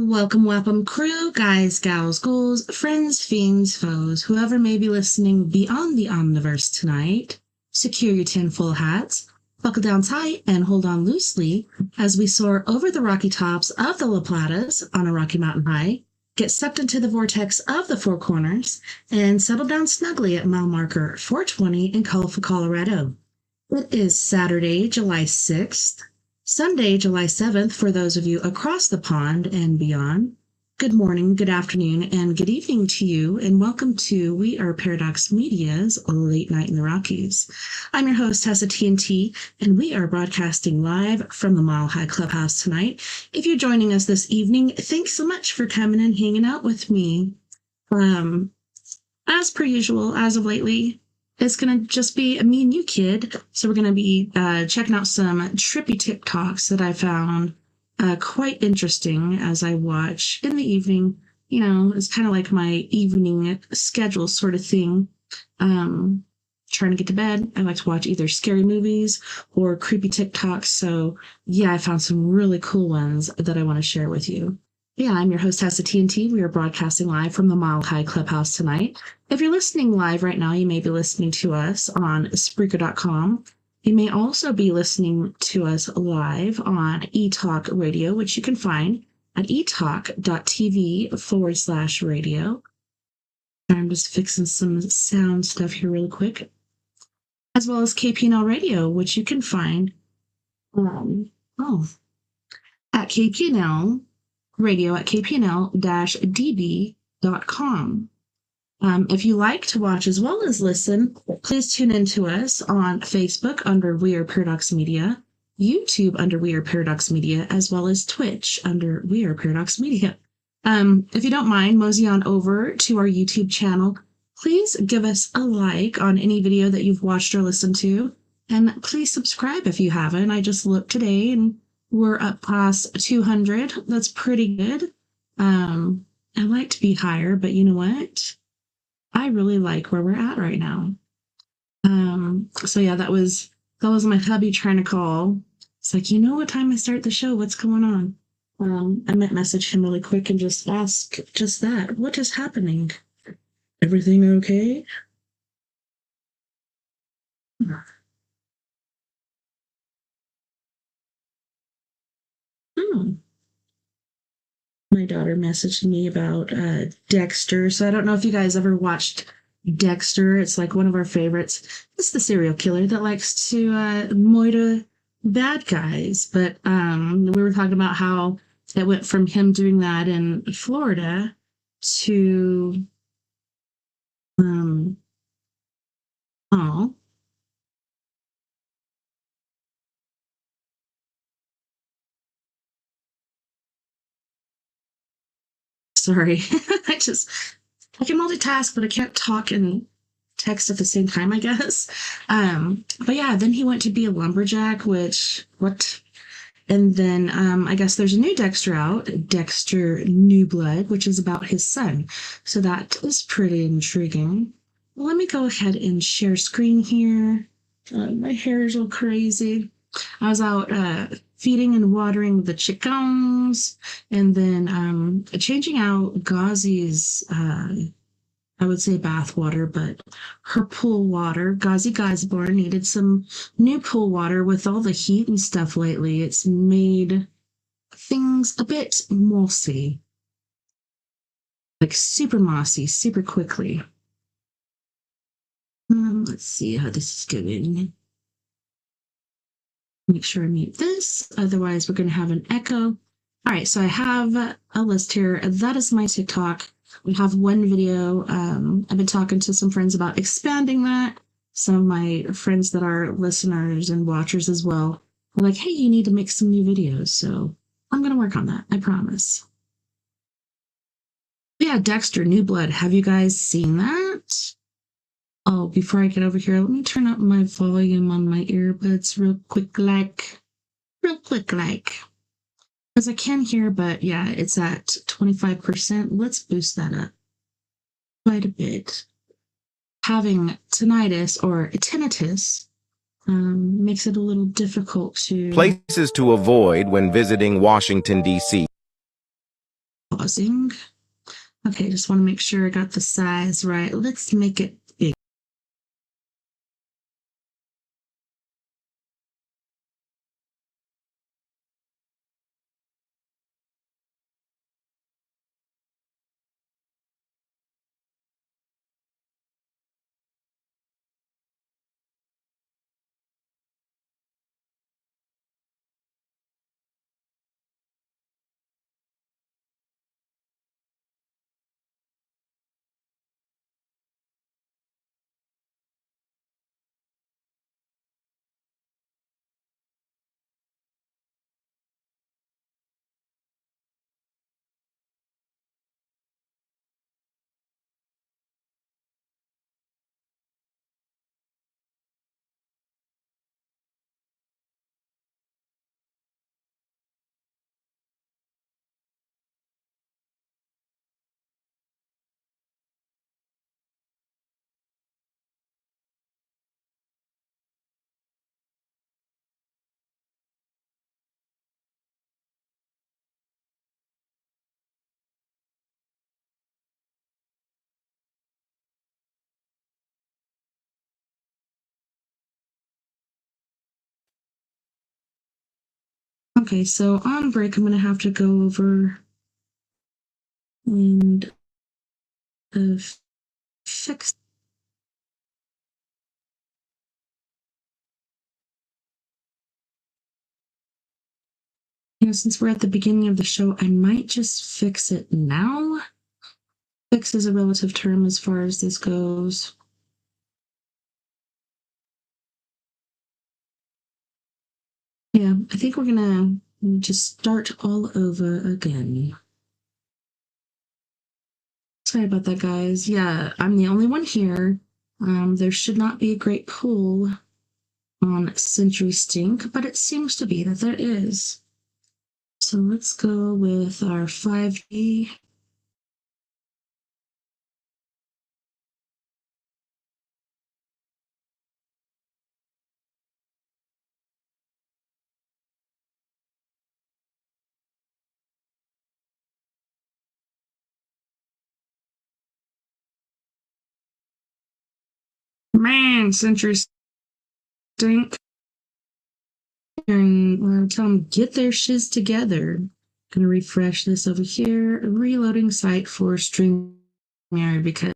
Welcome, crew, guys, gals, ghouls, friends, fiends, foes, whoever may be listening beyond the omniverse tonight. Secure your tinfoil hats, buckle down tight, and hold on loosely as we soar over the rocky tops of the La Platas on a Rocky Mountain high, get sucked into the vortex of the Four Corners, and settle down snugly at mile marker 420 in colorful Colorado. It is Saturday, July 6th. Sunday, July 7th, for those of you across the pond and beyond. Good morning, good afternoon, and good evening to you, and welcome to We Are Paradox Media's Late Night in the Rockies. I'm your host, TessaTNT, and we are broadcasting live from the Mile High Clubhouse tonight. If you're joining us this evening, thanks so much for coming and hanging out with me. As per usual, as of lately, it's going to just be me and you, kid. So we're going to be checking out some trippy TikToks that I found quite interesting as I watch in the evening. You know, it's kind of like my evening schedule sort of thing. Trying to get to bed. I like to watch either scary movies or creepy TikToks. So yeah, I found some really cool ones that I want to share with you. Yeah, I'm your host, TessaTNT. We are broadcasting live from the Mile High Clubhouse tonight. If you're listening live right now, you may be listening to us on Spreaker.com. You may also be listening to us live on eTalk Radio, which you can find at etalk.tv/radio. I'm just fixing some sound stuff here really quick. As well as KPNL Radio, which you can find at KPNL Radio at kpnl-db.com. If you like to watch as well as listen, please tune in to us on Facebook under We Are Paradox Media, YouTube under We Are Paradox Media, as well as Twitch under We Are Paradox Media. If you don't mind, mosey on over to our YouTube channel. Please give us a like on any video that you've watched or listened to, and please subscribe if you haven't. I just looked today and we're up past 200. That's pretty good. I like to be higher, but you know what? I really like where we're at right now. So yeah, that was my hubby trying to call. It's like, you know what time I start the show? What's going on? I might message him really quick and just ask just that. What is happening? Everything okay? My daughter messaged me about Dexter. So I don't know if you guys ever watched Dexter. It's like one of our favorites. It's the serial killer that likes to murder bad guys. But we were talking about how it went from him doing that in Florida to sorry. I can multitask, but I can't talk and text at the same time, I guess. But yeah, then he went to be a lumberjack, and then I guess there's a new Dexter out, Dexter New Blood, which is about his son. So that is pretty intriguing. Well, let me go ahead and share screen here. My hair is all crazy. I was out feeding and watering the chickens, and then changing out Gauzy's, I would say bath water, but her pool water. Gauzy Guy's-born needed some new pool water. With all the heat and stuff lately, it's made things a bit mossy. Like super mossy, super quickly. Let's see how this is going. Make sure I mute this, otherwise we're going to have an echo. All right, so I have a list here. That is my TikTok. We have one video. I've been talking to some friends about expanding that. Some of my friends that are listeners and watchers as well are like, hey, you need to make some new videos. So I'm going to work on that, I promise. Yeah, Dexter, New Blood. Have you guys seen that? Oh, before I get over here, let me turn up my volume on my earbuds real quick, like. Because I can hear, but yeah, it's at 25%. Let's boost that up quite a bit. Having tinnitus or tinnitus makes it a little difficult to... Places to avoid when visiting Washington, D.C. pausing. Okay, just want to make sure I got the size right. Let's make it big. Okay, so on break, I'm going to have to go over and fix. Since we're at the beginning of the show, I might just fix it now. Fix is a relative term as far as this goes. Yeah, I think we're going to just start all over again. Sorry about that, guys. Yeah, I'm the only one here. There should not be a great pull on Century Stink, but it seems to be that there is. So let's go with our 5G. Man, Century Stink. And we'll tell them get their shiz together. Gonna refresh this over here. Reloading site for StreamYard because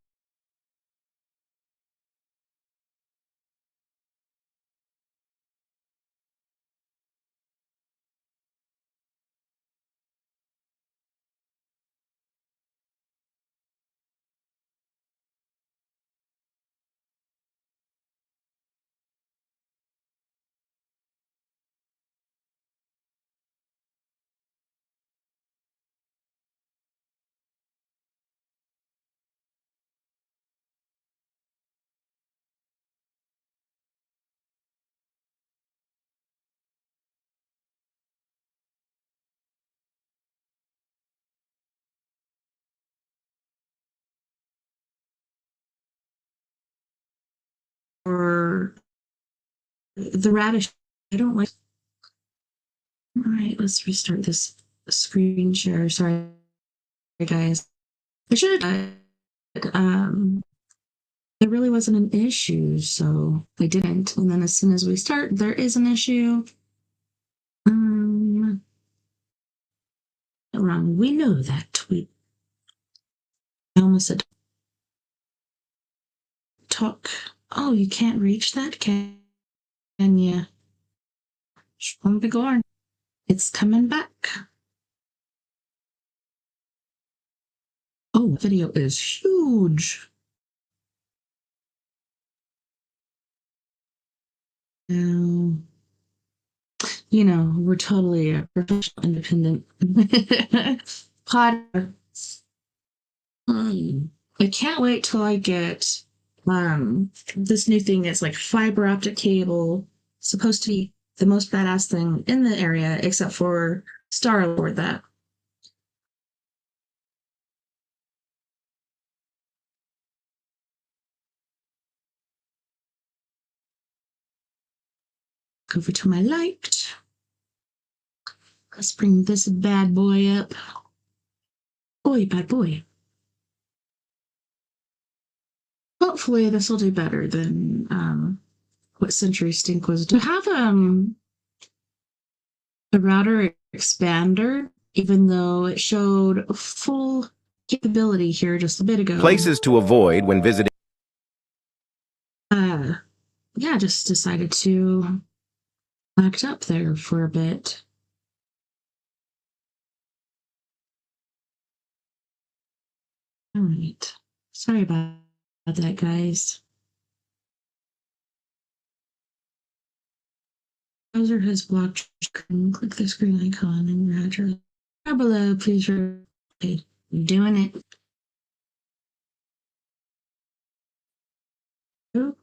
or the radish. I don't like. All right, let's restart this screen share. Sorry, guys. I should have. There really wasn't an issue, so I didn't. And then as soon as we start, there is an issue. Wrong. We know that. I almost said talk. Oh, you can't reach that, can you? Schwumbigorn. It's coming back. Oh, video is huge. Now, we're totally a professional, independent pod. I can't wait till I get this new thing. It's like fiber optic cable, supposed to be the most badass thing in the area, except for Star-Lord. That over to my light. Let's bring this bad boy up. boy, bad boy. Hopefully this will do better than what Century Stink was doing. To have a router expander, even though it showed full capability here just a bit ago. Places to avoid when visiting. Yeah, just decided to act up there for a bit. All right. Sorry about that, guys. Browser has blocked screen. Click the screen icon in your address. Down below, please. Okay, I'm doing it. All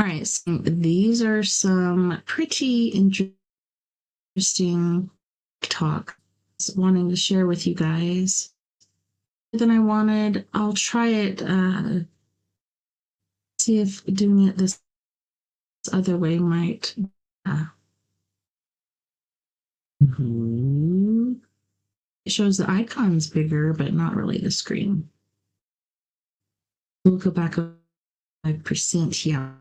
right, so these are some pretty interesting talk wanting to share with you guys. Then I'll try it, see if doing it this other way might. It shows the icons bigger, but not really the screen. We'll go back 5% here.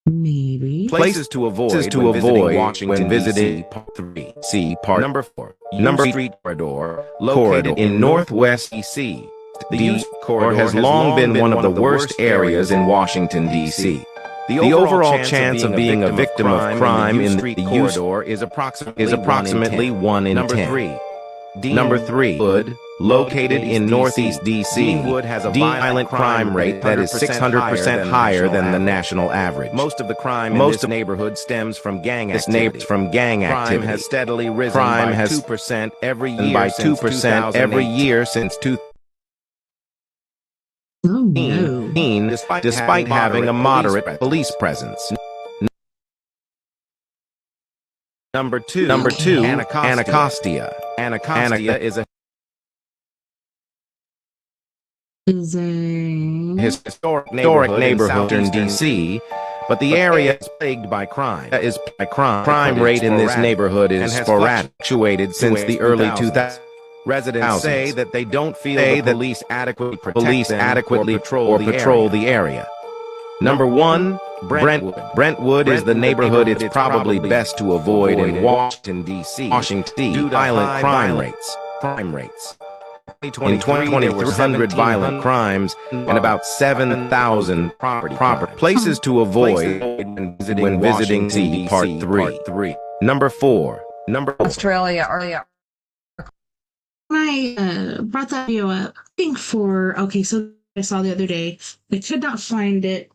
Maybe. Places to avoid when visiting Part 3. See Part Number 4. Number Street Corridor, located in Northwest D.C. The use corridor has long been one of the worst areas in Washington, D.C. The overall chance of being a victim of crime in the use corridor is approximately 1 in 10. Number 3. Wood, located in Northeast D.C. Wood has a violent crime rate that is 600% higher than the national average. Most of the crime in this neighborhood stems from gang activity. Crime has steadily risen by 2% every year since 2018, despite having a moderate police presence. Number 2, Anacostia. Anacostia is a historic neighborhood in D.C., but the area is plagued by crime. Crime rate in this neighborhood is sporadic, fluctuated since the early 2000s. Residents say that they don't feel the police adequately patrol the area. Number 1, Brentwood. Brentwood is the neighborhood it's probably best to avoid in Washington, D.C. due to violent crime rates. In 2020, there were 100 violent crimes and about 7,000 property places to avoid when visiting D.C. Part 3. Number 4. Australia. When I brought that video up, looking for, okay, so I saw the other day, I could not find it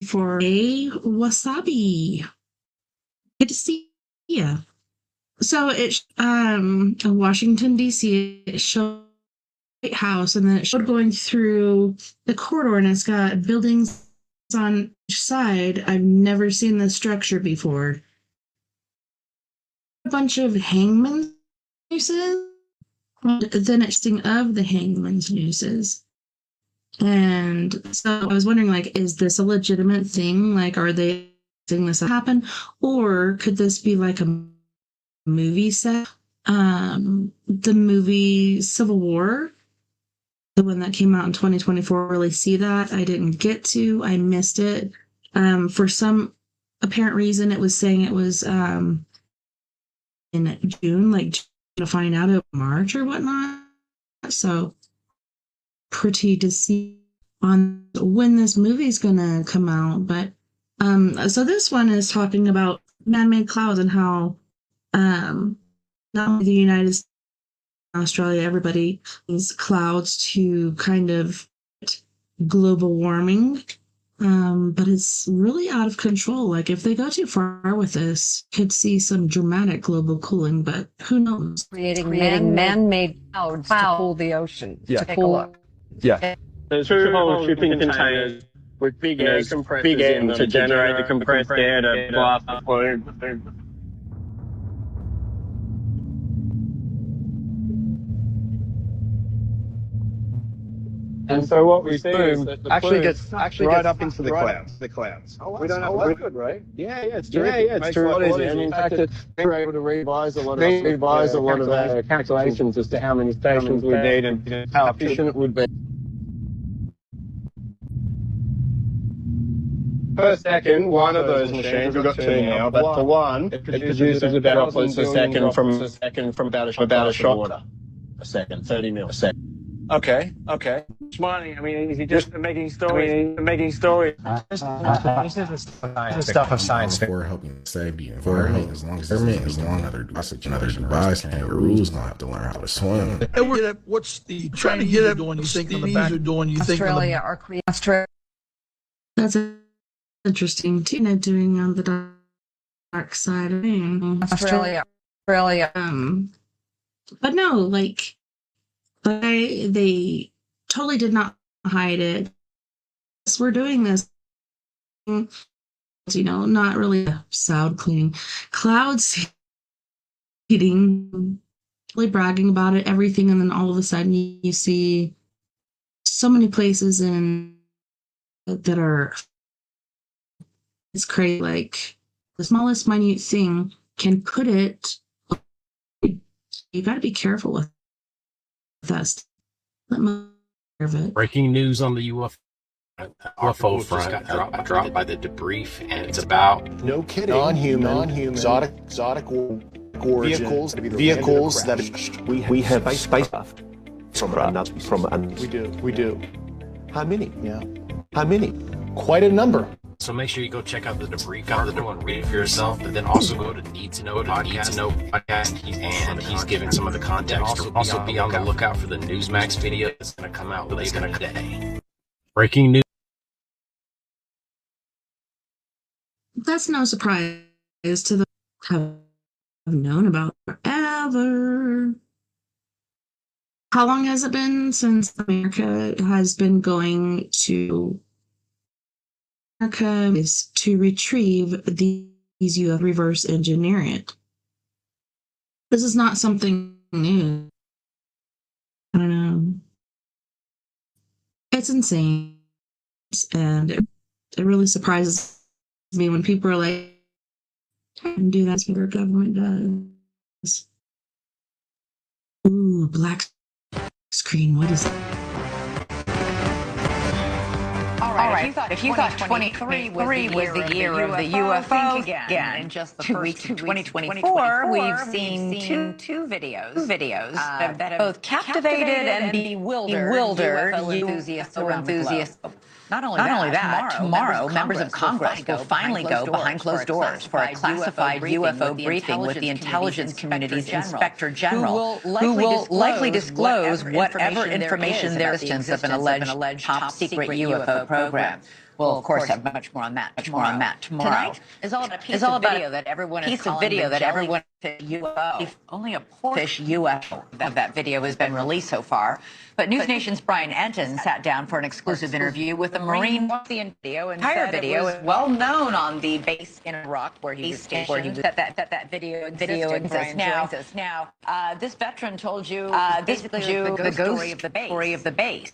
before a wasabi. Good to see you. So it's Washington D.C. It showed White House, and then it showed going through the corridor, and it's got buildings on each side. I've never seen this structure before. A bunch of hangman's nooses. Then it's of the hangman's nooses. And so I was wondering, like, is this a legitimate thing? Like, are they seeing this happen? Or could this be like a movie set? The movie Civil War, the one that came out in 2024, really see that. I didn't get to. I missed it. For some apparent reason, it was saying it was in June, like to find out in March or whatnot. So pretty to see on when this movie's gonna come out. But so this one is talking about man-made clouds and how not only the United States, Australia, everybody needs clouds to kind of global warming. But it's really out of control. Like, if they go too far with this, could see some dramatic global cooling, but who knows? Creating man-made clouds to cool the ocean. Yeah. Take a look. Yeah. There's two whole shipping containers with big air compressors to generate the compressed air to blast the plume. And so what we see is that the actually plume gets right up into the right clouds. the clouds. We don't have That's good, right? Yeah, it's Yeah, terrific. yeah, it's Makes it a lot terrific. easier. And in fact, we're able to revise a lot of our calculations as to how many stations we need and how efficient it would be. Per second, one of those machines, we've got two now, but for one, it produces about droplets a second from about a shot a second, 30 mil a second. Okay. Smiling. I mean, is he just making stories? This is the stuff of science fiction. For helping save the environment, as long as another device, kangaroos gonna have to learn how to swim. What's the Chinese are doing? You think on the back? Australia. That's interesting. Tina doing on the dark side of things. Australia. But no, like, they totally did not hide it. We're doing this, not really sound cleaning, cloud seeding, really bragging about it, everything, and then all of a sudden you see so many places that are, it's crazy. Like the smallest minute thing can put it. You got to be careful with us. Breaking news on the UFO front got dropped by the debris, and it's about No kidding. Non-human, exotic origin vehicles that we have spacecraft from another. we do. How many? Yeah, How many? quite a number. So make sure you go check out the debris article and read it for yourself, but then also go to Need to Know podcast, and he's giving some of the context. Also be on the lookout for the Newsmax video that's going to come out later today. Breaking news. That's no surprise to the have known about forever. How long has it been since America has been going to America is to retrieve these UFO, reverse engineer it? This is not something new. I don't know. It's insane. And it really surprises me when people are like, I can do that. That's what our government does. Ooh, black screen. What is that? All right. If you thought 2023 was the year of the UFO again, in just the 2 weeks of 2024, we've seen two videos that have both captivated and bewildered UFO enthusiasts. Not only that, tomorrow members of Congress will finally go behind closed doors for a classified UFO briefing with the intelligence community's Inspector General, who will likely disclose whatever information there is of an alleged top-secret UFO program. We'll, of course, have much more on that tomorrow. Tonight is all about a piece of video that everyone is calling the UFO. Only a fish UFO of that video has been released so far. But News Nation's Brian Enton sat down for an exclusive interview with a Marine. The entire video is well known on the base in Iraq where he was stationed. That video exists now. This veteran told you basically the ghost story of the base.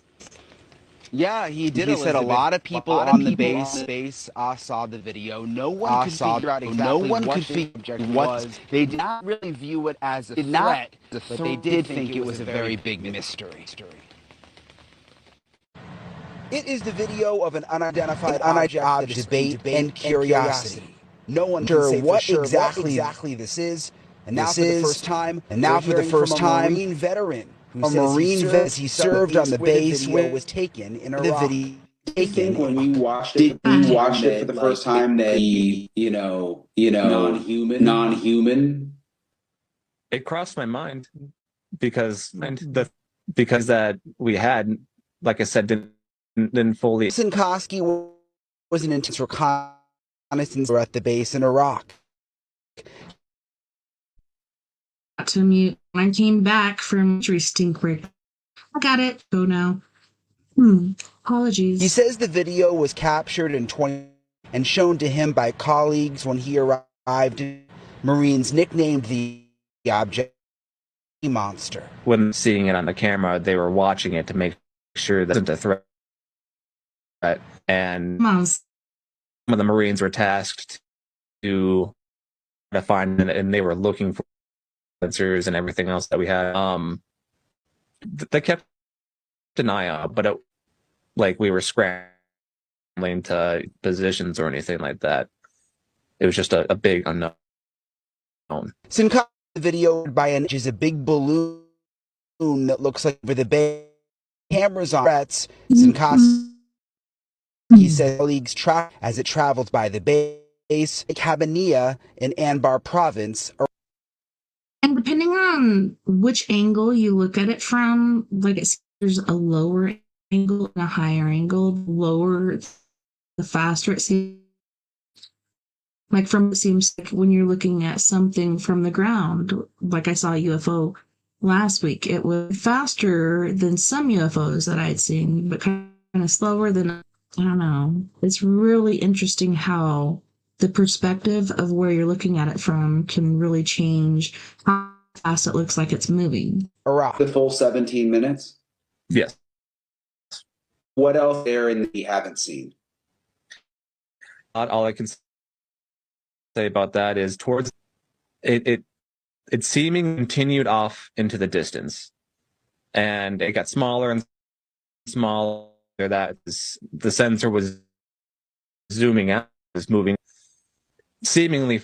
Yeah, he did. He said a lot of people on the base saw the video. No one could figure out exactly what the object was. They did not really view it as a threat, but they did think it was a very big mystery. It is the video of an unidentified object debate and curiosity. No one can say what exactly this is. And now for the first time, a Marine veteran. A Marine vet, he served on the base where it was taken in Iraq. When we watched it, for the first time that he, non-human. It crossed my mind because that we had, like I said, didn't fully. Koski was an intense reconnaissance at the base in Iraq. To mute. I came back from stink break. I got it. Go now. Apologies. He says the video was captured in 20 and shown to him by colleagues when he arrived. Marines nicknamed the object monster. When seeing it on the camera, they were watching it to make sure that isn't a threat. And some of the Marines were tasked to find, and they were looking for sensors and everything else that we had. They kept an eye out, but it, like we were scrambling to positions or anything like that. It was just a big unknown. Sinkai video by an is a big balloon that looks like over the bay. Cameras on threats. Sinkai, he says colleagues track as it travels by the base, Cabania in Anbar province. And depending on which angle you look at it from, like there's a lower angle and a higher angle. The lower, the faster it seems. Like it seems like when you're looking at something from the ground, like I saw a UFO last week, it was faster than some UFOs that I had seen, but kind of slower than, I don't know. It's really interesting how the perspective of where you're looking at it from can really change how fast it looks like it's moving. The full 17 minutes? Yes. What else there in we haven't seen? All I can say about that is towards it seeming continued off into the distance, and it got smaller and smaller. That the sensor was zooming out, was moving seemingly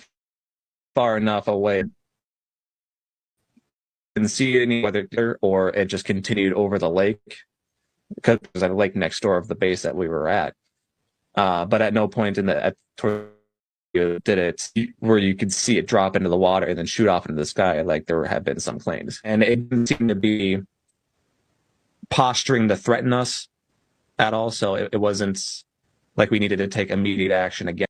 far enough away, didn't see any whether or it just continued over the lake, because there's a lake next door of the base that we were at. But at no point in the did it where you could see it drop into the water and then shoot off into the sky like there have been some claims. And it didn't seem to be posturing to threaten us at all. So it wasn't like we needed to take immediate action again.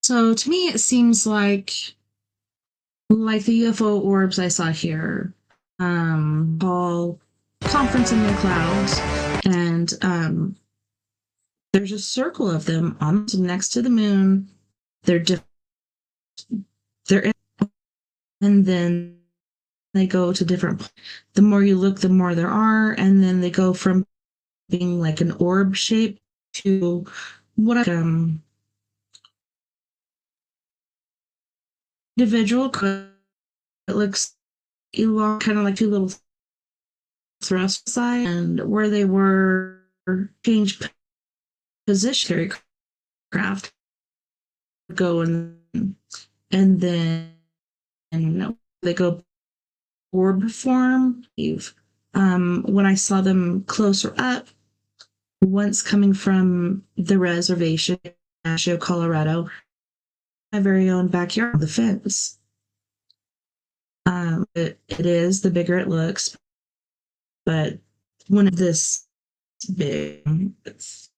So to me, it seems like the UFO orbs I saw here, all conference in the clouds, and there's a circle of them almost next to the moon. They're and then they go to different. The more you look, the more there are, and then they go from being like an orb shape to what individual. It looks elong, kind of like two little thrust side, and where they were changed position craft go and then they go orb form. When I saw them closer up, once coming from the reservation, Colorado, my very own backyard, the fence. It is, the bigger it looks, but when this big, it's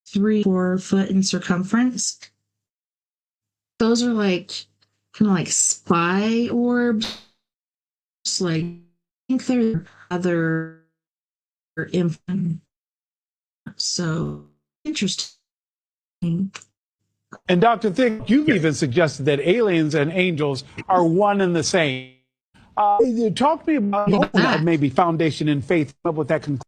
3-4 foot in circumference. Those are like kind of like spy orbs. Like I think they're other infant. So interesting. And Dr. Thick, you've even suggested that aliens and angels are one and the same. Talk to me about that. Maybe foundation in faith with that conclusion.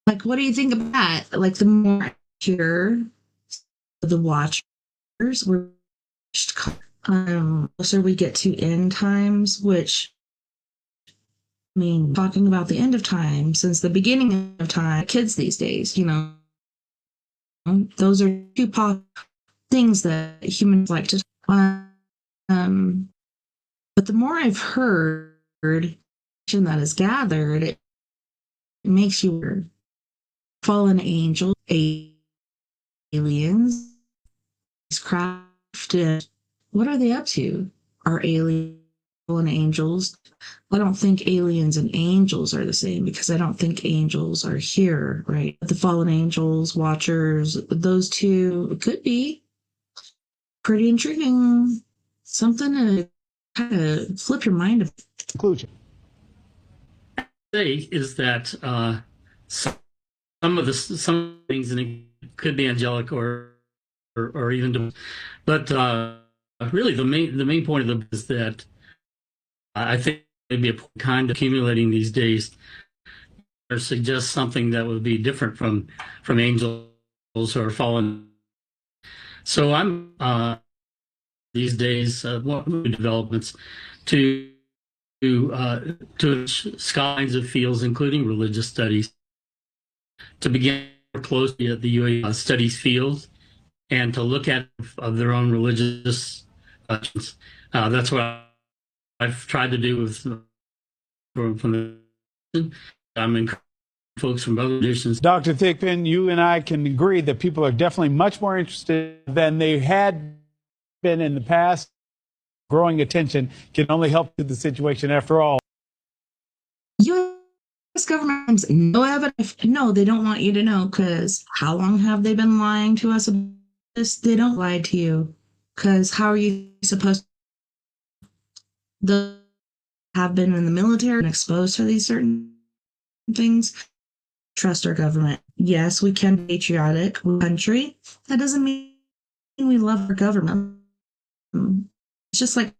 Like, what do you think of that? Like, the more here, the watchers were closer we get to end times, which, I mean, talking about the end of time since the beginning of time, kids these days, those are two things that humans like to. But the more I've heard that is gathered, it makes you fallen angels, aliens, crafted. What are they up to? Are aliens and angels? I don't think aliens and angels are the same, because I don't think angels are here, right? The fallen angels, watchers, those two could be pretty intriguing. Something to kind of flip your mind. Conclusion. Say is that some things, and it could be angelic or even, but really the main point of the is that I think maybe a kind of accumulating these days or suggest something that would be different from angels or fallen. So I'm these days new developments to kinds of fields, including religious studies, to begin more closely at the UA studies field and to look at of their own religious questions. That's what I've tried to do with from the. I'm encouraging folks from other traditions. Dr. Thigpen, you and I can agree that people are definitely much more interested than they had been in the past. Growing attention can only help to the situation after all. U.S. government has no evidence. No, they don't want you to know, because how long have they been lying to us about this? They don't lie to you, because how are you supposed to have been in the military and exposed to these certain things? Trust our government. Yes, we can be patriotic country. That doesn't mean we love our government. It's just like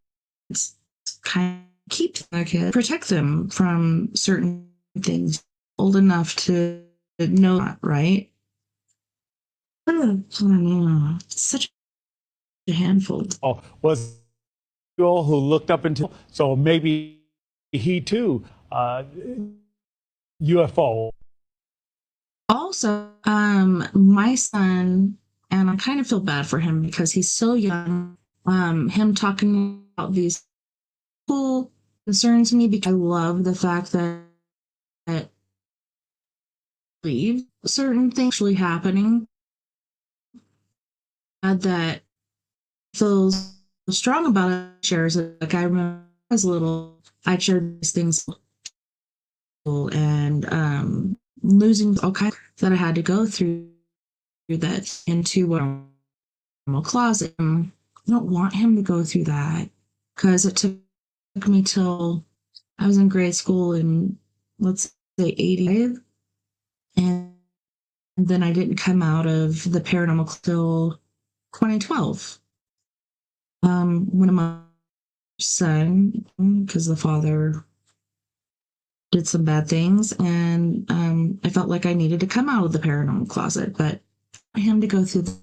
it's kind of keep our kids, protect them from certain things. Old enough to know that, right? It's such a handful. Oh, was who looked up into, so maybe he too, UFO. Also, my son, and I kind of feel bad for him because he's so young. Him talking about these cool concerns me because I love the fact that believe certain things actually happening. That feels strong about it. Shares it. Like I remember as little, I shared these things and losing all kinds that I had to go through that into a closet. I don't want him to go through that because it took me till I was in grade school in, let's say, 85, and then I didn't come out of the paranormal till 2012. When my son, because the father did some bad things, and I felt like I needed to come out of the paranormal closet, but for him to go through the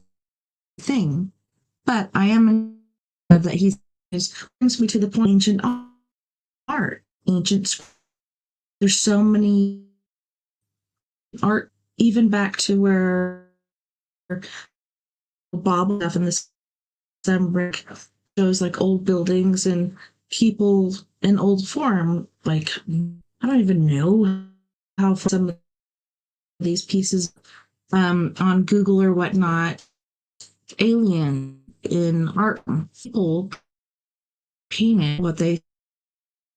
thing. But I am that he brings me to the point ancient art, ancient. There's so many art, even back to where Bob stuff in this brick shows like old buildings and people in old form. Like I don't even know how far some of these pieces on Google or whatnot. Alien in art, people painted what they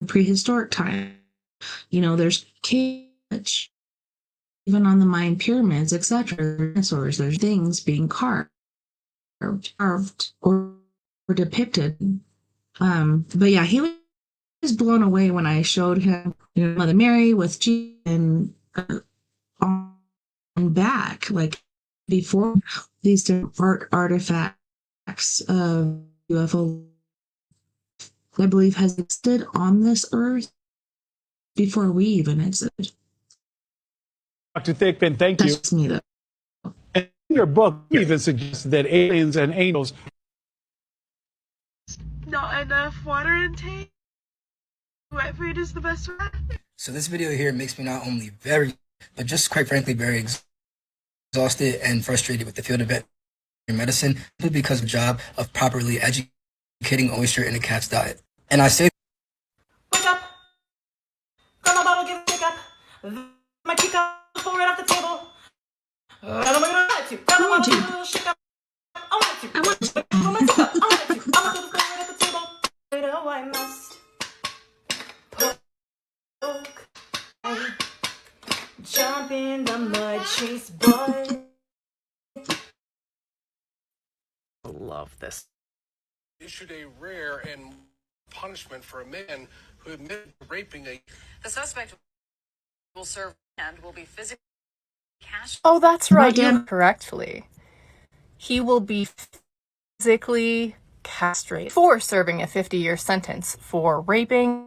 prehistoric time. You know, there's caves, even on the Mayan pyramids, etc. Dinosaurs, there's things being carved or depicted. But yeah, he was blown away when I showed him, Mother Mary with G and on back, like before these different artifacts of UFO, I believe, has existed on this earth before we even existed. Dr. Thigpen, thank you. That's me, though. And in your book, you even suggests that aliens and angels. Not enough water intake. Wet food is the best way. So this video here makes me not only very, but just quite frankly very exhausted and frustrated with the field of veterinary medicine because of the job of properly educating oyster in a cat's diet. And I say, Wake up! Grab my bottle, give a pick up. My kick up, pull right off the table. I want to. Grab my bottle, shake up. I want to. I want to. Pull my kick up. I want to. I'm gonna go right off the table. Later, I must poke and jump in the mud, chase boy. Love this. Issued a rare and punishment for a man who admitted to raping a. The suspect will serve and will be physically castrated. Oh, that's right. You correctly. He will be physically castrated for serving a 50-year sentence for raping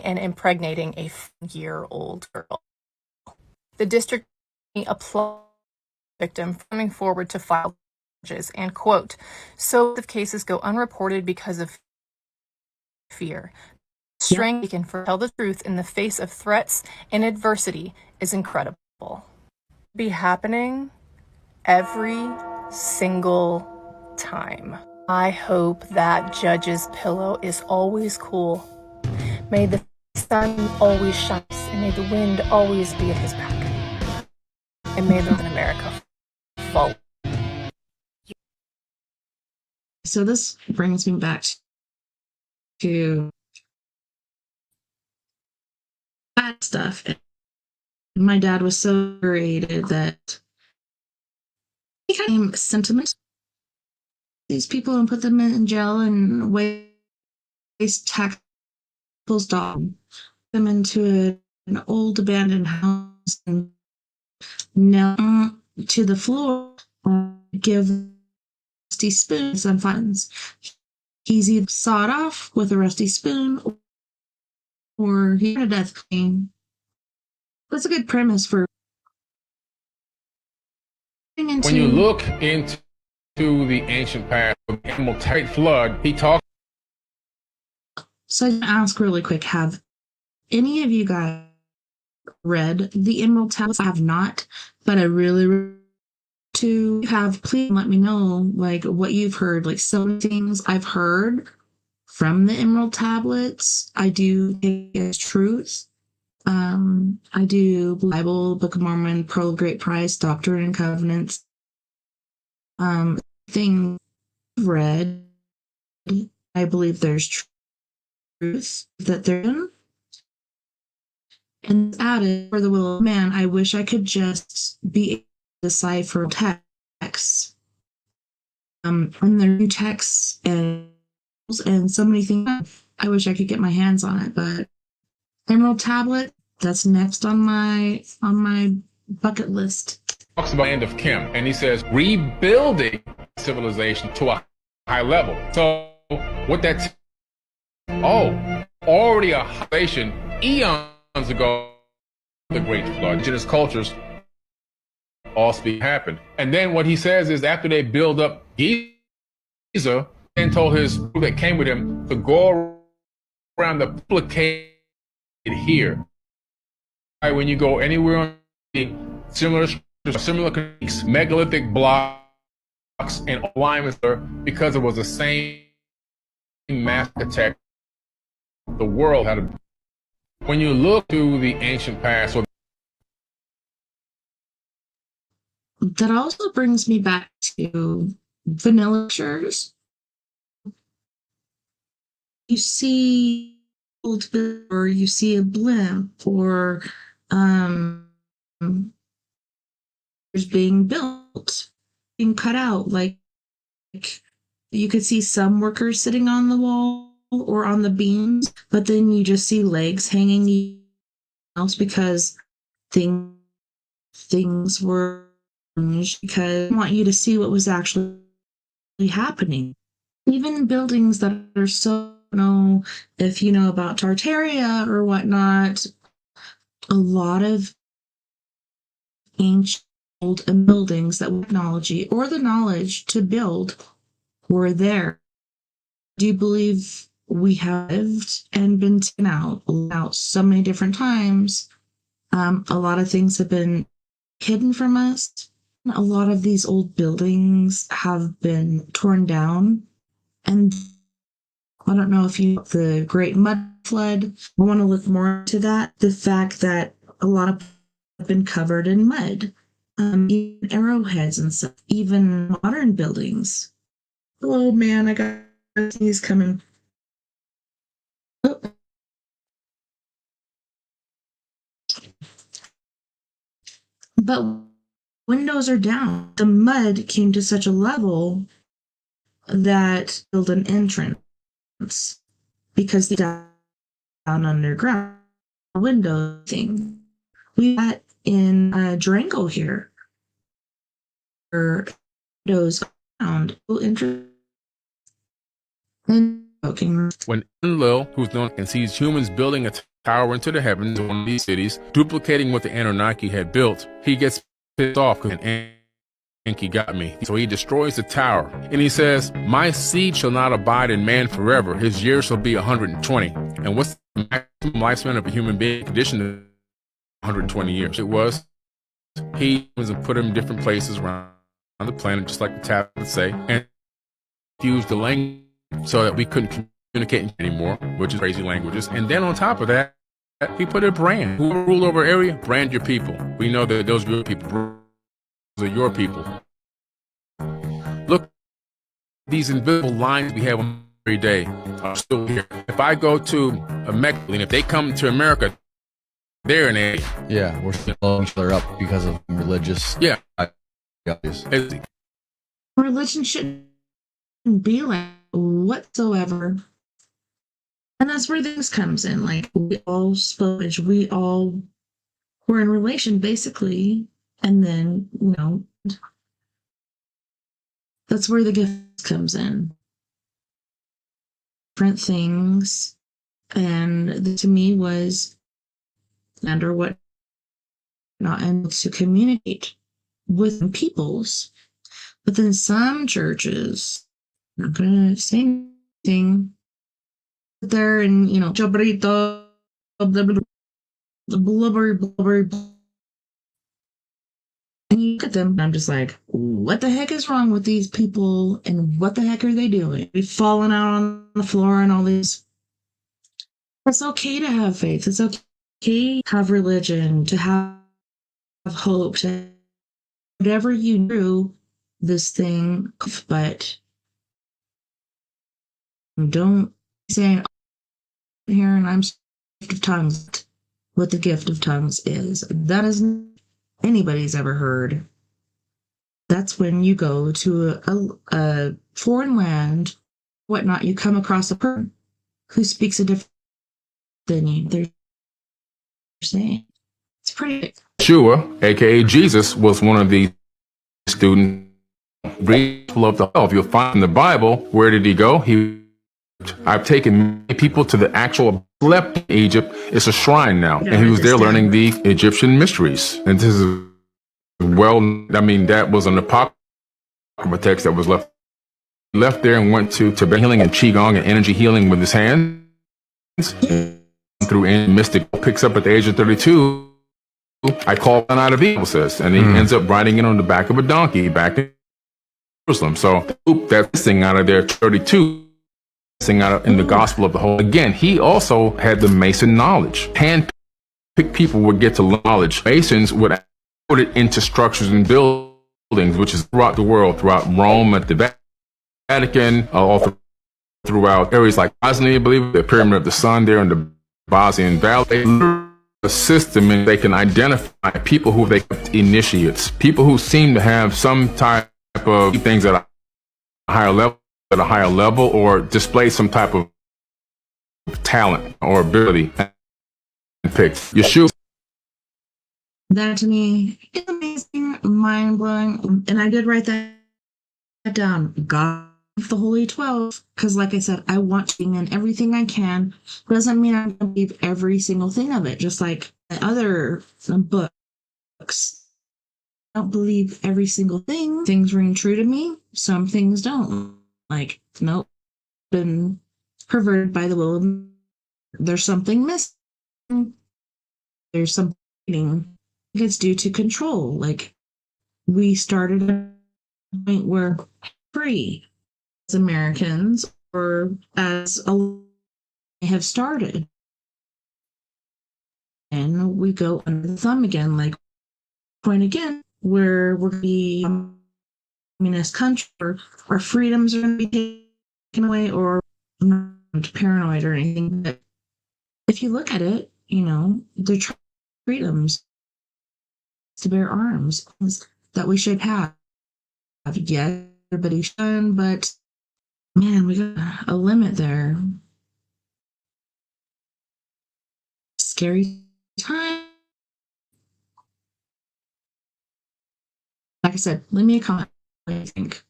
and impregnating a 4-year-old girl. The district applauded the victim for coming forward to file charges and, quote, so if cases go unreported because of fear. Strength taken for tell the truth in the face of threats and adversity is incredible. Be happening every single time. I hope that judge's pillow is always cool. May the sun always shine, and may the wind always be at his back. And may the in America fall. So this brings me back to bad stuff. My dad was so irritated that he became sentiment these people and put them in jail and waste tax people's dog them into an old abandoned house and nail to the floor and give rusty spoons and funds. He's either sawed off with a rusty spoon or he had a death claim. That's a good premise for when you look into the ancient past of the animal flood, he talks. So I'm going to ask really quick, have any of you guys read the Emerald Tablets? I have not, but I really to have. Please let me know like what you've heard, like some things I've heard from the Emerald Tablets. I do take it as truth. I do Bible, Book of Mormon, Pearl of Great Price, Doctrine and Covenants. Things I've read, I believe there's truth that they're in. And added for the will of man, I wish I could just be able to decipher texts. And their new texts and so many things. I wish I could get my hands on it, but Emerald Tablet, that's next on my bucket list. Talks about the end of Kim, and he says rebuilding civilization to a high level. So what that's already a civilization eons ago, the Great Flood, indigenous cultures all speak happened. And then what he says is after they build up Giza, and told his crew that came with him to go around the duplicate here. When you go anywhere on similar techniques, megalithic blocks and alignments, because it was the same mass architect the world had. When you look to the ancient past, that also brings me back to vanilla pictures. You see or you see a blimp or there's being built, being cut out. Like you could see some workers sitting on the wall or on the beams, but then you just see legs hanging else because things were because I want you to see what was actually happening. Even buildings that are so, if you know about Tartaria or whatnot, a lot of ancient old buildings that with technology or the knowledge to build were there. Do you believe we have lived and been taken out so many different times? A lot of things have been hidden from us. A lot of these old buildings have been torn down. And I don't know if you the Great Mud Flood. I want to look more into that. The fact that a lot of have been covered in mud, even arrowheads and stuff, even modern buildings. Oh man, I got these coming. Oh. But windows are down. The mud came to such a level that built an entrance because the down underground window thing. We got in Durango here. Windows found Invoking. When Enlil, who's known and sees humans building a tower into the heavens in one of these cities, duplicating what the Anunnaki had built, he gets pissed off because Enki got me. So he destroys the tower. And he says, my seed shall not abide in man forever. His years shall be 120. And what's the maximum lifespan of a human being? Conditioned to 120 years. It was. He was put him in different places around the planet, just like the tablets say, and used the language so that we couldn't communicate anymore, which is crazy languages. And then on top of that, he put a brand. Who rule over area? Brand your people. We know that those are your people. Those are your people. Look, these invisible lines we have every day are still here. If I go to Mexico, and if they come to America, they're an alien. Yeah, we're still blowing each other up because of religious. Yeah. Religion shouldn't be like whatsoever. And that's where this comes in. Like, we all spoke, we all were in relation, basically. And then, that's where the gift comes in. Different things. And to me was under what not able to communicate with peoples. But then some churches, I'm not going to say anything, there and, Jabrito, the blubber. And you look at them, and I'm just like, what the heck is wrong with these people, and what the heck are they doing? They're falling out on the floor and all this. It's okay to have faith. It's okay to have religion, to have hope, to whatever you do this thing, but don't say here and I'm gift of tongues. What the gift of tongues is. That isn't anybody's ever heard. That's when you go to a foreign land, whatnot, you come across a person who speaks a different than you. They're saying it's pretty. Yeshua, aka Jesus, was one of the students. Gospel of the Health. You'll find in the Bible. Where did he go? I've taken many people to the actual slept in Egypt. It's a shrine now, and he was there learning the Egyptian mysteries. And this is that was an apocryphal text that was left there and went to Tibet healing and qigong and energy healing with his hands. Through mystic picks up at the age of 32. I call one out of evil, says, and he ends up riding in on the back of a donkey back in Jerusalem. So that thing out of there, 32. Thing out in the Gospel of the Whole. Again, he also had the Mason knowledge. Hand-picked people would get to knowledge. Masons would put it into structures and buildings, which is throughout the world, throughout Rome, at the Vatican, all throughout areas like Bosnia, I believe, the Pyramid of the Sun there in the Bosnian Valley. A system, and they can identify people who they initiates, people who seem to have some type of things at a higher level, or display some type of talent or ability. Pick Yeshua. That to me is amazing, mind blowing, and I did write that down. God, the Holy 12, because like I said, I want to in everything I can. Doesn't mean I'm going to believe every single thing of it. Just like the other books, I don't believe every single thing. Things ring true to me. Some things don't. Like, nope, been perverted by the will of. There's something missing. There's something. It's due to control. Like, we started at a point where free as Americans, or as a have started, and we go under the thumb again. Like, point again, where we're going to be communist country, or our freedoms are going to be taken away, or I'm not paranoid or anything, but if you look at it, they're freedoms to bear arms that we should have. Yeah, everybody should, but man, we got a limit there. Scary time. Like I said, leave me a comment. What do you think?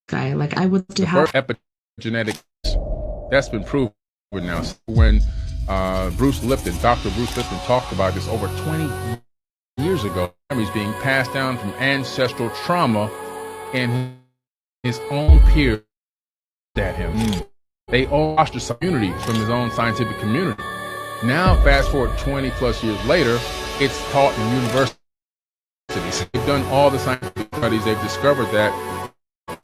Guy, like I would to have genetics. That's been proven now. When Bruce Lipton, Dr. Bruce Lipton, talked about this over 20 years ago, memories being passed down from ancestral trauma, and his own peers at him. They all ostracized community from his own scientific community. Now, fast forward 20 plus years later, it's taught in universities. They've done all the scientific studies. They've discovered that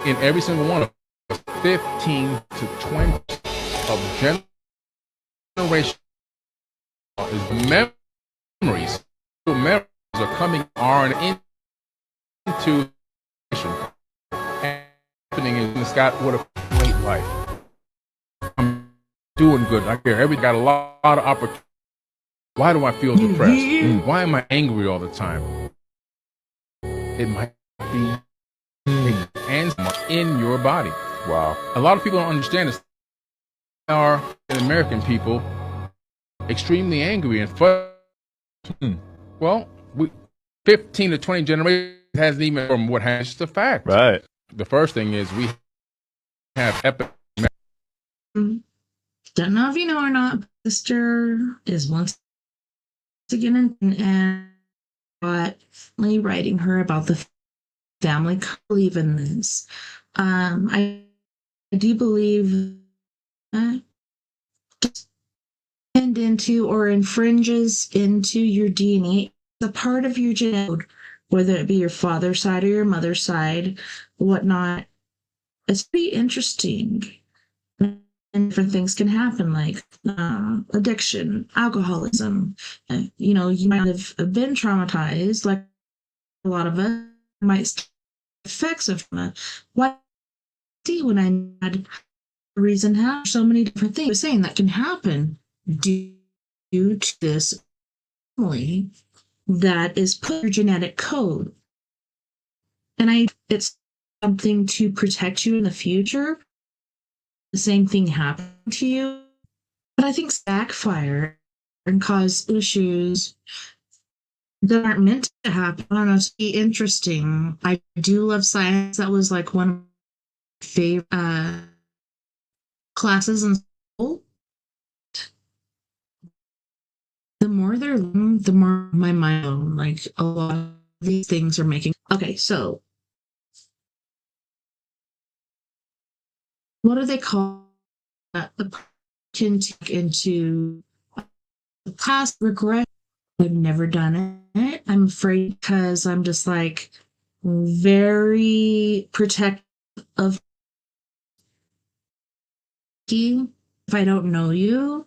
in every single one of us, 15 to 20 of generation is memories. Memories are coming into happening in this guy. What a great life. I'm doing good. I care. Everybody got a lot of opportunity. Why do I feel depressed? Why am I angry all the time? It might be in your body. Wow. A lot of people don't understand this. Are American people extremely angry and frustrated? Well, 15 to 20 generations hasn't even from what has. It's just a fact. Right. The first thing is we have Don't know if you know or not, but sister is once again and writing her about the family. Believe in this. I do believe and into or infringes into your DNA, the part of your genetic, whether it be your father's side or your mother's side, whatnot. It's pretty interesting. And different things can happen, like addiction, alcoholism. You might have been traumatized, like a lot of us might effects of trauma. Why see when I had a reason how so many different things saying that can happen due to this family that is put in your genetic code. And it's something to protect you in the future. The same thing happened to you, but I think it's backfire and cause issues that aren't meant to happen. I don't know, it's interesting. I do love science. That was like one of my favorite classes in school. The more they're learning, the more my mind, like a lot of these things are making. Okay, so what do they call the can take into the past regret? I've never done it. I'm afraid because I'm just like very protective of you. If I don't know you,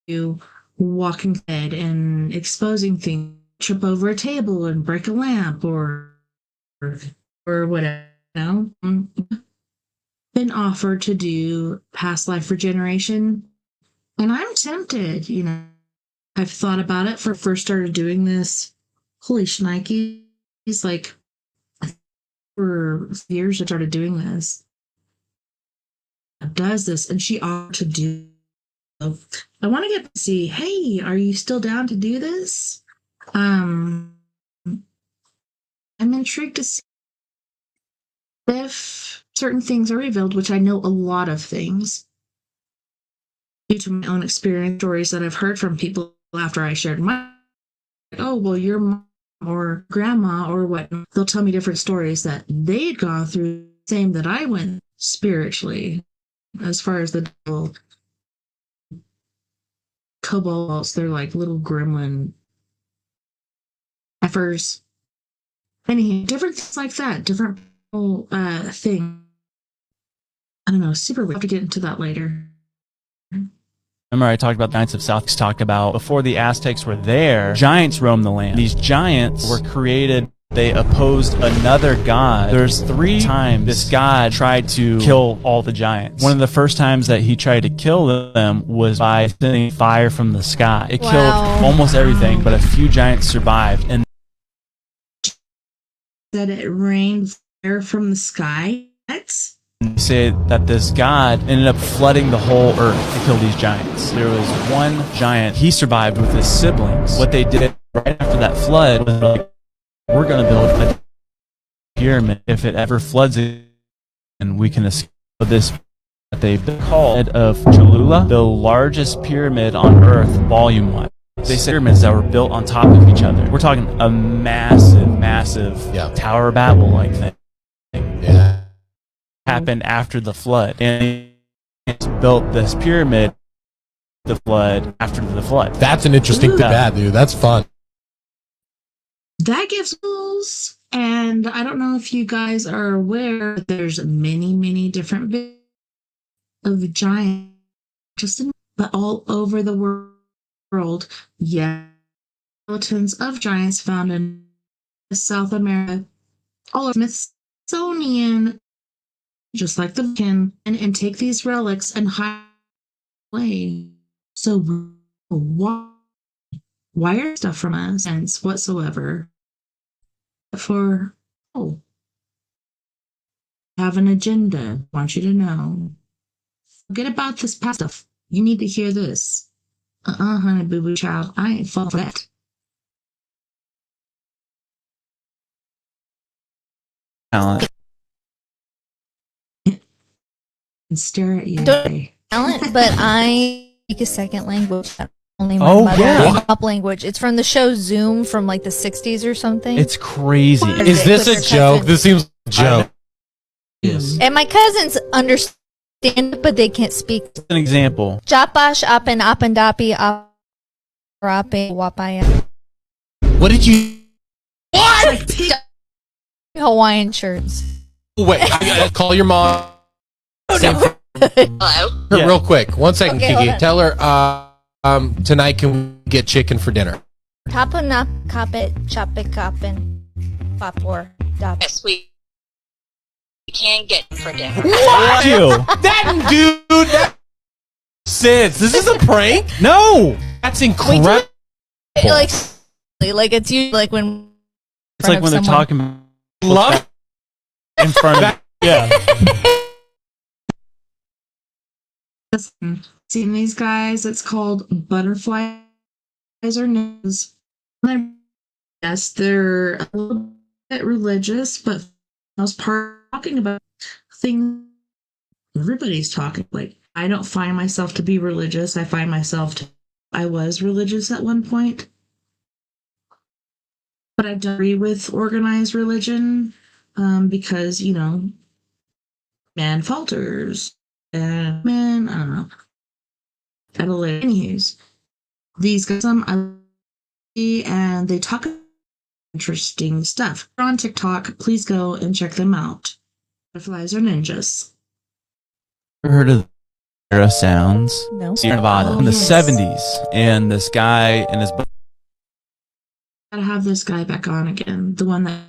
you walking dead and exposing things, trip over a table and break a lamp or whatever. Been offered to do past life regeneration, and I'm tempted. I've thought about it. First started doing this. Holy shnikes! Like for years, I started doing this. Does this, and she offered to do. I want to get to see. Hey, are you still down to do this? I'm intrigued to see if certain things are revealed, which I know a lot of things due to my own experience, stories that I've heard from people after I shared my, oh, well, your mom or grandma or what, they'll tell me different stories that they'd gone through, the same that I went spiritually, as far as the devil. Kobolds, they're like little gremlin effers. Anyhow, different things like that, different thing. I don't know, super weird. I'll have to get into that later. Remember I talked about the Giants of South, talked about before the Aztecs were there, giants roamed the land. These giants were created, they opposed another god. There's 3 times this god tried to kill all the giants. One of the first times that he tried to kill them was by sending fire from the sky. It killed almost everything, but a few giants survived. And that it rained fire from the sky. They say that this god ended up flooding the whole earth to kill these giants. There was one giant, he survived with his siblings. What they did right after that flood was like, we're going to build a pyramid. If it ever floods and we can escape this. They've called of Cholula the largest pyramid on Earth, volume-wise. They say pyramids that were built on top of each other. We're talking a massive Tower of Babel-like thing. Yeah. Happened after the flood, and it's built this pyramid. The flood after the flood. That's an interesting debate, dude. That's fun. That gives rules, and I don't know if you guys are aware, but there's many different videos of giants, but all over the world. Yeah, skeletons of giants found in South America, all over Smithsonian, just like the can, and take these relics and hide away. So why are stuff from us sense whatsoever? For have an agenda. I want you to know. Forget about this past stuff. You need to hear this. Honey boo boo child. I ain't falling for that. Talent. And stare at you. Talent, but I speak a second language. Only my Oh, mother yeah. top language. It's from the show Zoom from like the 60s or something. It's crazy. Is this a joke? This seems like a joke. Yes. And my cousins understand it, but they can't speak. An example. Japash apen apendapi ape wapaya. What did you? What? Hawaiian shirts. Wait, call your mom. Hello. Real quick. 1 second, Okay, hold Kiki. on. Tell her tonight can we get chicken for dinner? Tapanap kapit chapik kapin papor dap. Yes, we can get for dinner. What? You. That dude. That sense. This is a prank. No. That's incredible. Like it's usually like when It's like when they're talking about Love in front of yeah. Seen these guys? It's called butterflies or nose. Yes, they're a little bit religious, but I was talking about things everybody's talking. Like, I don't find myself to be religious. I was religious at one point, but I don't agree with organized religion because, man falters and man, I don't know. Anyways, these guys, and they talk interesting stuff. They're on TikTok. Please go and check them out. Butterflies are ninjas. Ever heard of Era Sounds? No. Sierra Nevada in the 70s, and this guy and his Gotta have this guy back on again. The one that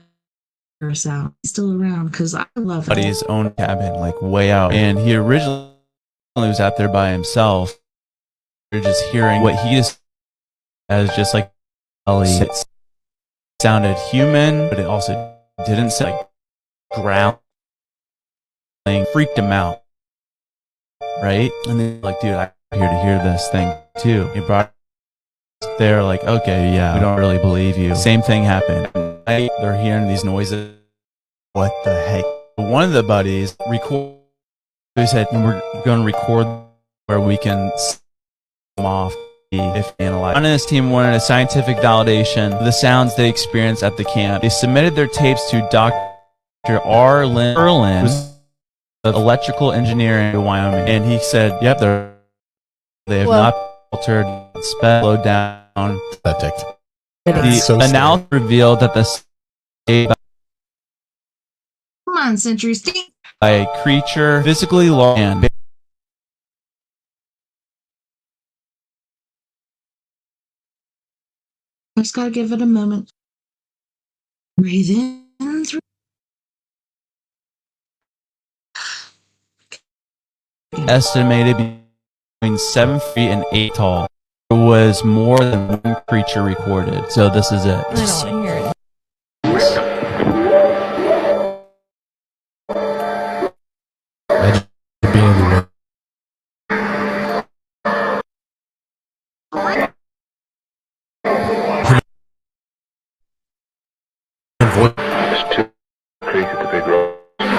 sound still around because I love buddy's own cabin, like way out, and he originally was out there by himself. You're just hearing what he just as just like it sounded human, but it also didn't sound like ground. Freaked him out, right? And then like, dude, I'm here to hear this thing too. He brought there like, okay, yeah, we don't really believe you. Same thing happened. They're hearing these noises. What the heck? One of the buddies they said, we're going to record where we can off if analyzed. One of his team wanted a scientific validation of the sounds they experienced at the camp. They submitted their tapes to Dr. R. Erlin, who's of electrical engineering in Wyoming, and he said, "Yep, they have not altered, slowed down." The analysis revealed that the Come on, Century Steve. by a creature physically large and I just gotta give it a moment. Breathe in through. estimated between 7 feet and 8 tall. There was more than one creature recorded, so this is it. I don't want to hear it.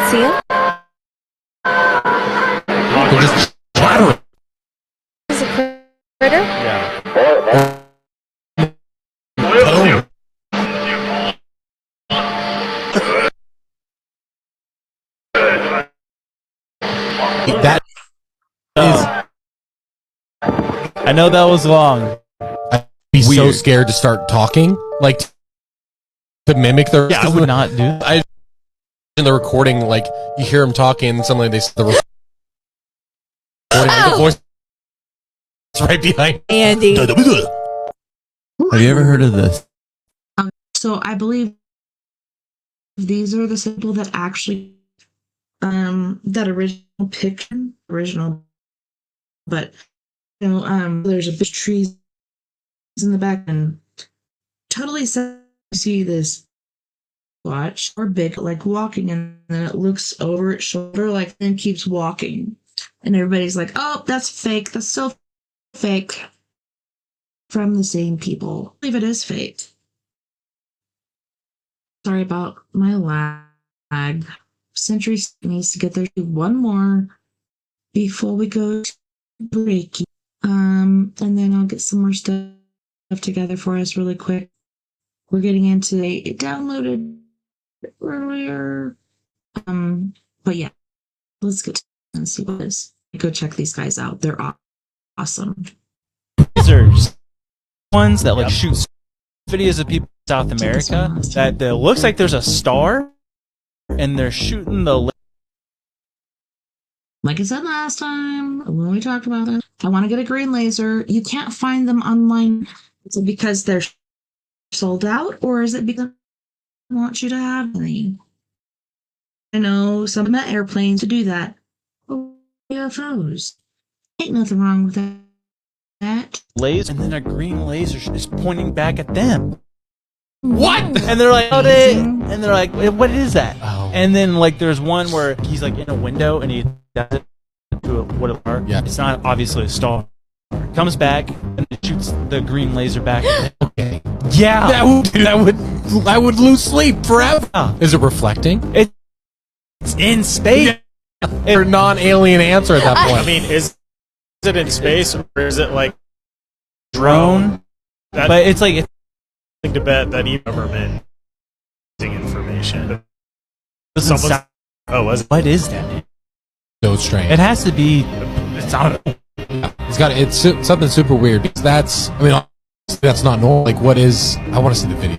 See it? That I know that was long. I'd be so scared to start talking, like to mimic their. Yeah, I would not do that. I in the recording, like you hear them talking, and suddenly they the recording, like, the voice is right behind Andy. Have you ever heard of this? So I believe these are the people that actually that original, but there's a big trees in the back and totally see this watch or big like walking and then it looks over its shoulder like then keeps walking and everybody's like, oh, that's fake, that's so fake, from the same people. I believe it is fake. Sorry about my lag. Century needs to get there one more before we go to break. And then I'll get some more stuff together for us really quick. We're getting into it downloaded earlier. But yeah, let's get and see what it is. Go check these guys out. They're awesome. These are just ones that like shoot videos of people in South America that looks like there's a star and they're shooting the. Like I said last time when we talked about it, I want to get a green laser. You can't find them online. Is it because they're sold out, or is it because they want you to have any? I know some of the airplanes to do that. UFOs. Ain't nothing wrong with that. Laser, and then a green laser is pointing back at them. What? And they're like, and they're like, what is that? Oh. And then like, there's one where he's like in a window and he does it to what it are. Yeah. It's not obviously a star. Comes back and it shoots the green laser back. Okay. Yeah. I would lose sleep forever. Is it reflecting? It's in space. Or non-alien answer at that point. I mean, is it in space or is it like drone? But it's like to bet that even government using information. What is that? So strange. It has to be. It's not. It's something super weird. Because that's not normal. Like, what is? I want to see the video.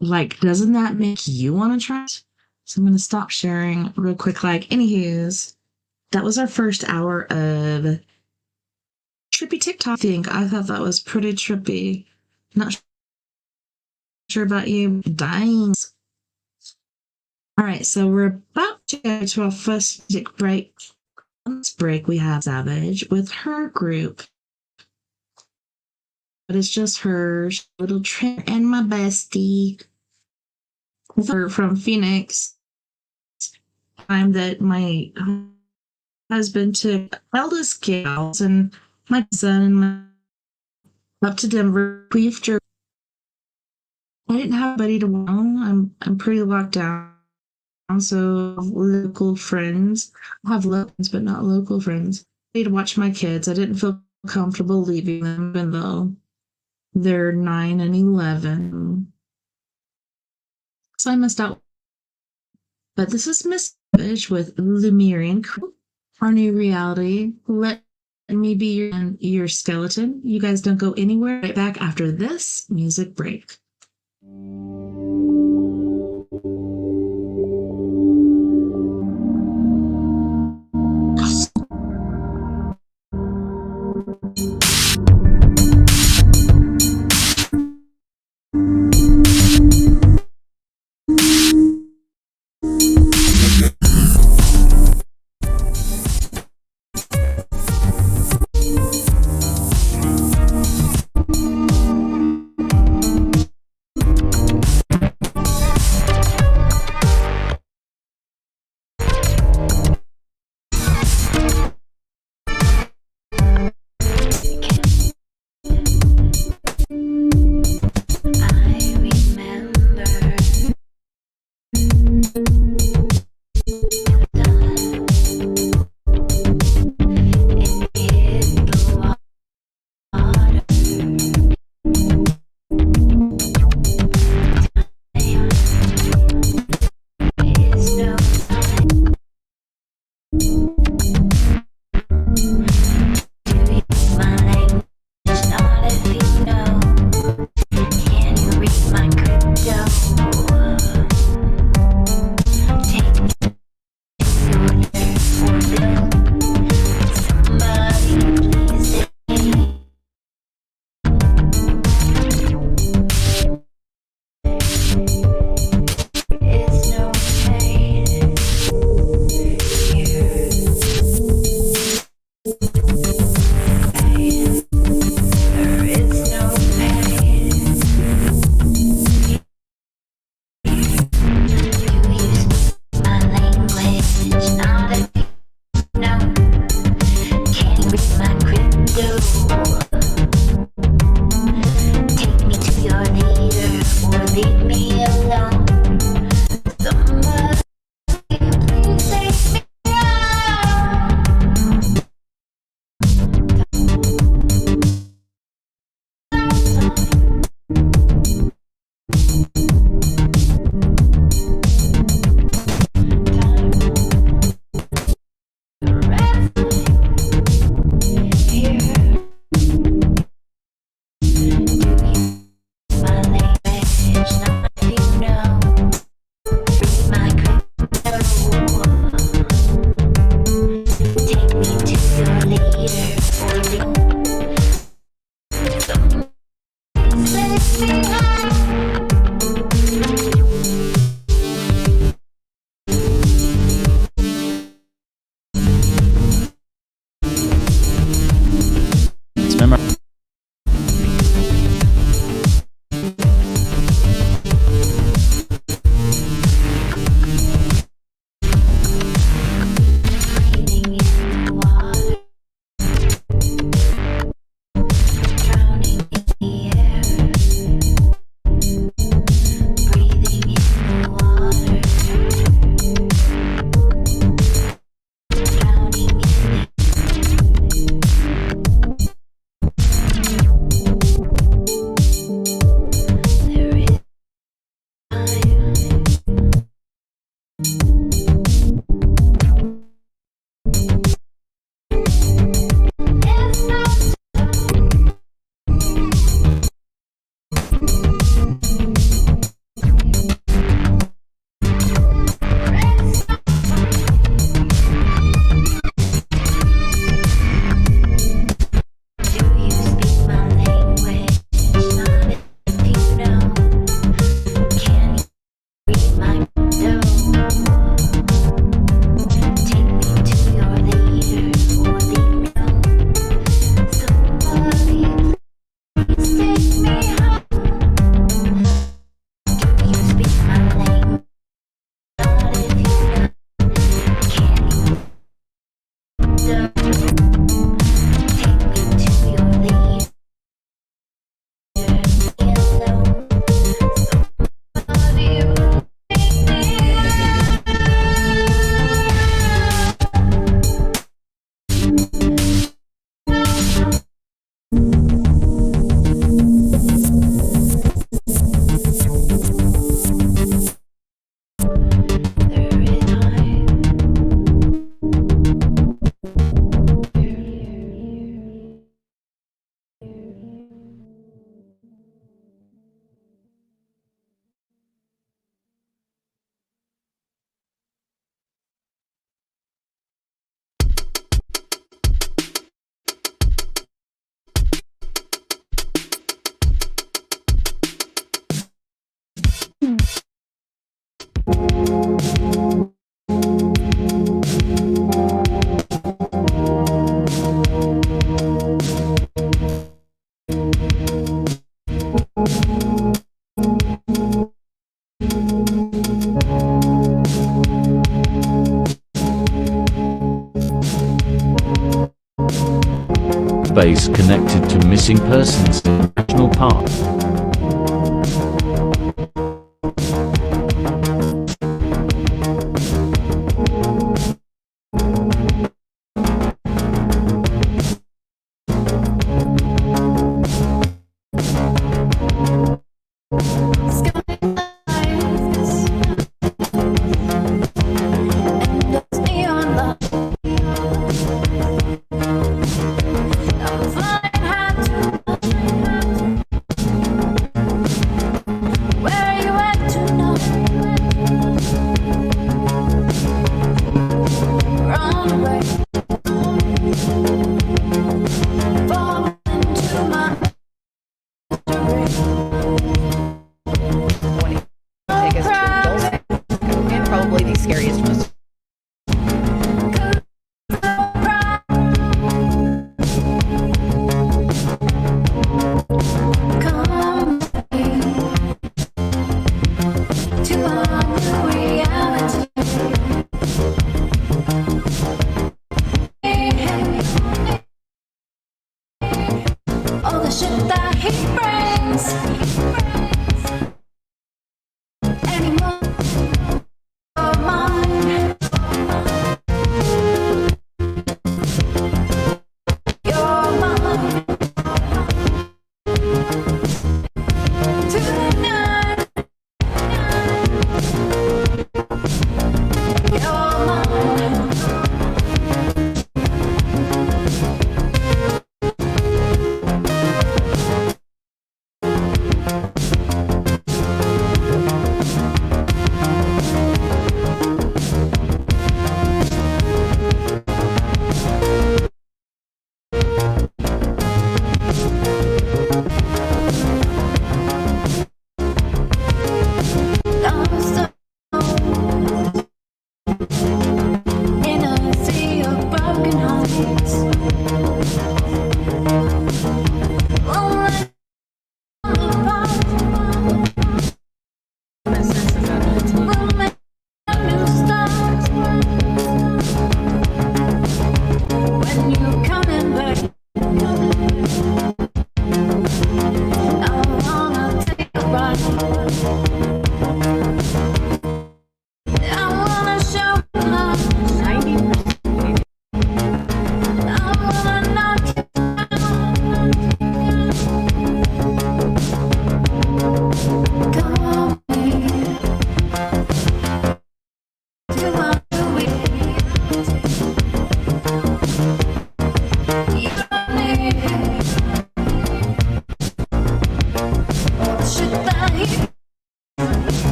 Like, doesn't that make you want to try it? So I'm going to stop sharing real quick. Like, anywho's, that was our first hour of trippy TikTok thing. I thought that was pretty trippy. Not sure about you. Dying. All right, so we're about to go to our first music break. On this break, we have Savage with her group. But it's just her, little Trent and my bestie. Her from Phoenix. Time that my husband took eldest gals and my son and my up to Denver. We've driven. I didn't have anybody to walk on. I'm pretty locked down, so local friends. I have locals, but not local friends. I need to watch my kids. I didn't feel comfortable leaving them, even though they're 9 and 11. So I missed out. But this is Miss Savage with Lemurian Crew. Our new reality. Let me be your skeleton. You guys don't go anywhere. Right back after this music break. Base connected to missing persons national park. Anymore, mine.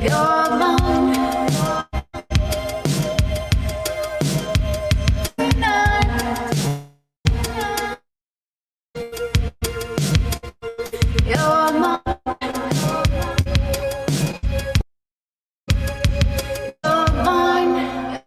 You're mine. You're mine. You're mine.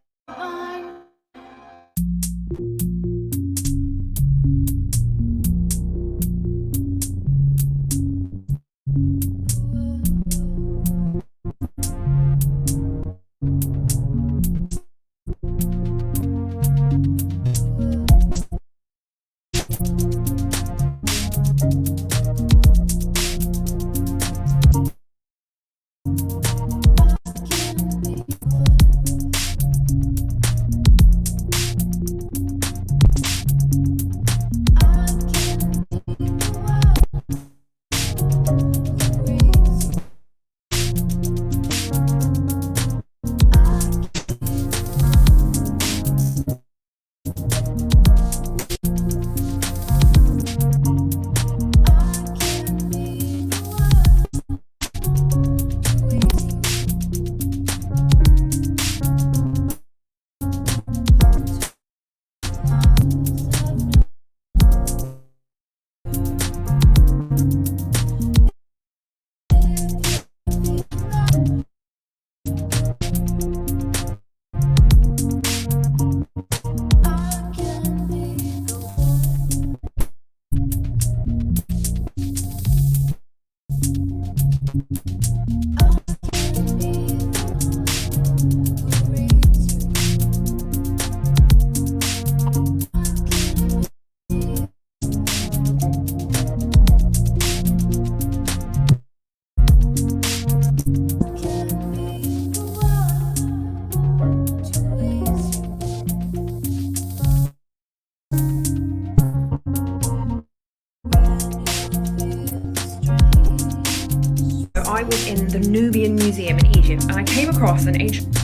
I was in the Nubian Museum in Egypt and I came across an ancient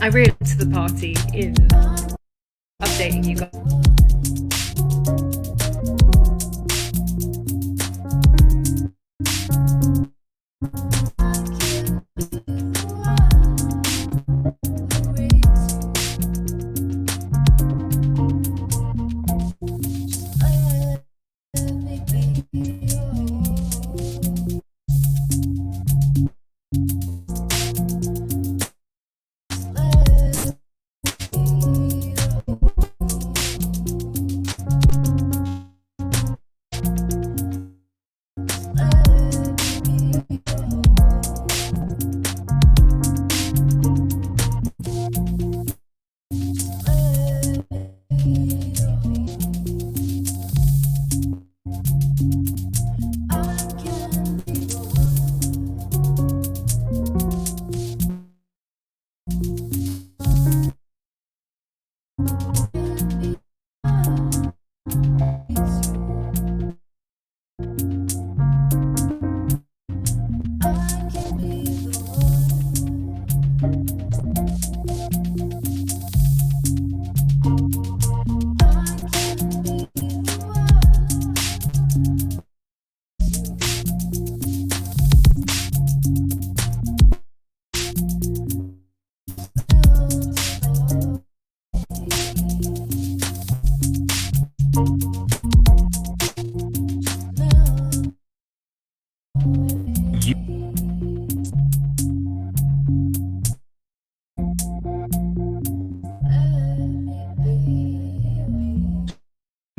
I really to the party in updating you guys.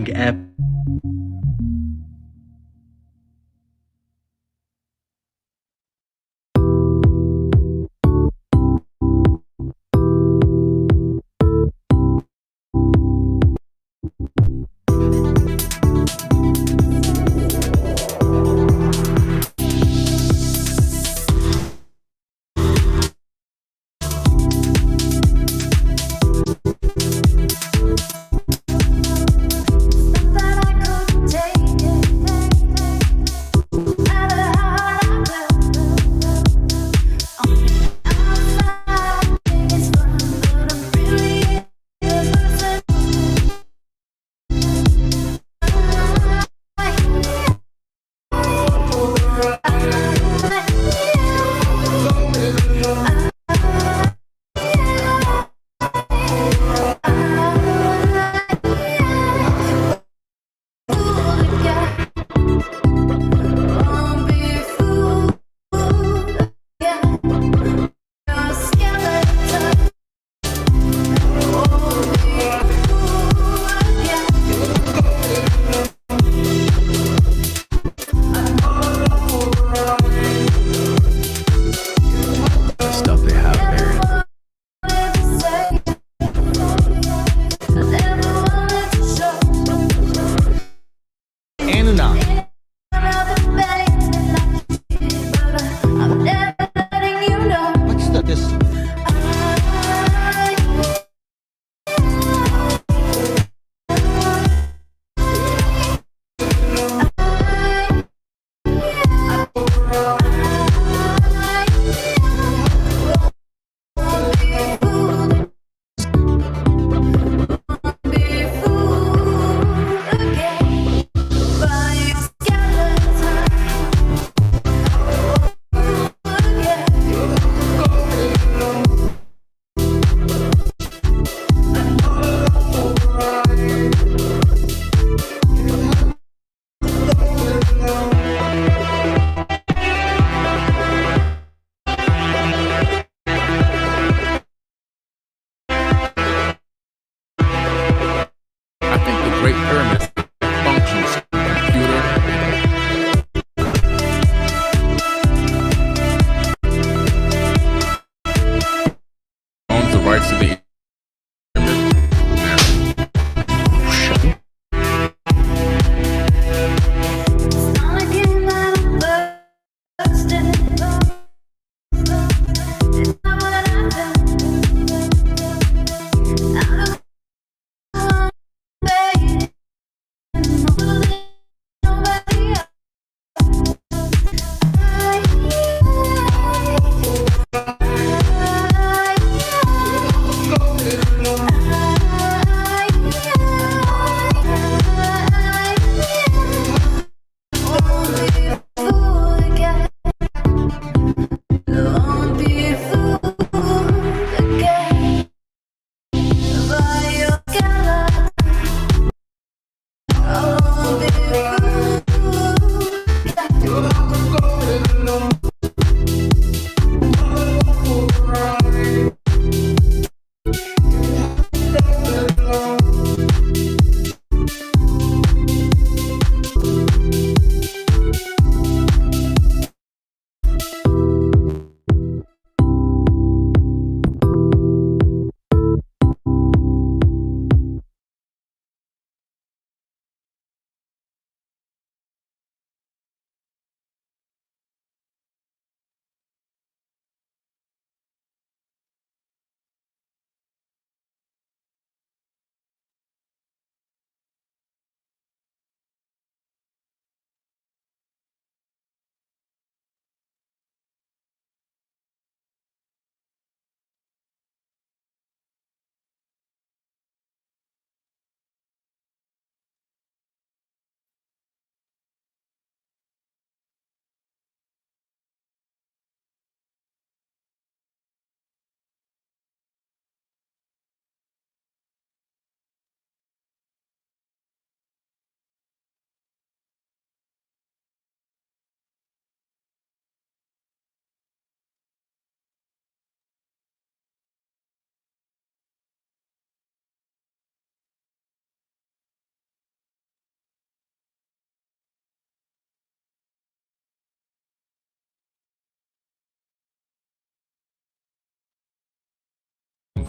big epic. rights to the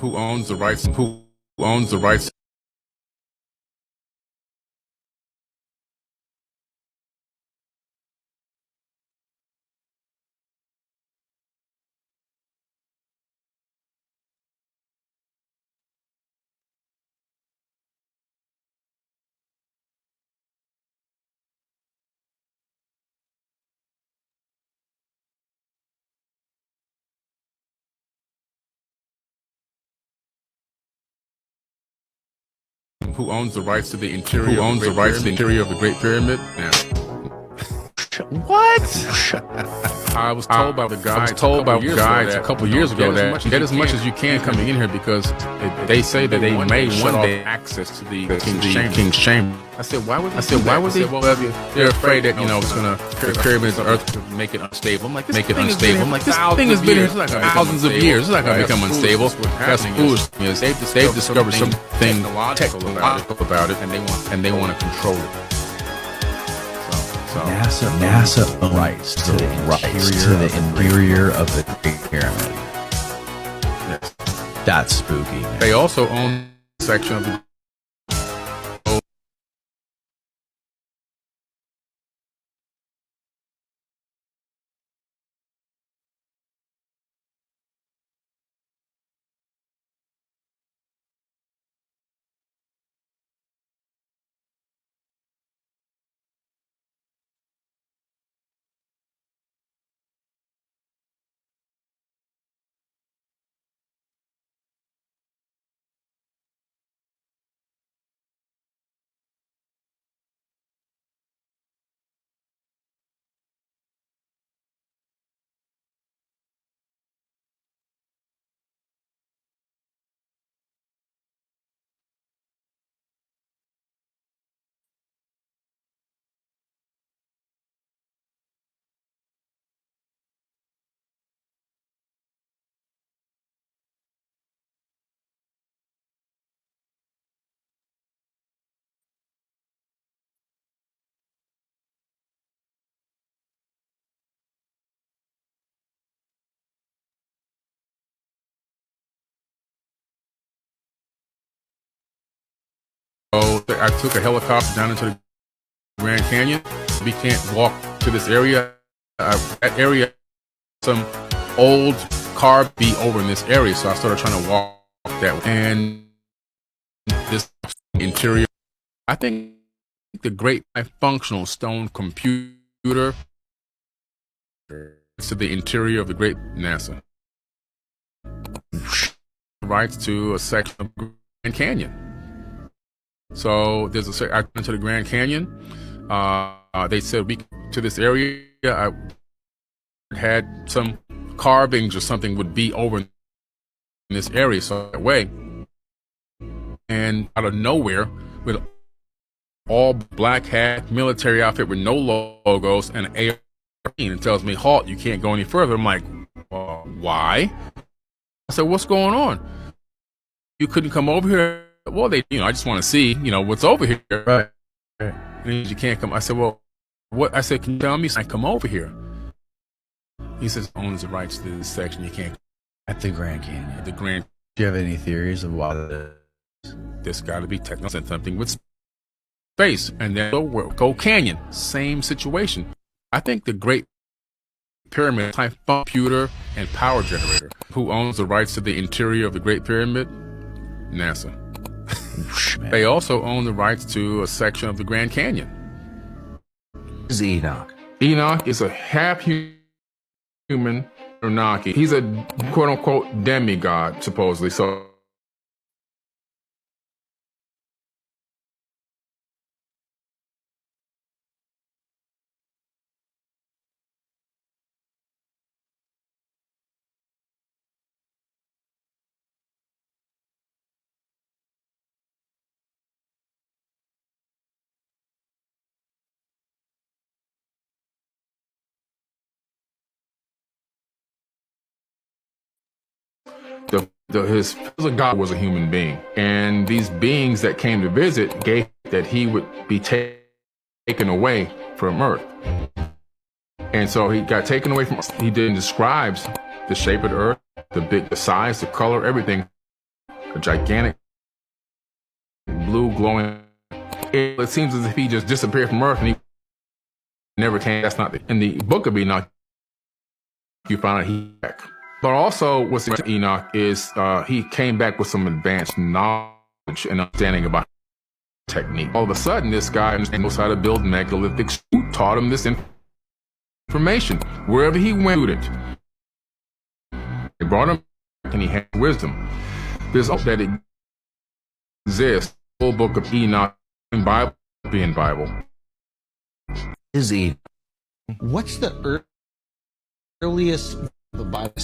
Who owns the rights? Who owns the rights? Who owns the rights to the interior? Who owns the rights to the interior of the Great Pyramid? Yeah. What? I was told by the guides a couple years ago that get as much as you can coming in here because they say that they may one day access to the King's Chamber. I said, why would they? Well, they're afraid that it's gonna the pyramids of Earth to make it unstable. I'm like, this thing has been here for like thousands of years. It's not gonna become unstable. That's foolish. They've discovered something technological about it, and they want to control it. NASA owns rights to the interior of the Great Pyramid. Yes. That's spooky. Man. They also own a section of the I took a helicopter down into the Grand Canyon. We can't walk to this area. That area, some old car be over in this area, so I started trying to walk that way. And this interior, I think the great functional stone computer to the interior of the great NASA. Rights to a section of the Grand Canyon. So there's I went to the Grand Canyon. They said to this area. I had some carvings or something would be over in this area, so that way. And out of nowhere, with all black hat, military outfit with no logos and an AR, and tells me, "Halt! You can't go any further." I'm like, "Why?" I said, "What's going on? You couldn't come over here." Well, I just want to see, what's over here. Right. And you can't come. I said, "Well, what?" I said, "Can you tell me I come over here?" He says, "Owns the rights to this section. You can't." At the Grand Canyon. The Grand. Do you have any theories of why there's got to be technical something with space, and then go Canyon, same situation. I think the Great Pyramid type computer and power generator. Who owns the rights to the interior of the Great Pyramid? NASA. They also own the rights to a section of the Grand Canyon. Who's Enoch? Enoch is a half human Anunnaki. He's a quote unquote demigod, supposedly. So his physical god was a human being, and these beings that came to visit gave that he would be taken away from Earth, and so he got taken away from Earth. He then describes the shape of the Earth, the size, the color, everything. a gigantic blue glowing. It seems as if he just disappeared from Earth and he never came. That's not in the book of Enoch. You found out he back. But also, what's in Enoch is he came back with some advanced knowledge and understanding about technique. All of a sudden, this guy knows how to build megalithics. Who taught him this information? Wherever he went, it. They brought him back and he had wisdom. There's also that exists. The whole book of Enoch and Bible being Bible. Izzy, what's the earliest the Bible?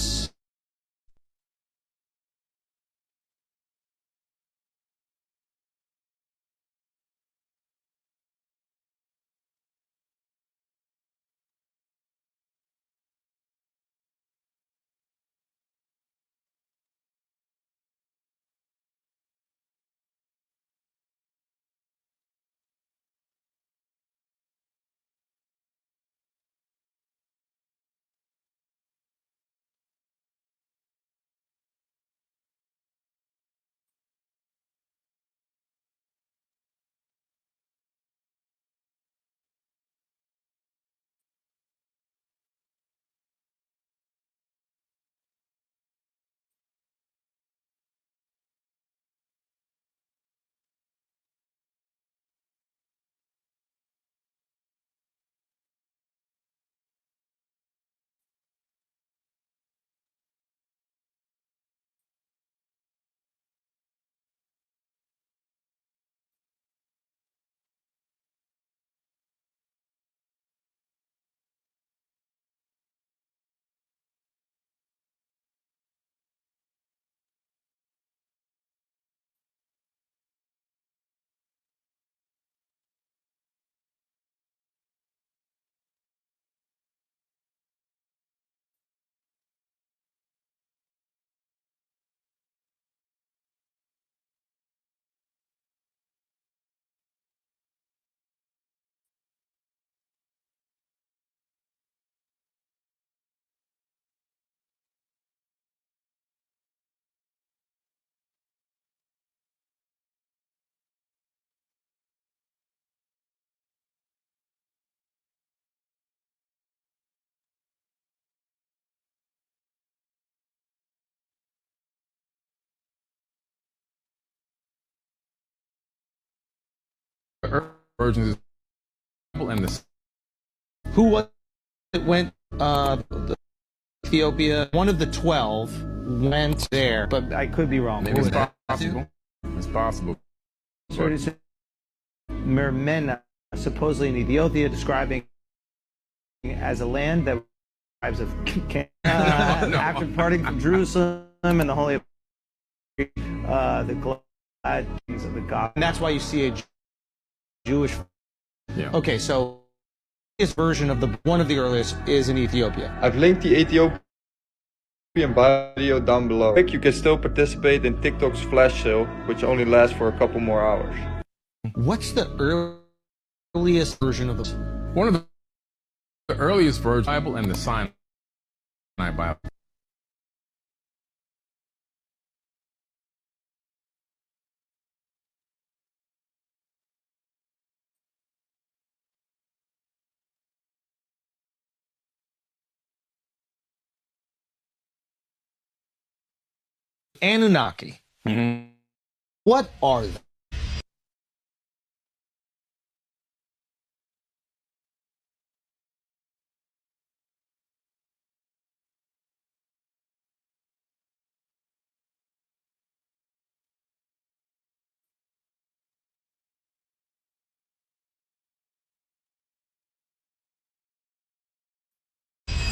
Versions and this. Who was it went Ethiopia? One of the 12 went there, but I could be wrong. Maybe it's possible. It's possible. Men supposedly in Ethiopia describing as a land that tribes of after departing from Jerusalem and the Holy the glad of the God. And that's why you see a Jewish. Yeah. Okay, so this version of one of the earliest is in Ethiopia. I've linked the Ethiopian video down below. You can still participate in TikTok's flash sale, which only lasts for a couple more hours. What's the earliest version of the? One of the earliest versions, Bible and the Sinai Bible. Anunnaki. Mm-hmm. What are they?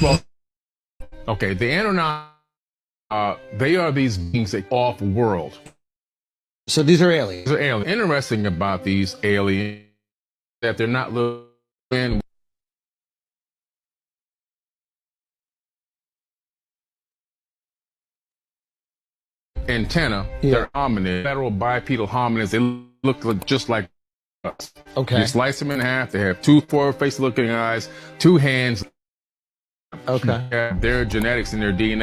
Well, okay, the Anunnaki, they are these beings that off world. So these are aliens. These are aliens. Interesting about these aliens that they're not living antenna. Yeah. They're hominid, federal bipedal hominids. They look just like us. Okay. You slice them in half. They have two forward-facing looking eyes, two hands. Okay. Their genetics and their DNA.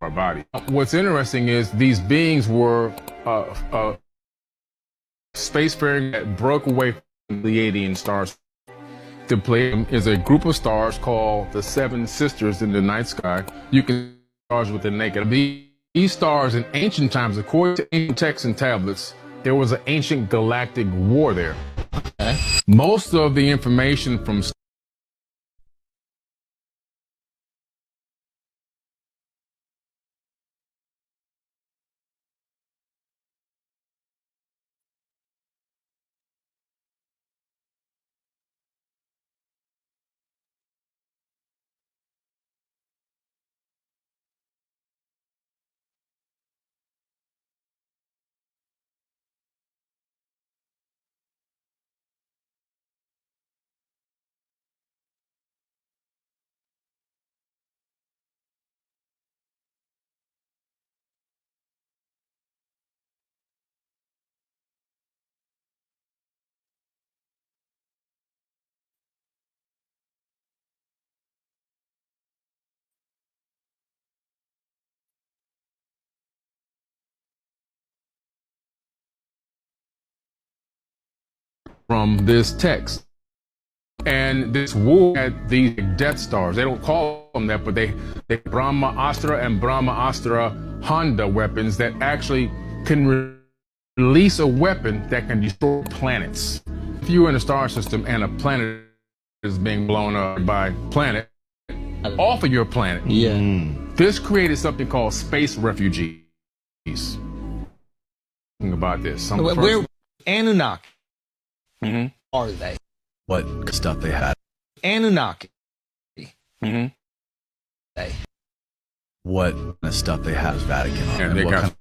our body. What's interesting is these beings were spacefaring that broke away from the Pleiadian stars. The Pleiadian is a group of stars called the Seven Sisters in the night sky. You can see stars with the naked. These stars in ancient times, according to ancient texts and tablets, there was an ancient galactic war there. Okay. Most of the information from from this text. And this war had these Death Stars. They don't call them that, but they Brahma Astra and Brahma Astra Honda weapons that actually can release a weapon that can destroy planets. If you're in a star system and a planet is being blown up by a planet, off of your planet, this created something called space refugees. Think about this. Where Anunnaki are they? What stuff they had? Anunnaki. What stuff they had is Vatican. And they got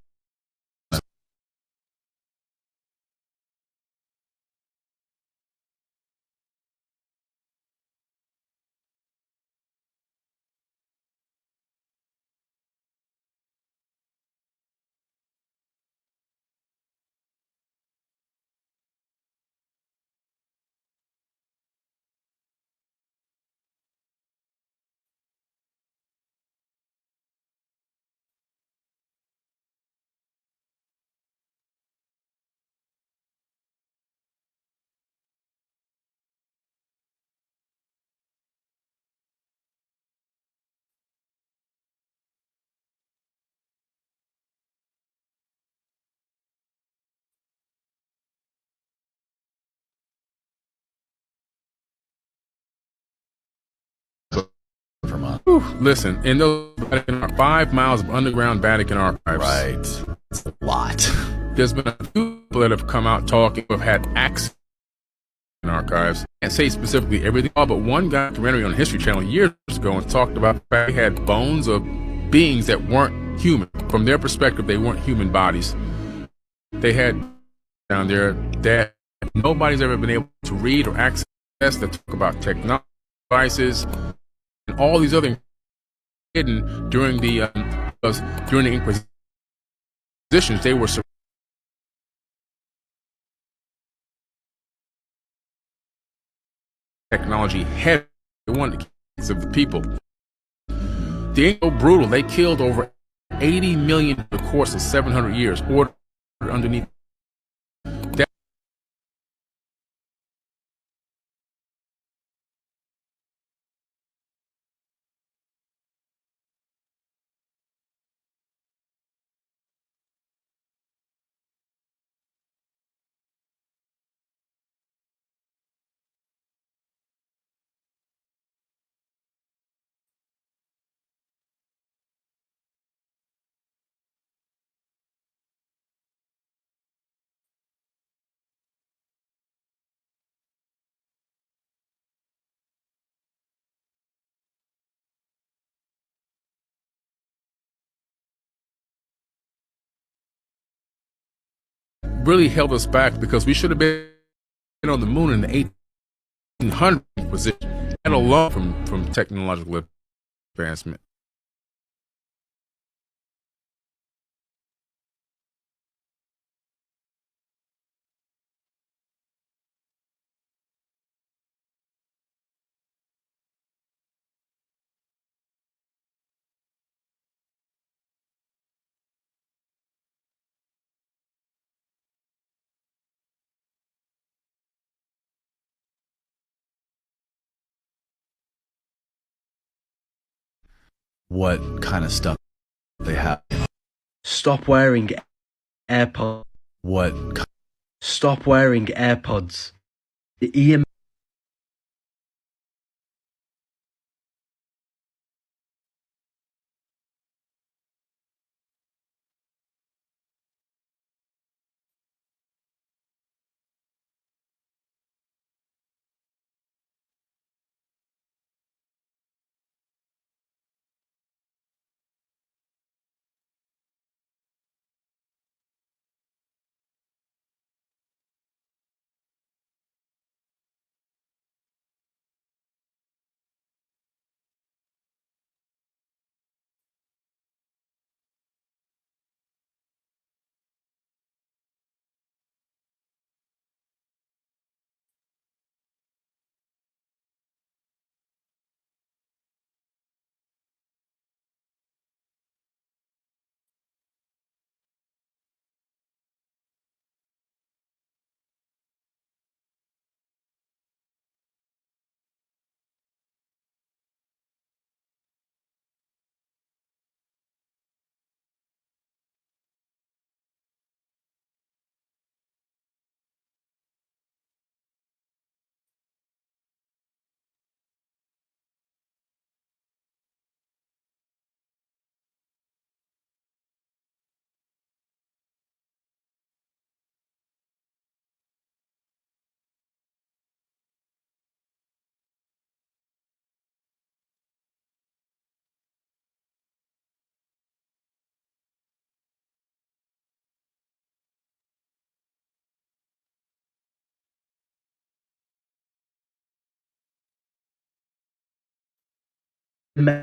listen, in those 5 miles of underground Vatican archives. Right. It's a lot. There's been a few people that have come out talking who have had access in archives and say specifically everything. But one documentary on History Channel years ago and talked about the fact they had bones of beings that weren't human. From their perspective, they weren't human bodies. They had down there that nobody's ever been able to read or access that talk about technology devices and all these other hidden during the Inquisitions. They were technology heavy. They wanted the kids of the people. They ain't so brutal. They killed over 80 million in the course of 700 years. Ordered underneath. Really held us back because we should have been on the moon in the 1800s position, and alone from technological advancement. What kind of stuff they have? Stop wearing AirPods. Stop wearing AirPods. The EM.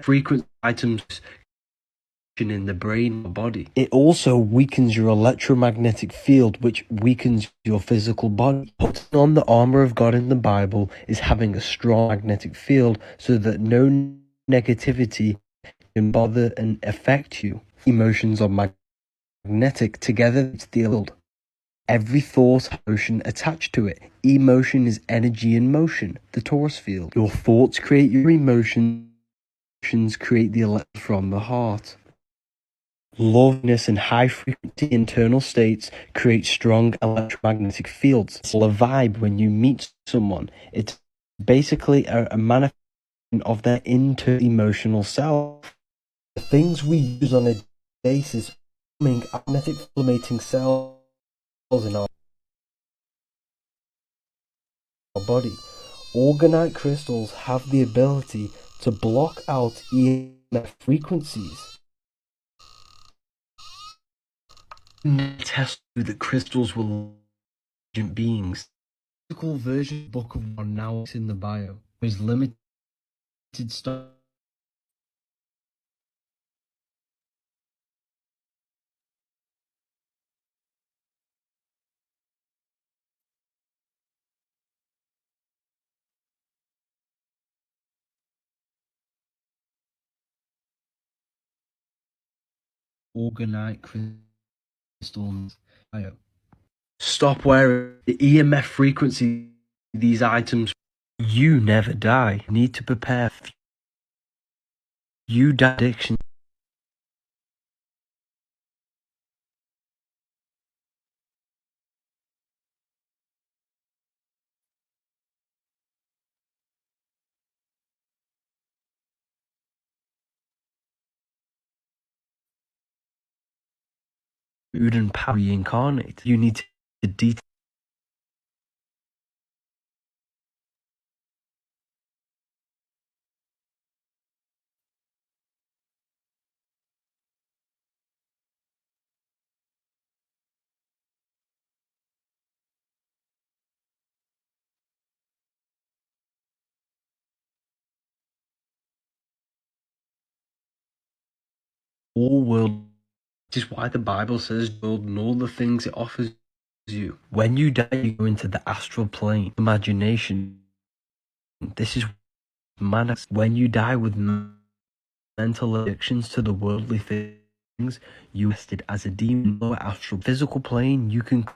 Frequent items in the brain or body. It also weakens your electromagnetic field, which weakens your physical body. Putting on the armor of God in the Bible is having a strong magnetic field so that no negativity can bother and affect you. Emotions are magnetic, together it's the field. Every thought has emotion attached to it. Emotion is energy in motion, the torus field. Your thoughts create your emotions, create the electrons from the heart. Loveliness and high frequency internal states create strong electromagnetic fields. It's a vibe when you meet someone. It's basically a manifestation of their inter-emotional self. The things we use on a basis forming magnetic inflamming cells in our body. Orgonite crystals have the ability to block out EMF frequencies. Test that crystals were intelligent beings. The physical version of Book of One now is in the bio. There's limited stuff. Orgonite crystals bio. Stop wearing the EMF frequency these items. You never die. You need to prepare. You die addiction. Food and power reincarnate. You need to detail. All world. This is why the Bible says world and all the things it offers you. When you die, you go into the astral plane, imagination. This is manifest. When you die with mental addictions to the worldly things, you rested as a demon. Lower astral physical plane, you can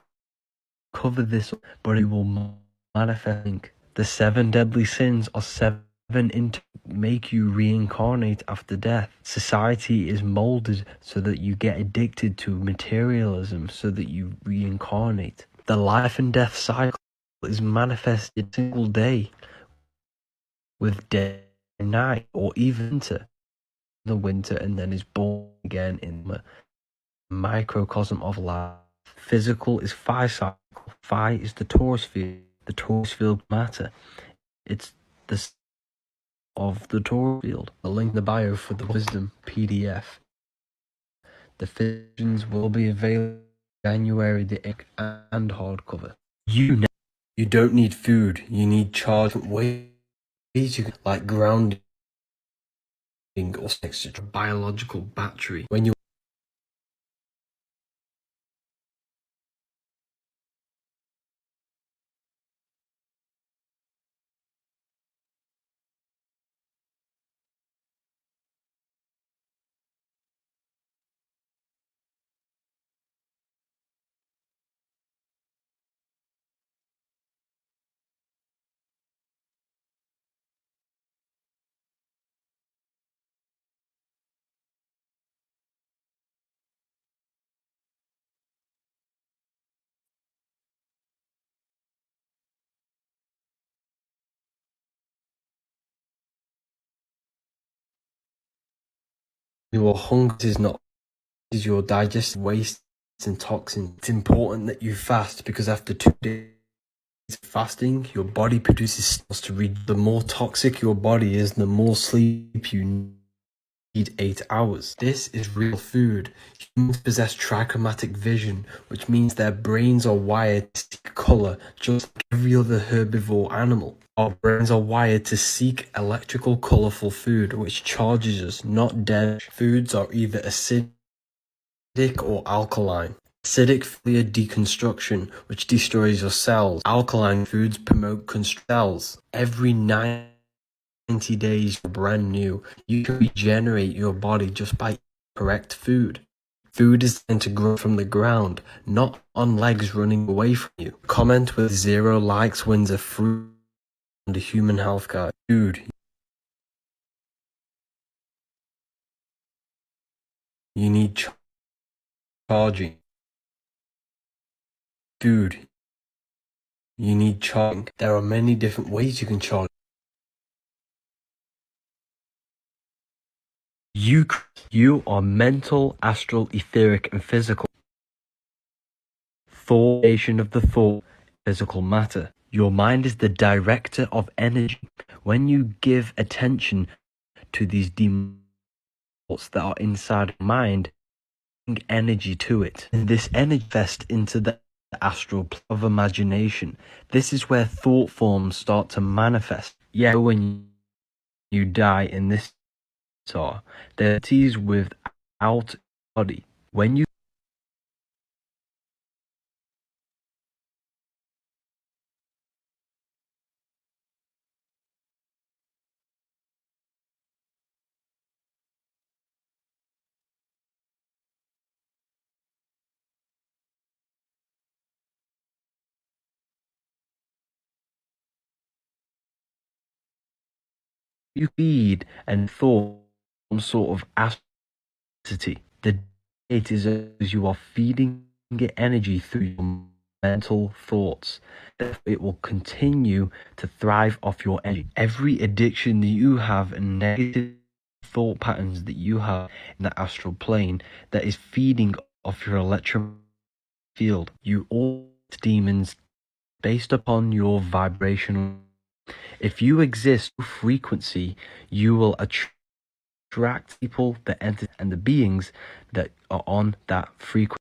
cover this, but it will manifest. The 7 deadly sins are 7 make you reincarnate after death. Society is molded so that you get addicted to materialism, so that you reincarnate. The life and death cycle is manifested single day, with day and night, or even the winter, and then is born again in the microcosm of life. Physical is phi cycle. Phi is the torus field. The torus field matter. It's the of the torus field. A link in the bio for the wisdom PDF. The visions will be available January the 8th and hardcover. You don't need food. You need charge ways you can, like grounding or extra biological battery. When you your hunger is not is your digestive waste and toxins. It's important that you fast because after 2 days fasting, your body produces cells to read. The more toxic your body is, the more sleep you need 8 hours. This is real food. Humans possess trichromatic vision, which means their brains are wired to seek color, just like every other herbivore animal. Our brains are wired to seek electrical, colorful food, which charges us, not dead. Foods are either acidic or alkaline. Acidic failure deconstruction, which destroys your cells. Alkaline foods promote cells. Every 90 days, you're brand new. You can regenerate your body just by eating correct food. Food is meant to grow from the ground, not on legs running away from you. Comment with 0 likes wins a free and a human health card. Food. You need charging. Food. You need charging. There are many different ways you can charge. You are mental, astral, etheric, and physical. Formation of the thought, physical matter. Your mind is the director of energy. When you give attention to these demon thoughts that are inside your mind, bring energy to it. And this energy manifests into the astral plane of imagination. This is where thought forms start to manifest. Yeah, when you die in this are there entities without body. When you feed and thought some sort of activity, the it is as you are feeding it energy through your mental thoughts. It will continue to thrive off your energy. Every addiction that you have and negative thought patterns that you have in the astral plane that is feeding off your electro field, you all demons based upon your vibrational. If you exist frequency, you will attract people, the entities, and the beings that are on that frequency.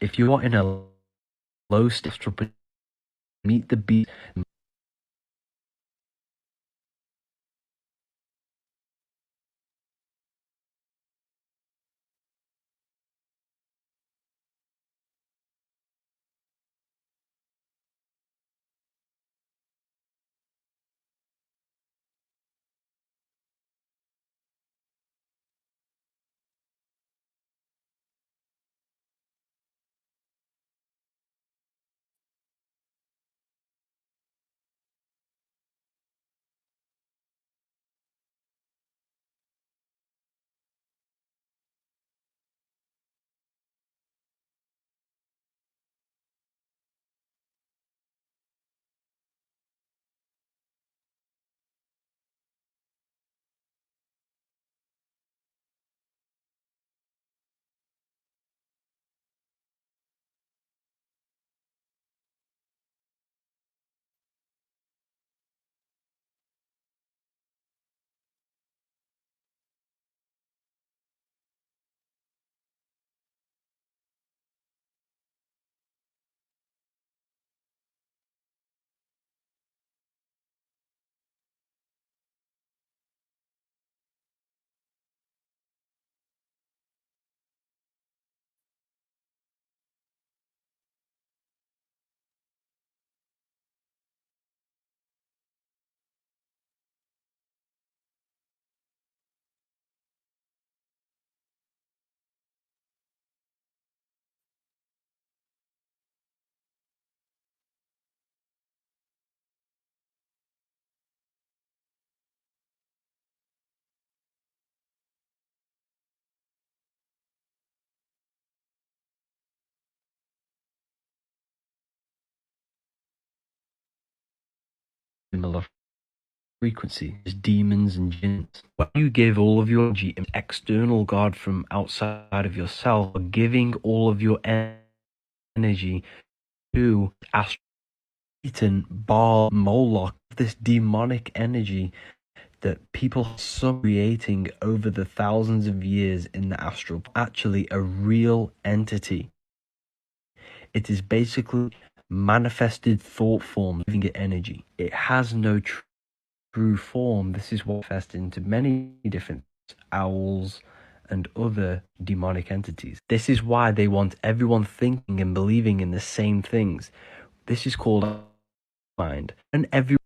If you're in a low state, meet the beat. Similar frequency as demons and jinns. When you give all of your energy to an external god from outside of yourself, or giving all of your energy to Satan, Baal, Moloch, this demonic energy that people are creating over the thousands of years in the astral, actually a real entity. It is basically manifested thought form, giving it energy. It has no true form. This is what manifests into many different owls and other demonic entities. This is why they want everyone thinking and believing in the same things. This is called mind. And every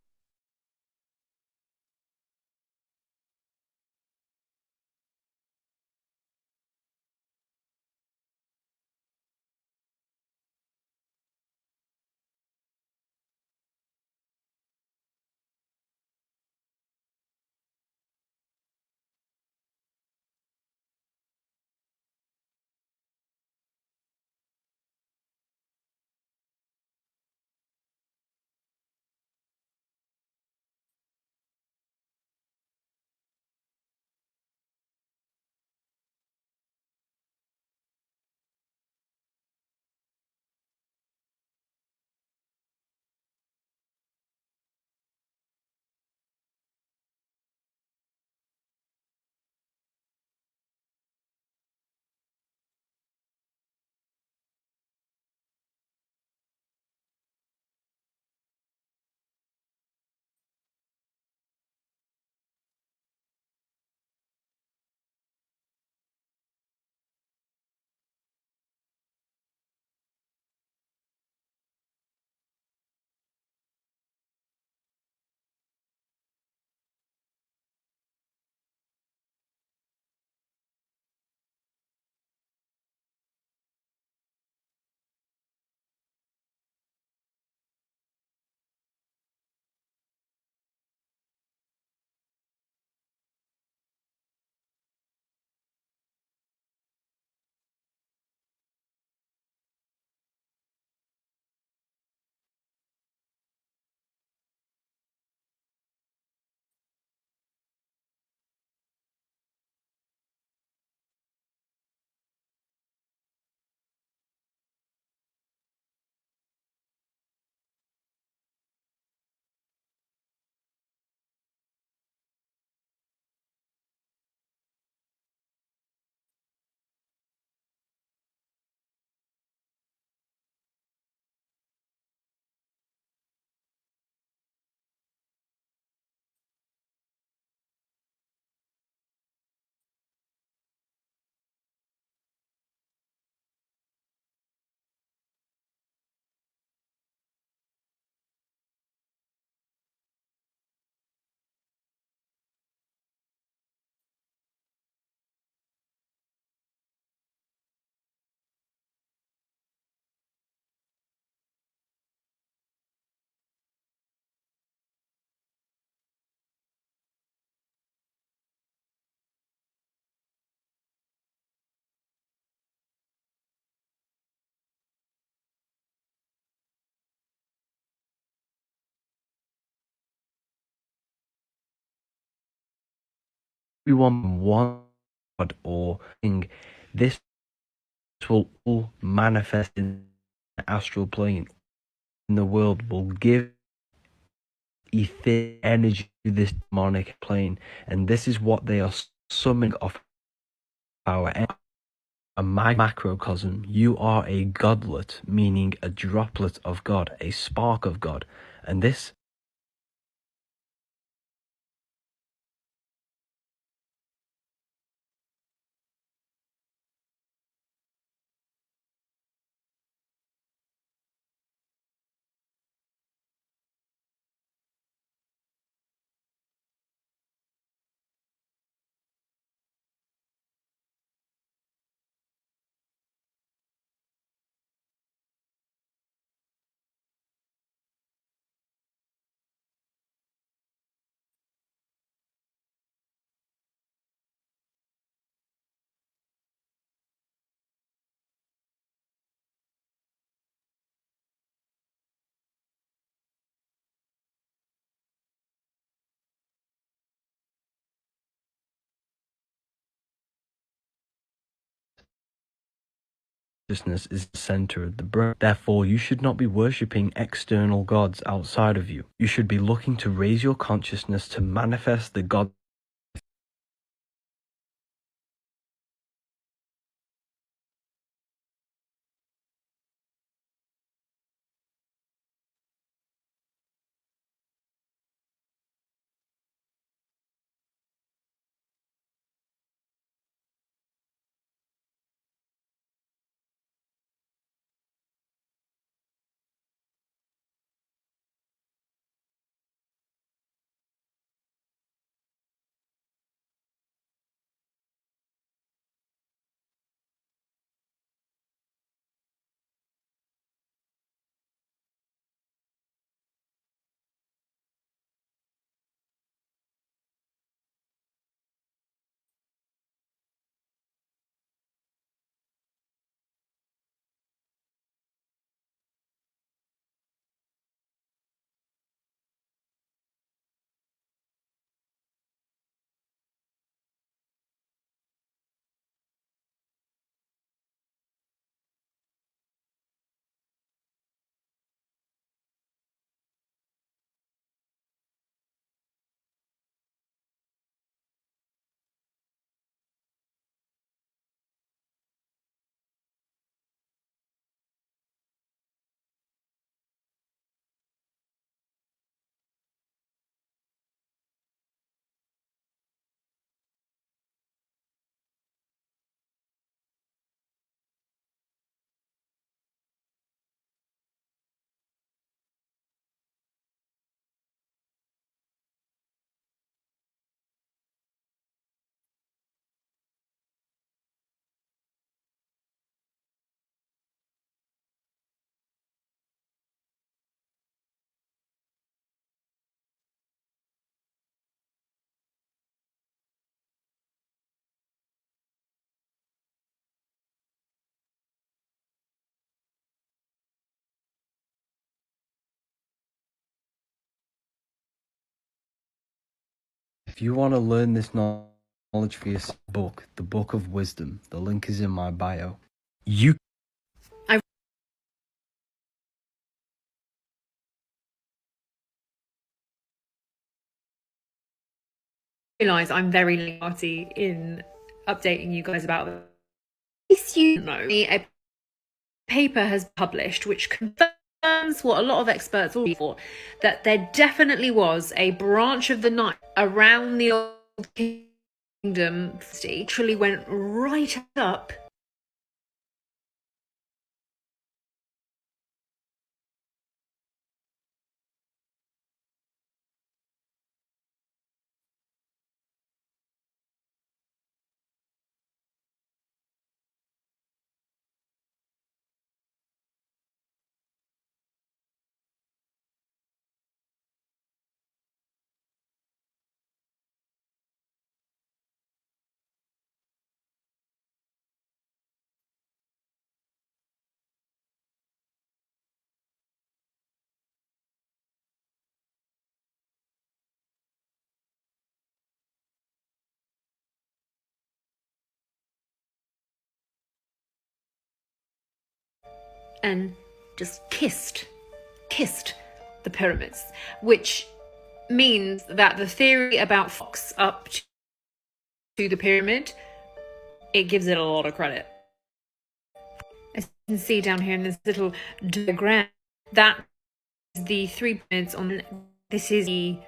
everyone one God or thing. This will all manifest in the astral plane. In the world will give ether energy to this demonic plane, and this is what they are summoning of our a macrocosm. You are a godlet, meaning a droplet of God, a spark of God, and this consciousness is the center of the brain. Therefore, you should not be worshipping external gods outside of you. You should be looking to raise your consciousness to manifest the God. If you want to learn this knowledge for your book, the Book of Wisdom, the link is in my bio. You Realise I'm very lazy in updating you guys about this. At least you know a paper has published which confirms what a lot of experts all for, that there definitely was a branch of the night around the old kingdom literally went right up and just kissed the pyramids, which means that the theory about Fox up to the pyramid, it gives it a lot of credit. As you can see down here in this little diagram, that is the 3 pyramids on. This is the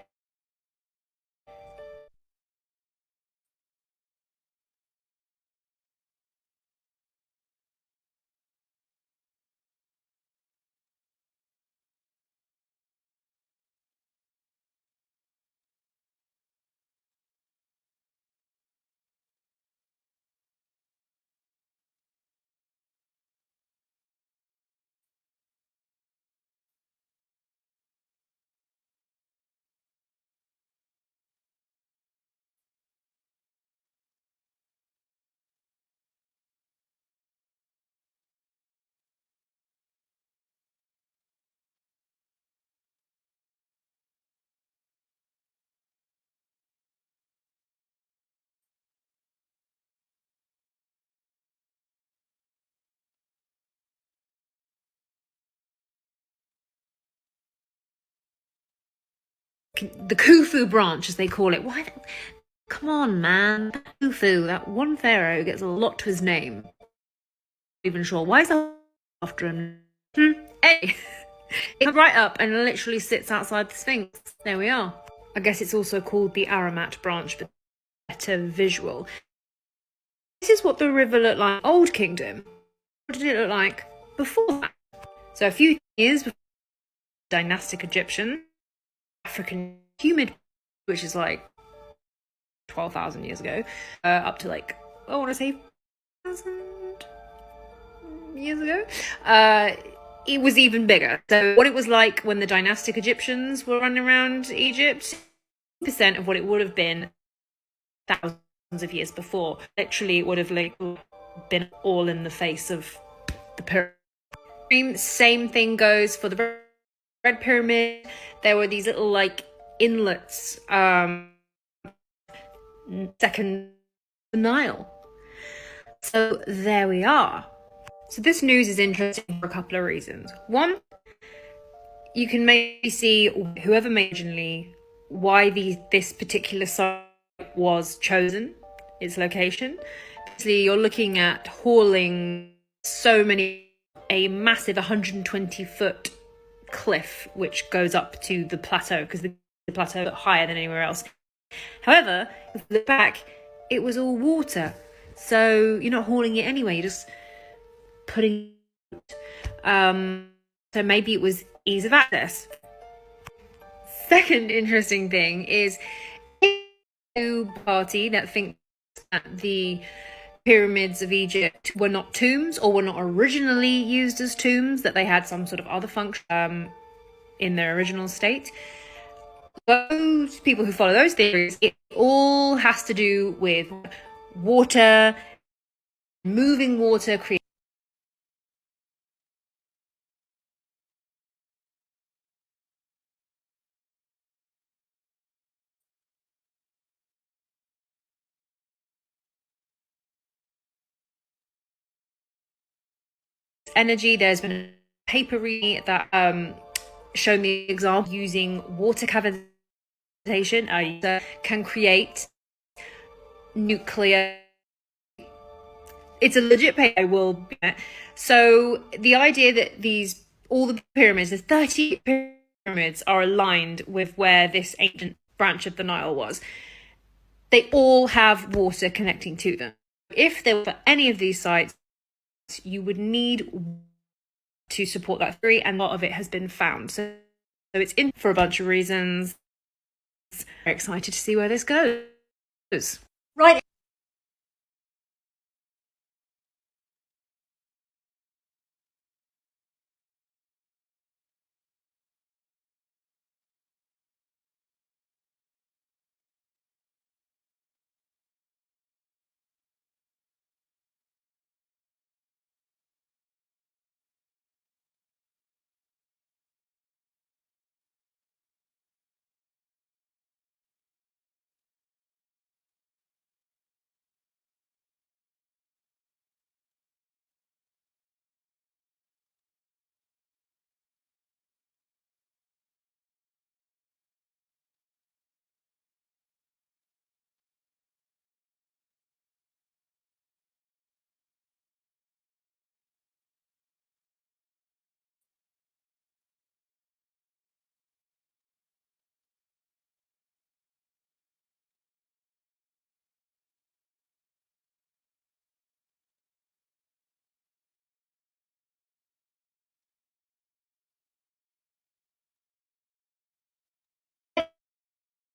Khufu branch, as they call it. Why? Come on, man. Khufu, that one pharaoh, gets a lot to his name. Not even sure. Why is that after him? Hey! It comes right up and literally sits outside the Sphinx. There we are. I guess it's also called the Aramat branch, but better visual. This is what the river looked like in Old Kingdom. What did it look like before that? So a few years before dynastic Egyptian, African humid, which is like 12,000 years ago, up to like, I want to say 1,000 years ago, it was even bigger. So what it was like when the dynastic Egyptians were running around Egypt, percent of what it would have been thousands of years before. Literally, it would have like been all in the face of the pyramid. Same thing goes for the Red Pyramid. There were these little like inlets, second the Nile. So there we are. So this news is interesting for a couple of reasons. One, you can maybe see whoever made originally why this particular site was chosen, its location. Obviously, you're looking at hauling a massive 120-foot cliff which goes up to the plateau, because the plateau is higher than anywhere else. However, if you look back, it was all water, so you're not hauling it anyway, you're just putting it. So maybe it was ease of access. Second interesting thing is a party that thinks that the pyramids of Egypt were not tombs, or were not originally used as tombs, that they had some sort of other function in their original state. Those people who follow those theories, it all has to do with water, moving water, creating energy. There's been a paper that shown the example using water cavitation can create nuclear. It's a legit paper. I will. So the idea that all the pyramids, the 30 pyramids, are aligned with where this ancient branch of the Nile was. They all have water connecting to them. If there were any of these sites, you would need to support that theory, and a lot of it has been found. So it's in for a bunch of reasons. Very excited to see where this goes. Right.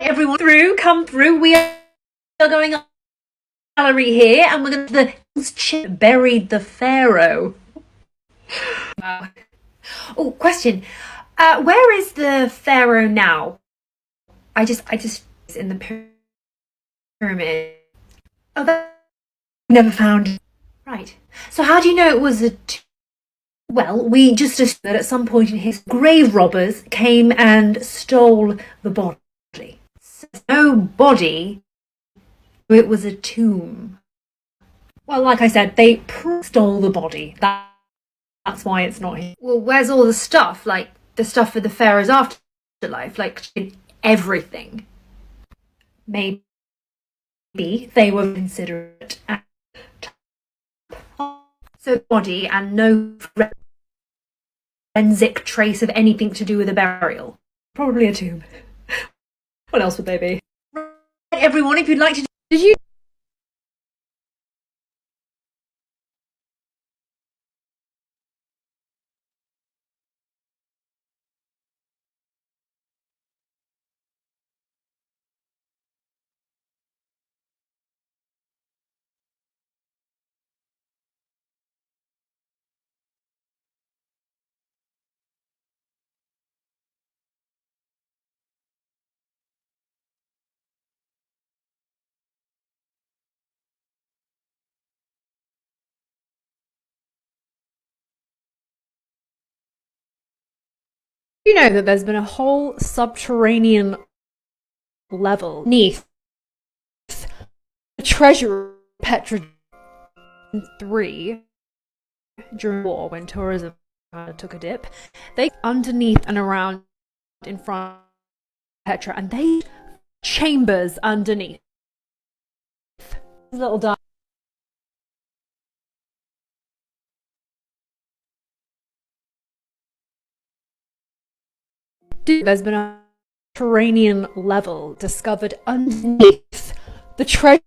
Everyone come through. We are going on gallery here, and we're going to the buried the pharaoh. Wow. Oh, question. Where is the pharaoh now? I just in the pyramid. Oh, that never found it. Right. So how do you know it was a well, we just assumed that at some point in his grave robbers came and stole the body. So no body, it was a tomb. Well, like I said, they stole the body. That's why it's not here. Well, where's all the stuff? Like the stuff for the pharaoh's afterlife, like everything. Maybe they were considerate. So body and no forensic trace of anything to do with a burial. Probably a tomb. What else would they be? Right, everyone, if you'd like to... Did you... You know that there's been a whole subterranean level beneath the treasure Petra 3 during the war when tourism took a dip. They underneath and around in front of Petra, and they chambers underneath. Little dark. There's been a subterranean level discovered underneath the treasure.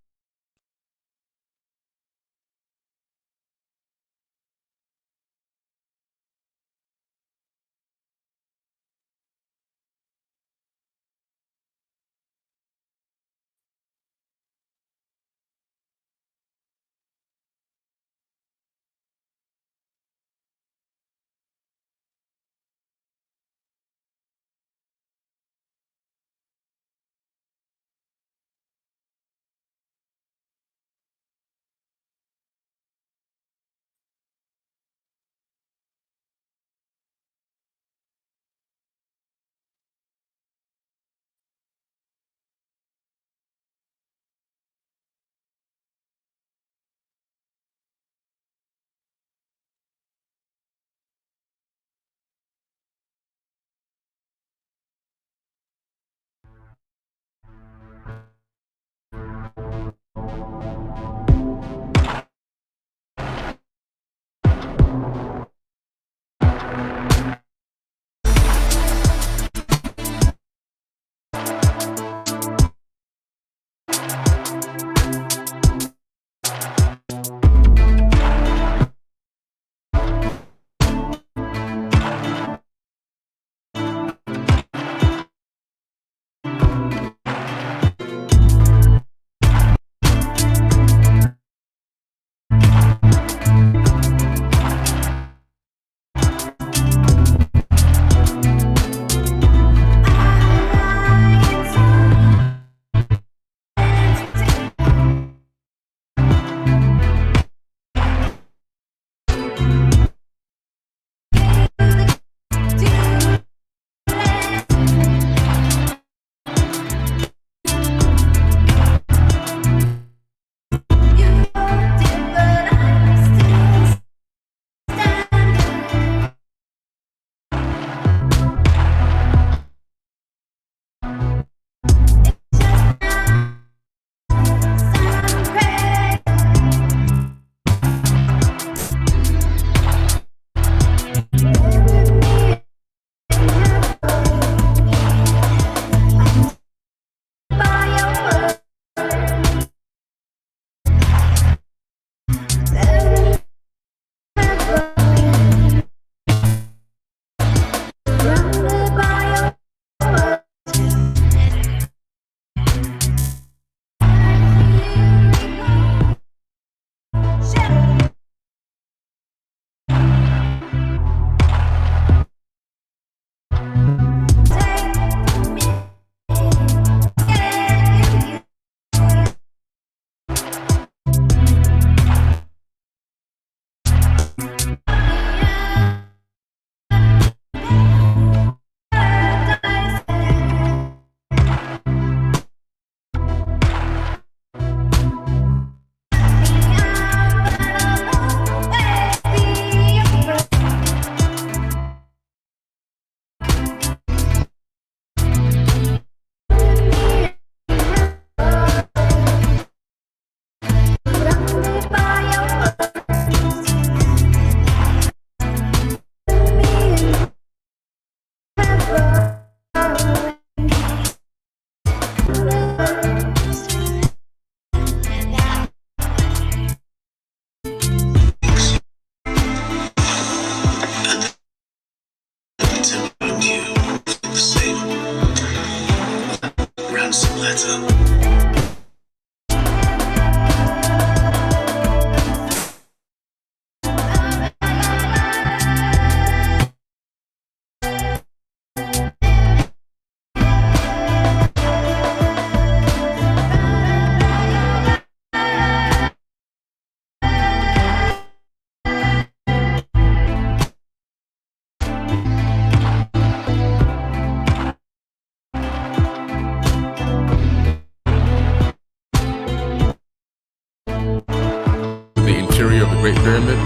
Great Pyramid.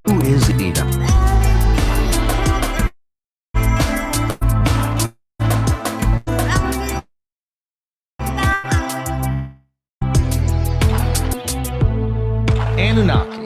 Who is Enoch? Anunnaki.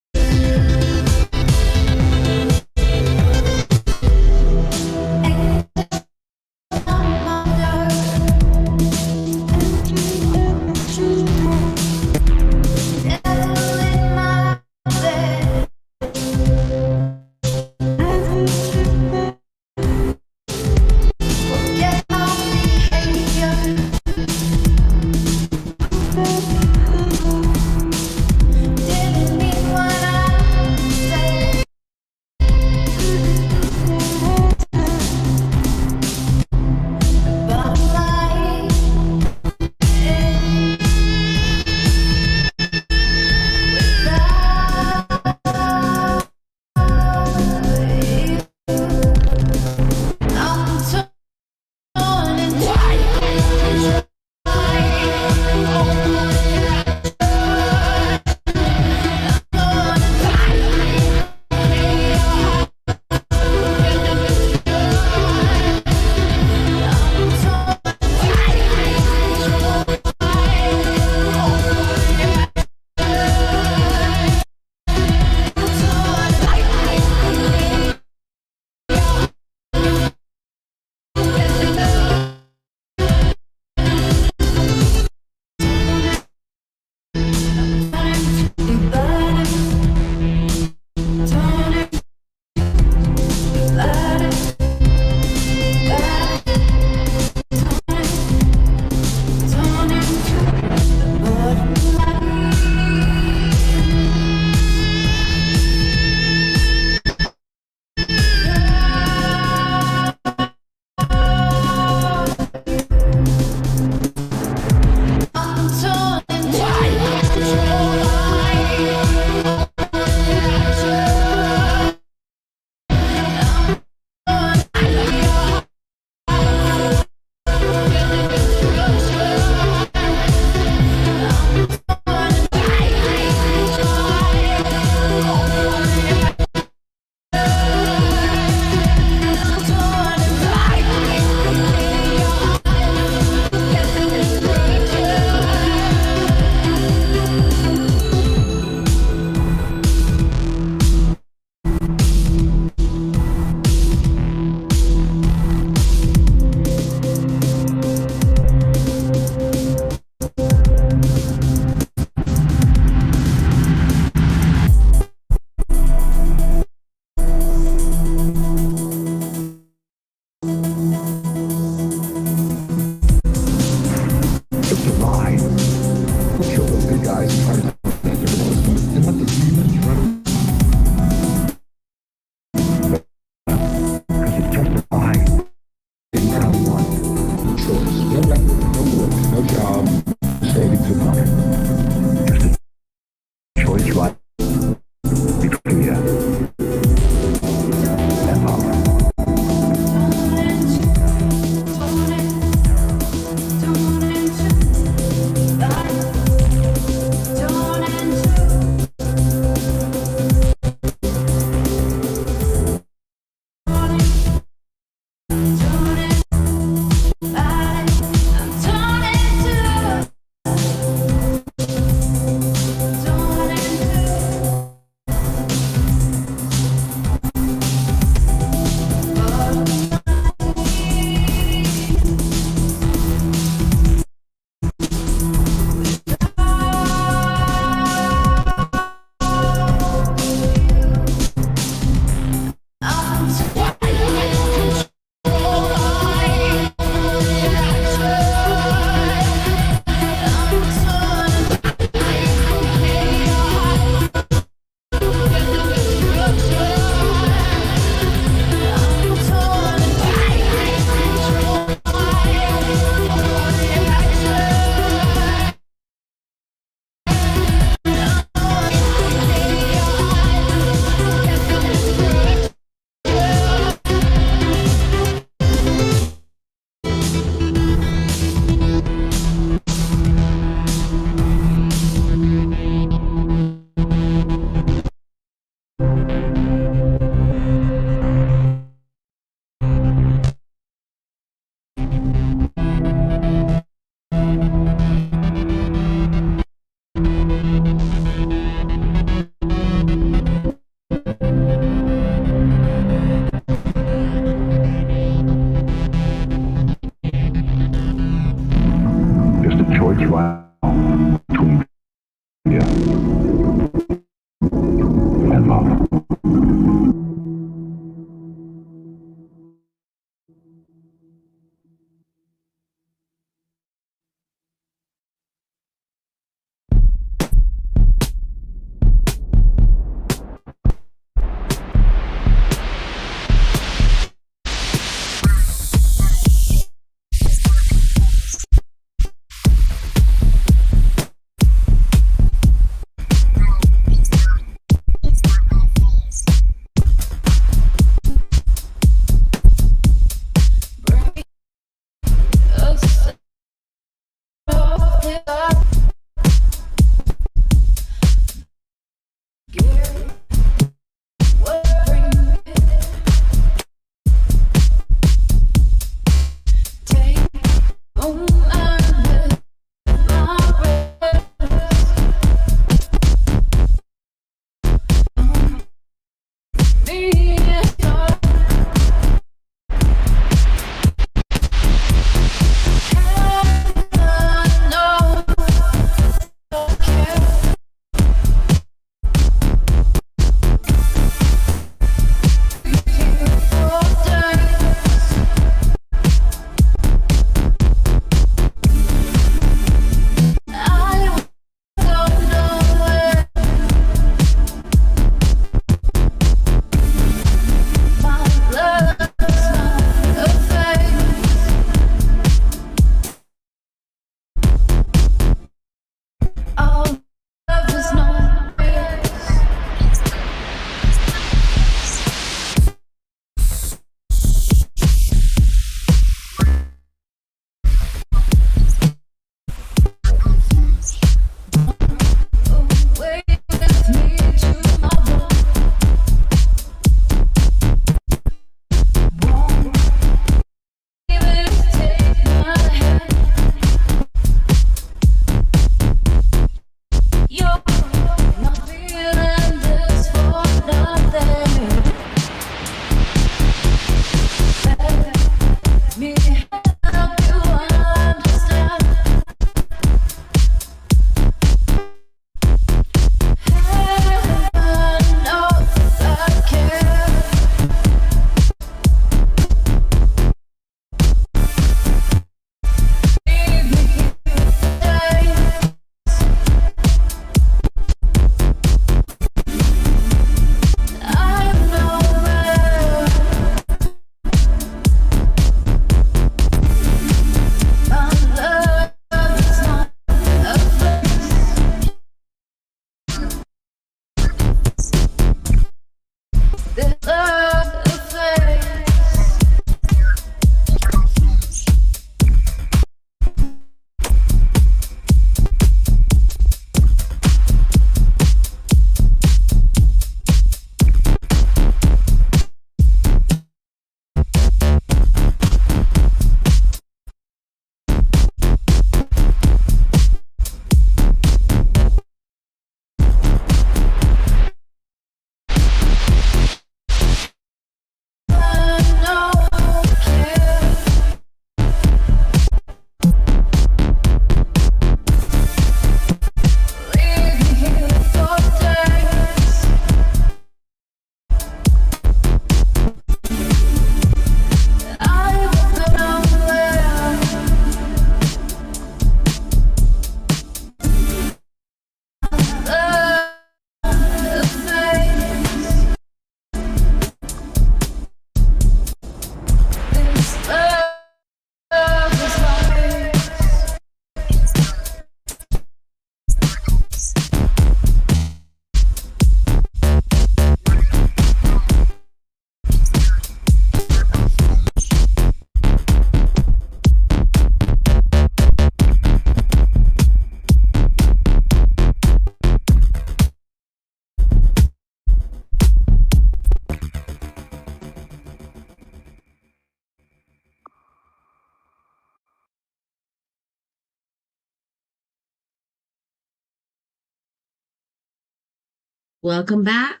Welcome back,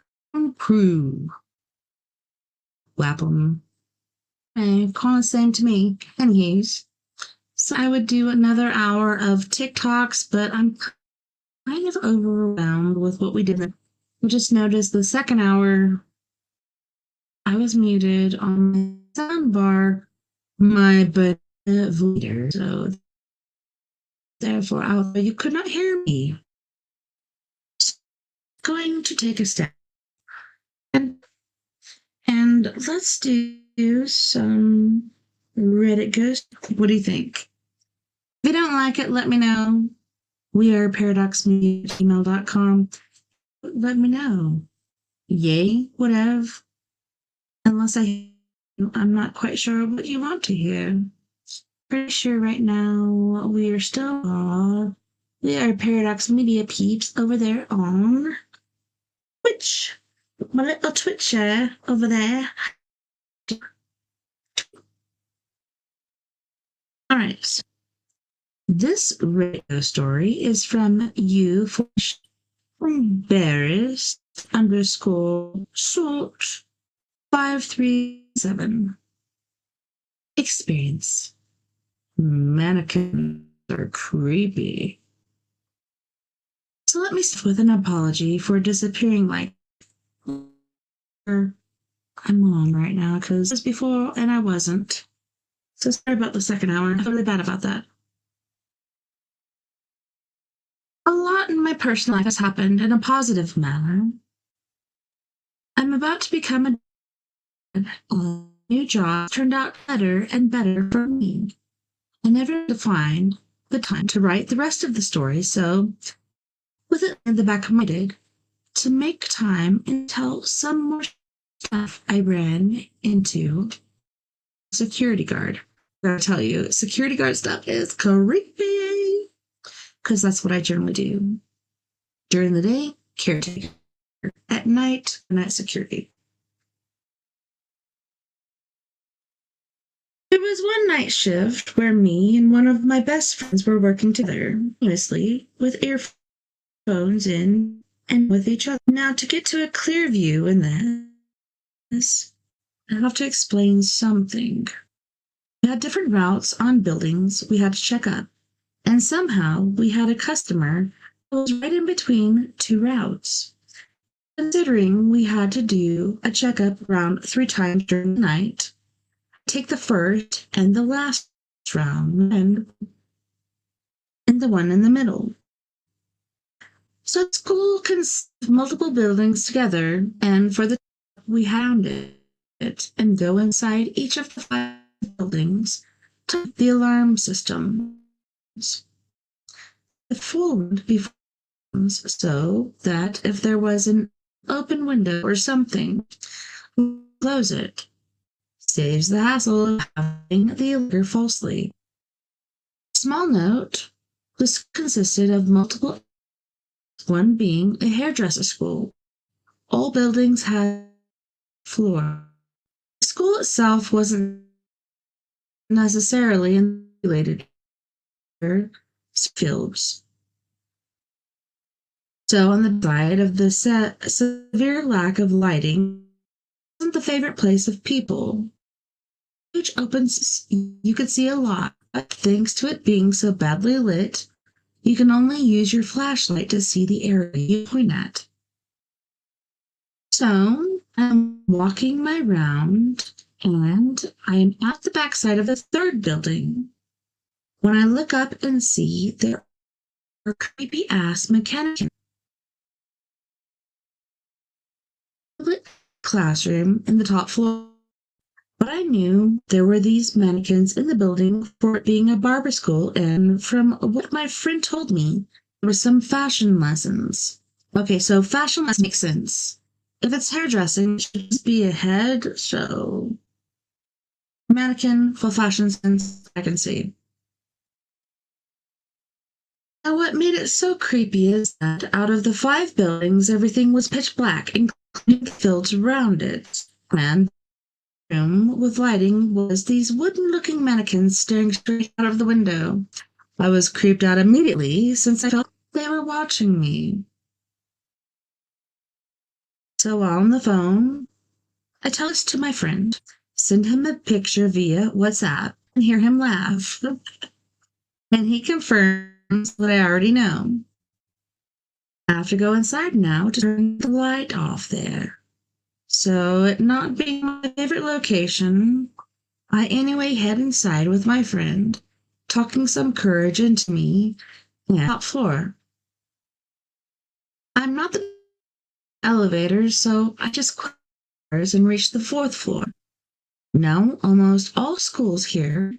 crew. Welcome. Hey, call the same to me. Anyways, so I would do another hour of TikToks, but I'm kind of overwhelmed with what we did. I just noticed the second hour, I was muted on my soundbar, my leader, so therefore you could not hear me. Going to take a step. And let's do some Reddit Ghost. What do you think? If you don't like it, let me know. We are paradoxmedia@gmail.com. Let me know. Yay, whatever. Unless I'm not quite sure what you want to hear. Pretty sure right now we are still we are Paradox Media peeps over there on Twitch. My little Twitcher over there. Alright, so this radio story is from Barris _ sort 537. Experience. Mannequins are creepy. So let me start with an apology for disappearing like I'm on right now because it was before and I wasn't. So sorry about the second hour. I feel really bad about that. A lot in my personal life has happened in a positive manner. I'm about to become a new job turned out better and better for me. I never find the time to write the rest of the story, so with it in the back of my head, to make time and tell some more stuff I ran into security guard. I gotta tell you, security guard stuff is creepy because that's what I generally do. During the day, caretaker. At night security. There was one night shift where me and one of my best friends were working together, honestly, with earphones in and with each other. Now, to get to a clear view in this, I have to explain something. We had different routes on buildings we had to check up, and somehow we had a customer who was right in between two routes. Considering we had to do a checkup around 3 times during the night, take the first and the last round and the one in the middle. So school consists of multiple buildings together, and for the we hounded it and go inside each of the 5 buildings to the alarm systems. The forward before so that if there was an open window or something, we close it. Saves the hassle of having the alert falsely. Small note, this consisted of multiple, one being a hairdresser school. All buildings had floor. The school itself wasn't necessarily insulated fields. So on the side of the severe lack of lighting wasn't the favorite place of people. Which opens, you could see a lot, but thanks to it being so badly lit, you can only use your flashlight to see the area you point at. So I'm walking my round, and I am at the backside of the 3rd building. When I look up and see there are creepy-ass mechanics. Classroom in the top floor. But I knew there were these mannequins in the building for it being a barber school, and from what my friend told me, there were some fashion lessons. Okay, so fashion lessons make sense. If it's hairdressing, it should just be a head, so mannequin for fashion sense, I can see. Now, what made it so creepy is that out of the 5 buildings, everything was pitch black, including the fields around it. And the room with lighting was these wooden-looking mannequins staring straight out of the window. I was creeped out immediately since I felt they were watching me. So while on the phone, I tell this to my friend, send him a picture via WhatsApp, and hear him laugh. And he confirms what I already know. I have to go inside now to turn the light off there. So, it not being my favorite location, I anyway head inside with my friend, talking some courage into me, and top floor. I'm not the elevator, so I just quit and reach the 4th floor. Now, almost all schools here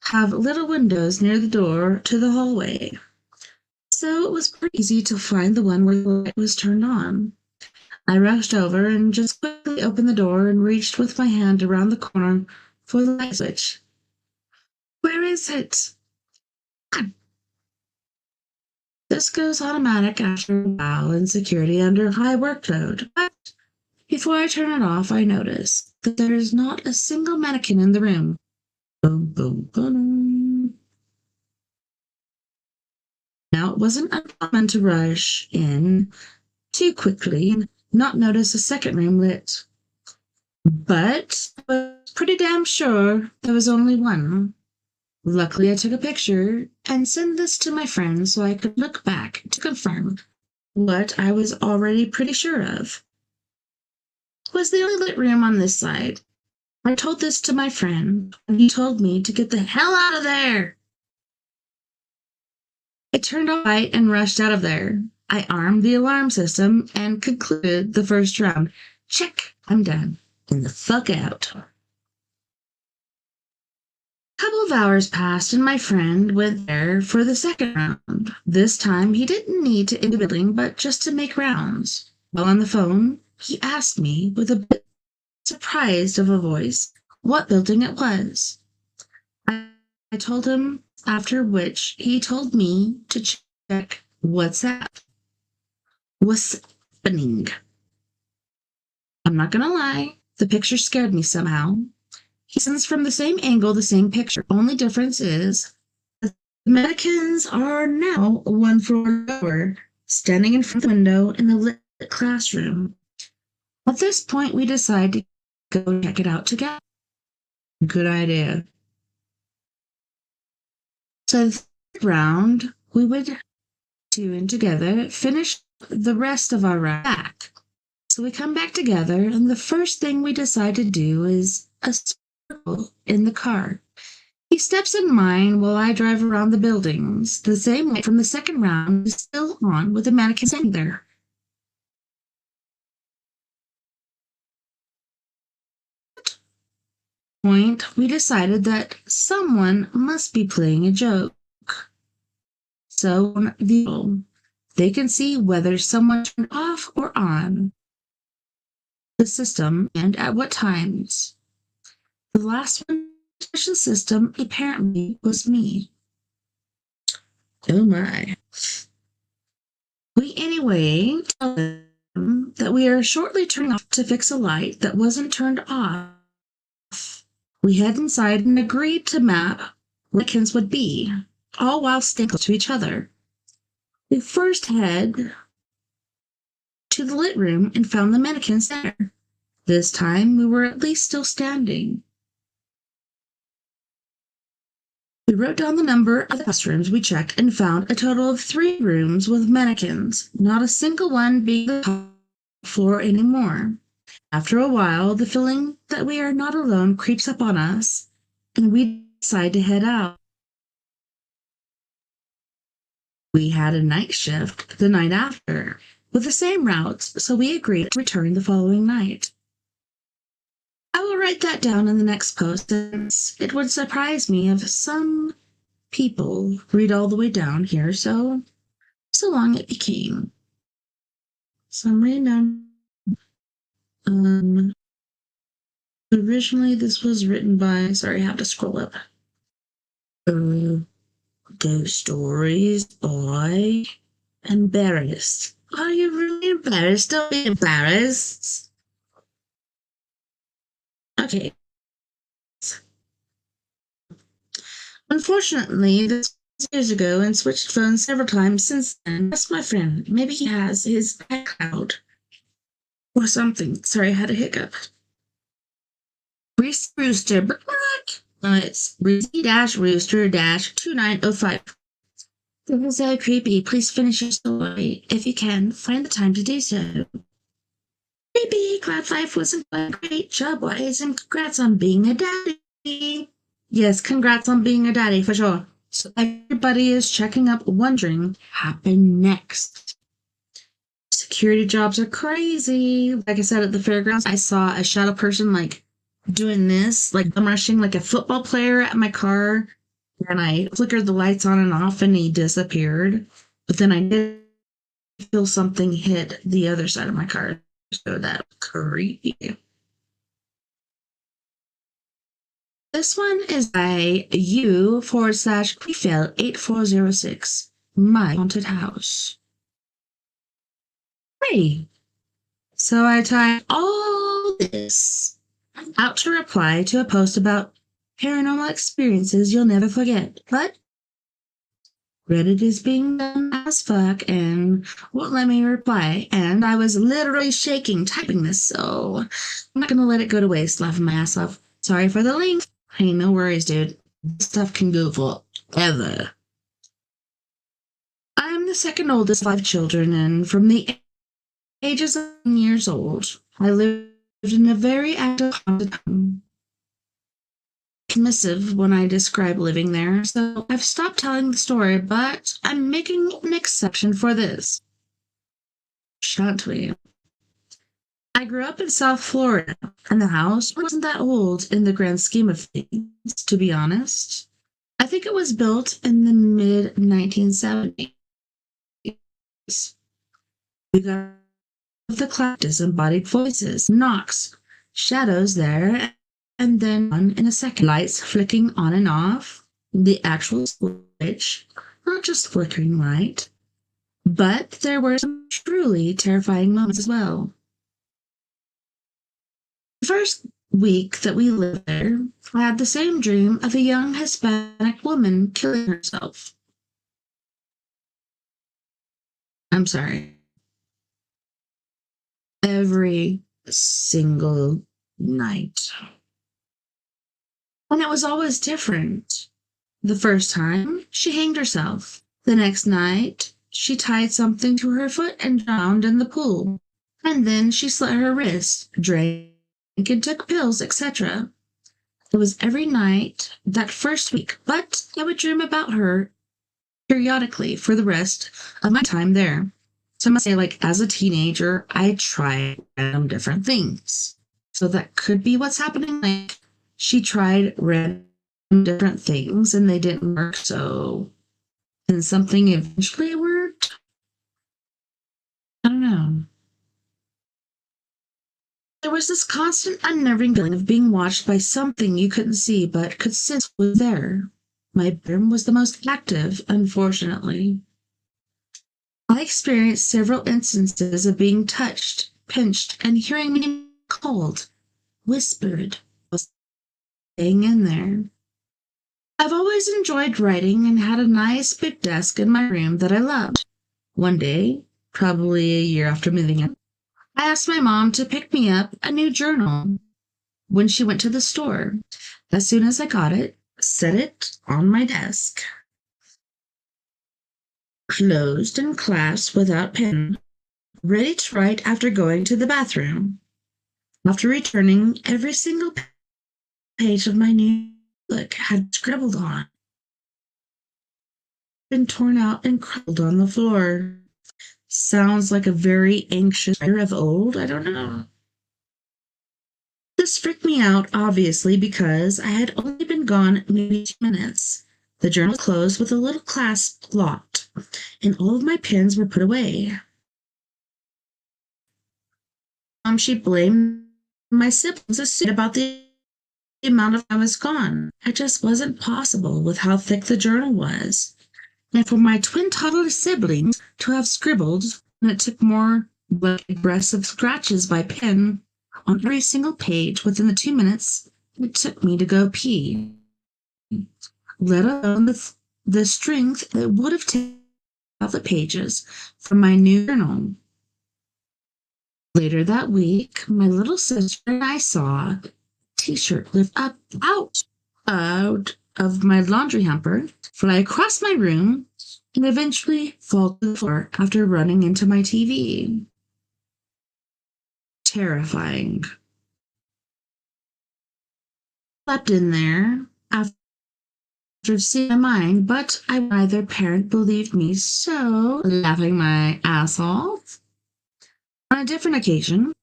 have little windows near the door to the hallway, so it was pretty easy to find the one where the light was turned on. I rushed over and just quickly opened the door and reached with my hand around the corner for the light switch. Where is it? This goes automatic after a while in security under high workload, but before I turn it off, I notice that there is not a single mannequin in the room. Boom, boom, boom. Now, it wasn't uncommon to rush in too quickly and not notice a second room lit. But I was pretty damn sure there was only one. Luckily, I took a picture and sent this to my friend so I could look back to confirm what I was already pretty sure of. It was the only lit room on this side. I told this to my friend, and he told me to get the hell out of there. I turned off the light and rushed out of there. I armed the alarm system and concluded the first round. Check, I'm done. And the fuck out. A couple of hours passed and my friend went there for the second round. This time he didn't need to enter the building, but just to make rounds. While on the phone, he asked me with a bit surprised of a voice what building it was. I told him, after which he told me to check WhatsApp. What's happening? I'm not gonna lie, the picture scared me somehow. He sends from the same angle the same picture. Only difference is the mannequins are now 1 floor lower, standing in front of the window in the lit classroom. At this point, we decide to go check it out together. Good idea. So the third round, we would two in together, finish the rest of our round back. So we come back together, and the first thing we decide to do is a circle in the car. He steps in mine while I drive around the buildings. The same light from the second round is still on with the mannequin standing there. Point, we decided that someone must be playing a joke. So on they can see whether someone turned off or on the system and at what times. The last one to touch the system apparently was me. Oh my. We anyway tell them that we are shortly turning off to fix a light that wasn't turned off. We head inside and agreed to map where mannequins would be, all while staying close to each other. We first head to the lit room and found the mannequins there. This time we were at least still standing. We wrote down the number of the classrooms we checked and found a total of 3 rooms with mannequins, not a single one being the top floor anymore. After a while, the feeling that we are not alone creeps up on us, and we decide to head out. We had a night shift the night after, with the same routes, so we agreed to return the following night. I will write that down in the next post, since it would surprise me if some people read all the way down here, so long it became. Summary none. Originally this was written by, sorry, I have to scroll up. Ghost Stories by Embarrassed. Are you really embarrassed? Don't be embarrassed. Okay. Unfortunately, this was years ago and switched phones several times since then. That's my friend. Maybe he has his iCloud. or something. Sorry, I had a hiccup. Reese Rooster. It's Reese-Rooster-2905. This is so creepy. Please finish your story. If you can, find the time to do so. Creepy. Glad life wasn't a great job, boys, and congrats on being a daddy. Yes, congrats on being a daddy, for sure. So everybody is checking up, wondering what happened next. Security jobs are crazy. Like I said, at the fairgrounds, I saw a shadow person, like, doing this, like, I'm rushing like a football player at my car, and I flickered the lights on and off, and he disappeared. But then I did feel something hit the other side of my car, so that was creepy. This one is by u/prefell8406, my haunted house. Hey, so I typed all this out to reply to a post about paranormal experiences you'll never forget, but Reddit is being dumb as fuck and won't let me reply, and I was literally shaking typing this, so I'm not gonna let it go to waste laughing my ass off. Sorry for the length. Hey, no worries, dude. This stuff can go forever. I'm the second oldest of 5 children, and from the ages of 10 years old, I lived in a very active haunted home. Dismissive when I describe living there, so I've stopped telling the story, but I'm making an exception for this. Shan't we? I grew up in South Florida, and the house wasn't that old in the grand scheme of things, to be honest. I think it was built in the mid-1970s. We got the cloud disembodied voices, knocks, shadows there, and then on in a second, lights flicking on and off, the actual switch, not just flickering light. But there were some truly terrifying moments as well. The first week that we lived there, I had the same dream of a young Hispanic woman killing herself. I'm sorry. Every single night. And it was always different. The first time, she hanged herself. The next night, she tied something to her foot and drowned in the pool. And then she slit her wrist, drank and took pills, etc. It was every night that first week, but I would dream about her periodically for the rest of my time there. So I must say, like, as a teenager, I tried random different things. So that could be what's happening. Like, she tried random different things and they didn't work, so then something eventually worked. I don't know. There was this constant unnerving feeling of being watched by something you couldn't see but could sense was there. My bedroom was the most active, unfortunately. I experienced several instances of being touched, pinched, and hearing my name called, whispered, while staying in there. I've always enjoyed writing and had a nice big desk in my room that I loved. One day, probably a year after moving in, I asked my mom to pick me up a new journal when she went to the store. As soon as I got it, set it on my desk. Closed and clasped without pen, ready to write after going to the bathroom. After returning, every single page of my new book had scribbled on, been torn out and crumpled on the floor. Sounds like a very anxious writer of old, I don't know. This freaked me out, obviously, because I had only been gone maybe 2 minutes. The journal closed with a little clasp locked, and all of my pens were put away. She blamed my siblings, assumed about the amount of time I was gone. It just wasn't possible with how thick the journal was. And for my twin toddler siblings to have scribbled, and it took more like aggressive scratches by pen on every single page within the 2 minutes it took me to go pee, let alone the strength it would have taken off the pages from my new journal. Later that week, my little sister and I saw a t-shirt lift up out of my laundry hamper, fly across my room, and eventually fall to the floor after running into my TV. Terrifying. Slept in there after seeing my mind, but neither parent believed me, so laughing my ass off. On a different occasion,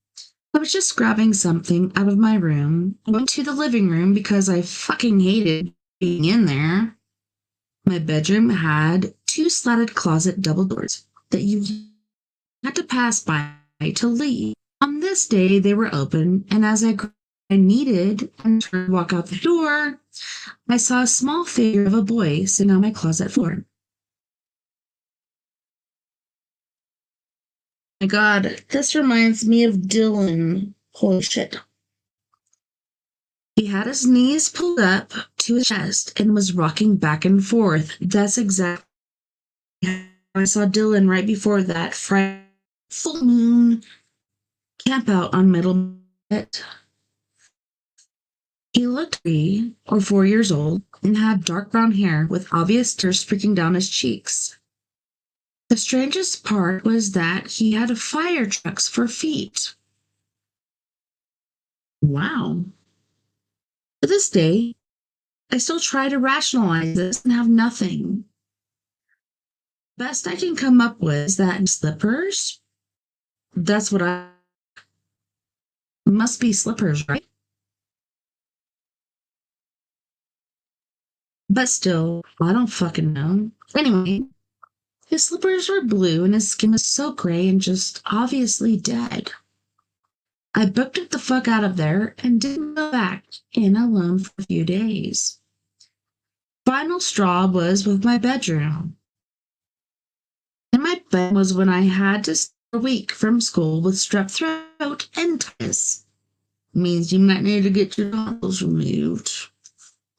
I was just grabbing something out of my room, went to the living room because I fucking hated being in there. My bedroom had 2 slatted closet double doors that you had to pass by to leave. On this day, they were open, and as I needed and turned to walk out the door, I saw a small figure of a boy sitting on my closet floor. My God, this reminds me of Dylan. Holy shit. He had his knees pulled up to his chest and was rocking back and forth. That's exactly how I saw Dylan right before that Friday full moon camp out on Middle Bit. He looked 3 or 4 years old and had dark brown hair with obvious tears streaking down his cheeks. The strangest part was that he had fire trucks for feet. Wow. To this day, I still try to rationalize this and have nothing. Best I can come up with is that slippers? That's what I... Must be slippers, right? But still, I don't fucking know. Anyway, his slippers were blue and his skin was so gray and just obviously dead. I booked it the fuck out of there and didn't go back in alone for a few days. Final straw was with my bedroom. In my bed was when I had to stay a week from school with strep throat and tinnitus. Means you might need to get your tonsils removed.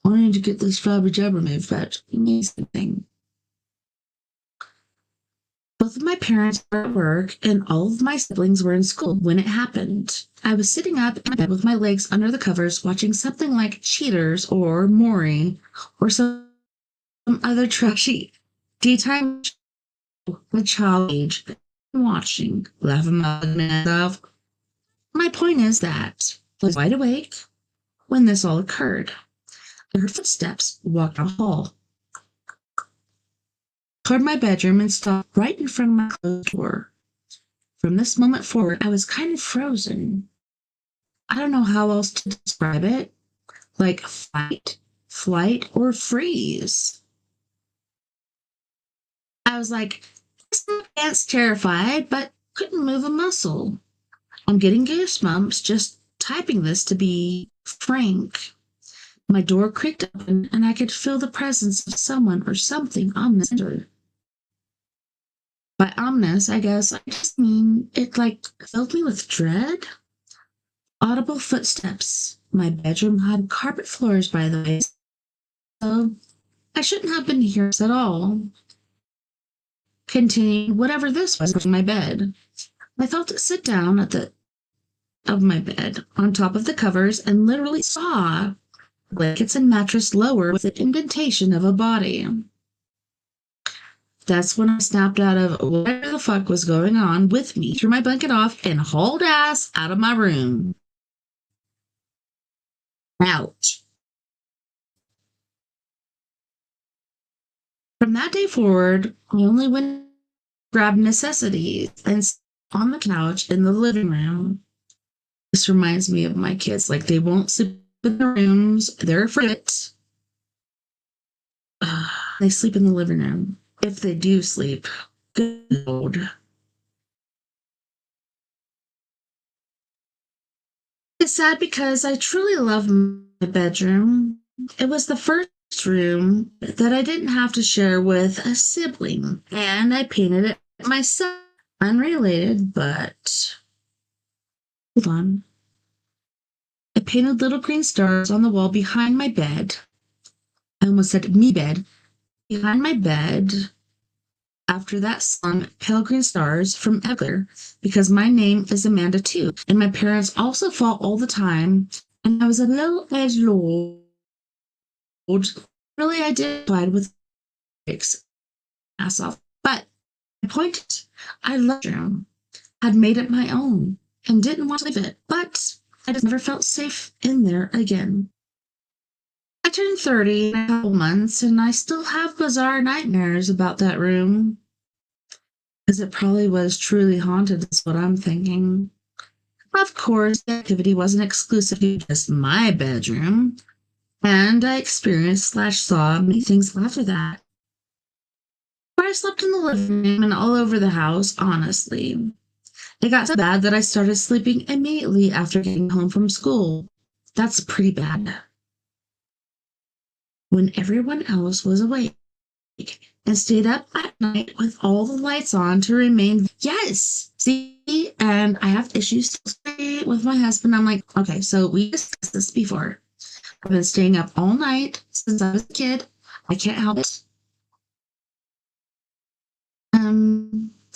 I need to get this flabby jab removed, but amazing thing. Both of my parents were at work and all of my siblings were in school when it happened. I was sitting up in bed with my legs under the covers watching something like Cheaters or Maury or some other trashy daytime show with child age watching, laughing myself. My point is that I was wide awake when this all occurred. I heard footsteps walk down the hall toward my bedroom and stopped right in front of my closed door. From this moment forward, I was kind of frozen. I don't know how else to describe it. Like fight, flight, or freeze. I was like, terrified, but couldn't move a muscle. I'm getting goosebumps just typing this, to be frank. My door creaked open and I could feel the presence of someone or something ominous enter. By ominous, I guess I just mean it filled me with dread. Audible footsteps. My bedroom had carpet floors, by the way, so I shouldn't have been here at all. Continuing, whatever this was in my bed. I felt it sit down at the of my bed, on top of the covers, and literally saw blankets and mattress lower with the indentation of a body. That's when I snapped out of whatever the fuck was going on with me, threw my blanket off, and hauled ass out of my room. Ouch. From that day forward, I only went to grab necessities and sat on the couch in the living room. This reminds me of my kids. They won't sleep in their rooms. They're afraid. They sleep in the living room. If they do sleep. Good Lord. It's sad because I truly love my bedroom. It was the first room that I didn't have to share with a sibling, and I painted it myself. Unrelated, but hold on. I painted little green stars on the wall behind my bed. I almost said me bed. Behind my bed. After that song, Pale Green Stars from Egler, because my name is Amanda too, and my parents also fought all the time, and I was a little edgelord. Really identified with lyrics, ass off. But my point is, I loved it, had made it my own, and didn't want to leave it, but I just never felt safe in there again. I turned 30 in a couple months, and I still have bizarre nightmares about that room. Because it probably was truly haunted, is what I'm thinking. Of course, the activity wasn't exclusive to just my bedroom, and I experienced / saw many things after that. But I slept in the living room and all over the house, honestly. It got so bad that I started sleeping immediately after getting home from school. That's pretty bad. When everyone else was awake, and stayed up at night with all the lights on to remain. Yes! See? And I have issues with my husband. I'm like, okay, so we discussed this before. I've been staying up all night since I was a kid. I can't help it.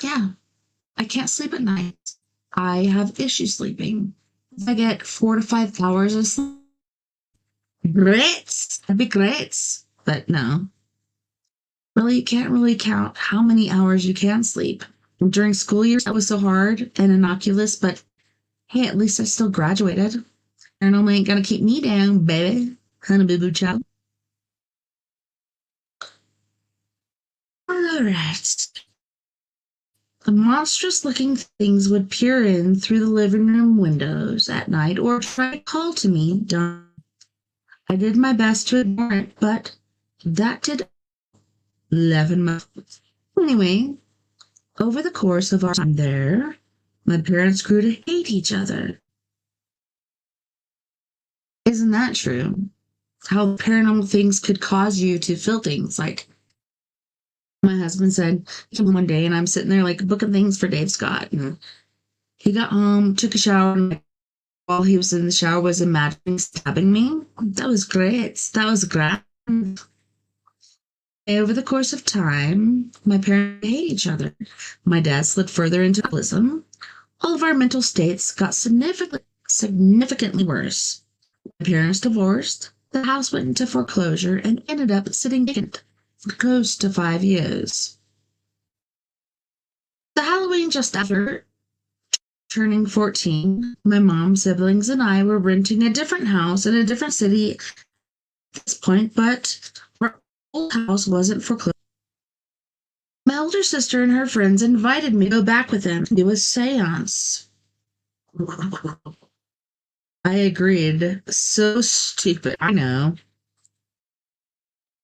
Yeah. I can't sleep at night. I have issues sleeping. If I get 4 to 5 hours of sleep, great. That'd be great. But no. Really, you can't really count how many hours you can sleep. During school years, that was so hard and innocuous, but hey, at least I still graduated. And only ain't gonna keep me down, baby. Honey boo boo child. Alright. The monstrous looking things would peer in through the living room windows at night or try to call to me. Done. I did my best to ignore it, but that did 11 months. Anyway, over the course of our time there, my parents grew to hate each other. Isn't that true? How paranormal things could cause you to feel things. Like, my husband said, he came home one day and I'm sitting there like booking things for Dave Scott. And he got home, took a shower, and while he was in the shower was imagining stabbing me. That was great. That was grand. Over the course of time, my parents hate each other. My dad slid further into alcoholism. All of our mental states got significantly worse. My parents divorced. The house went into foreclosure and ended up sitting vacant for close to 5 years. The Halloween just after turning 14, my mom, siblings, and I were renting a different house in a different city at this point, but our old house wasn't foreclosed. My older sister and her friends invited me to go back with them to do a seance. I agreed. So stupid, I know.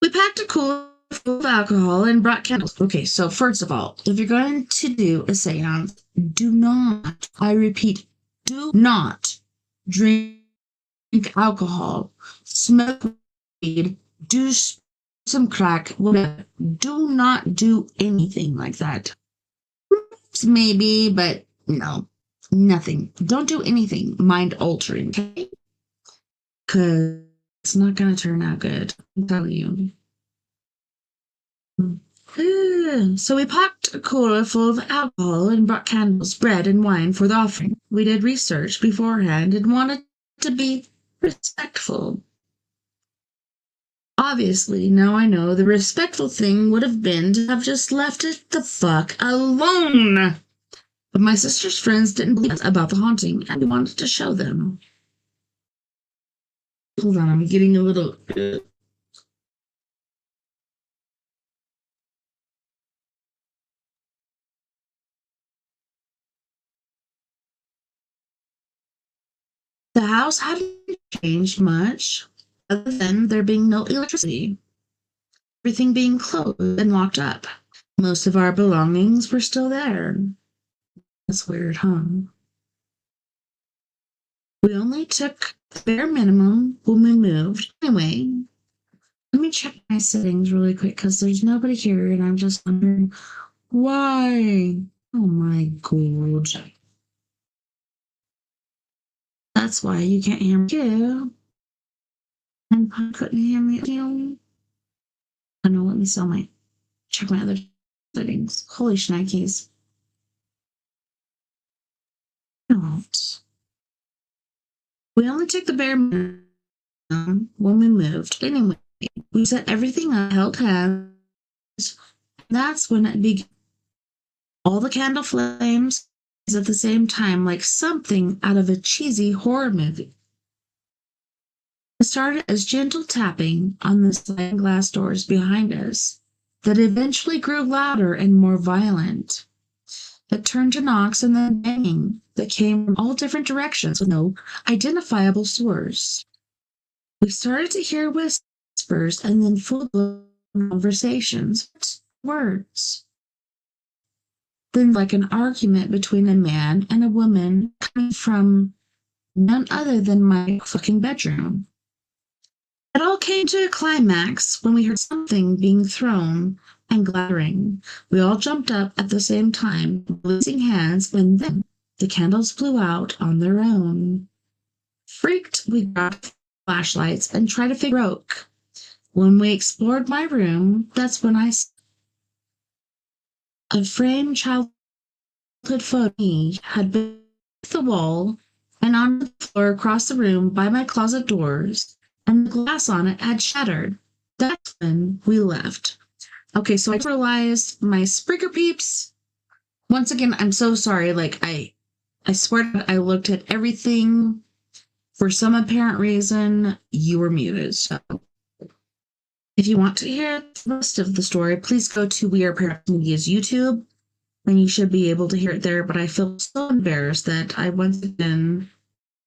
We packed a cooler full of alcohol and brought candles. Okay, so first of all, if you're going to do a seance, do not, I repeat, do not drink alcohol, smoke weed, do some crack, whatever. Do not do anything like that. Maybe, but no, nothing. Don't do anything mind altering, okay? Because it's not going to turn out good. I'm telling you. So we packed a cooler full of alcohol and brought candles, bread, and wine for the offering. We did research beforehand and wanted to be respectful. Obviously, now I know the respectful thing would have been to have just left it the fuck alone. But my sister's friends didn't believe us about the haunting, and we wanted to show them. Hold on, I'm getting a little... The house hadn't changed much, other than there being no electricity. Everything being closed and locked up. Most of our belongings were still there. That's weird, huh? We only took the bare minimum when we moved. Anyway, let me check my settings really quick because there's nobody here and I'm just wondering why. Oh my god. That's why you can't hear me too. And I couldn't hear me too. I know, let me check my other settings. Holy shnikes. Not. We only took the bare minimum when we moved. Anyway, we set everything up, held hands. That's when it began. All the candle flames at the same time, like something out of a cheesy horror movie. It started as gentle tapping on the sliding glass doors behind us that eventually grew louder and more violent. It turned to knocks and then banging that came from all different directions with no identifiable source. We started to hear whispers and then full-blown conversations. Words. Then, like an argument between a man and a woman coming from none other than my fucking bedroom. It all came to a climax when we heard something being thrown and glattering. We all jumped up at the same time, releasing hands, and then the candles blew out on their own. Freaked, we grabbed flashlights and tried to figure out. When we explored my room, that's when I saw a framed childhood photo of me had been off the wall and on the floor across the room by my closet doors, and the glass on it had shattered. That's when we left. Okay, so I realized my Springer peeps. Once again, I'm so sorry. Like, I swear to God, I looked at everything. For some apparent reason, you were muted. So if you want to hear the rest of the story, please go to We Are Paradox Media's YouTube, and you should be able to hear it there. But I feel so embarrassed that I once again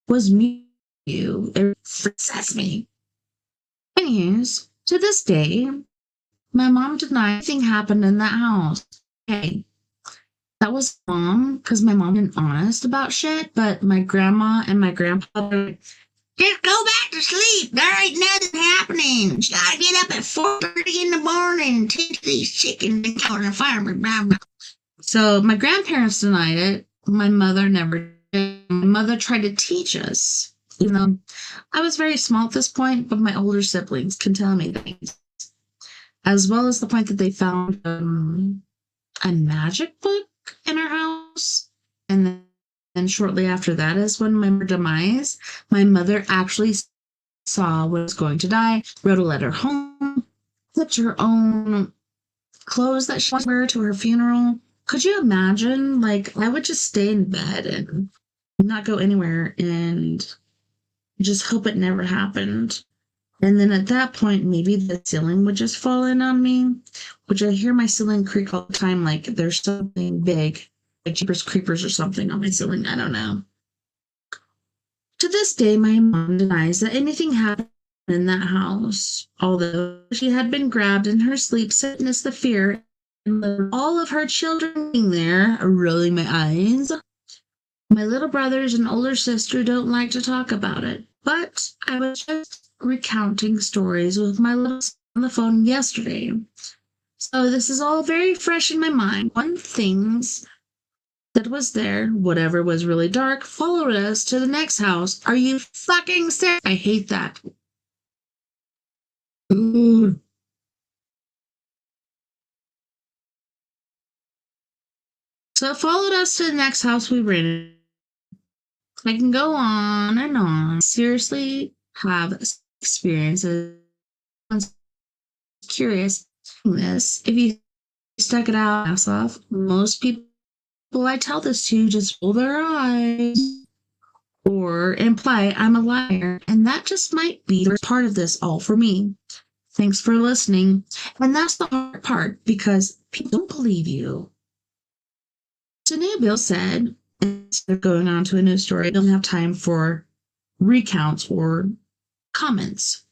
was muted. It upsets me. Anyways, to this day, my mom denied anything happened in that house. Hey, that was mom, because my mom isn't honest about shit, but my grandma and my grandpa were like, just go back to sleep. There ain't nothing happening. You gotta get up at 4:30 in the morning and tend to these chickens and cows and farmers. Blah, blah. So my grandparents denied it. My mother never did. My mother tried to teach us. Even though I was very small at this point, but my older siblings can tell me things. As well as the point that they found a magic book in our house. And then shortly after that is when my demise, my mother actually saw what was going to die, wrote a letter home, put her own clothes that she wanted to wear to her funeral. Could you imagine? Like, I would just stay in bed and not go anywhere and just hope it never happened. And then at that point, maybe the ceiling would just fall in on me, which I hear my ceiling creak all the time, like there's something big, like Jeepers Creepers or something on my ceiling. I don't know. To this day, my mom denies that anything happened in that house, although she had been grabbed in her sleep, witnessed the fear, and all of her children being there, rolling my eyes. My little brothers and older sister don't like to talk about it, but I was just recounting stories with my little son on the phone yesterday. So this is all very fresh in my mind. One things that was there, whatever was really dark, followed us to the next house. Are you fucking serious? I hate that. Ooh. So it followed us to the next house we rented. I can go on and on. Seriously, have experiences. Curious this. If you stuck it out ass off, most people I tell this to just roll their eyes or imply I'm a liar, and that just might be the part of this all for me. Thanks for listening. And that's the hard part, because people don't believe you. So New Bill said, instead of going on to a new story, I don't have time for recounts or comments.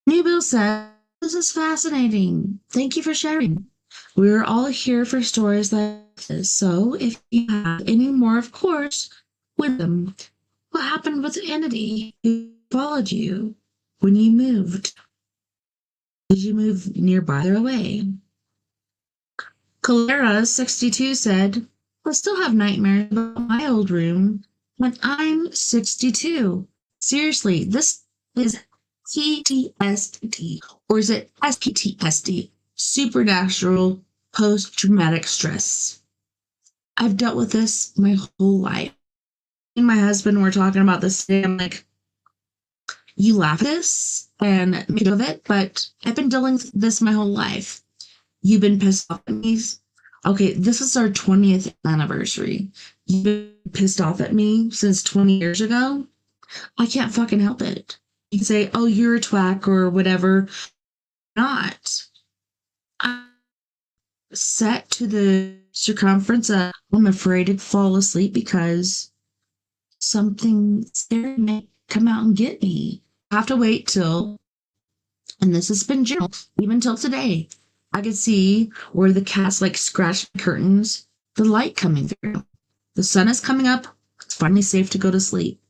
New Bill said, this is fascinating. Thank you for sharing. We're all here for stories like this, so if you have any more, of course, with them. What happened with the entity who followed you when you moved? Did you move nearby or away? Calera62 said, I still have nightmares about my old room when I'm 62. Seriously, this is PTSD, or is it SPTSD? Supernatural post-traumatic stress. I've dealt with this my whole life. Me and my husband were talking about this today. I'm like, you laugh at this and make of it, but I've been dealing with this my whole life. You've been pissed off at me. Okay, this is our 20th anniversary. You've been pissed off at me since 20 years ago. I can't fucking help it. You can say, oh, you're a twack or whatever. Not. I'm set to the circumference of I'm afraid to fall asleep because something scary may come out and get me. I have to wait till, and this has been general, even till today. I could see where the cat's like scratched the curtains, the light coming through. The sun is coming up. It's finally safe to go to sleep.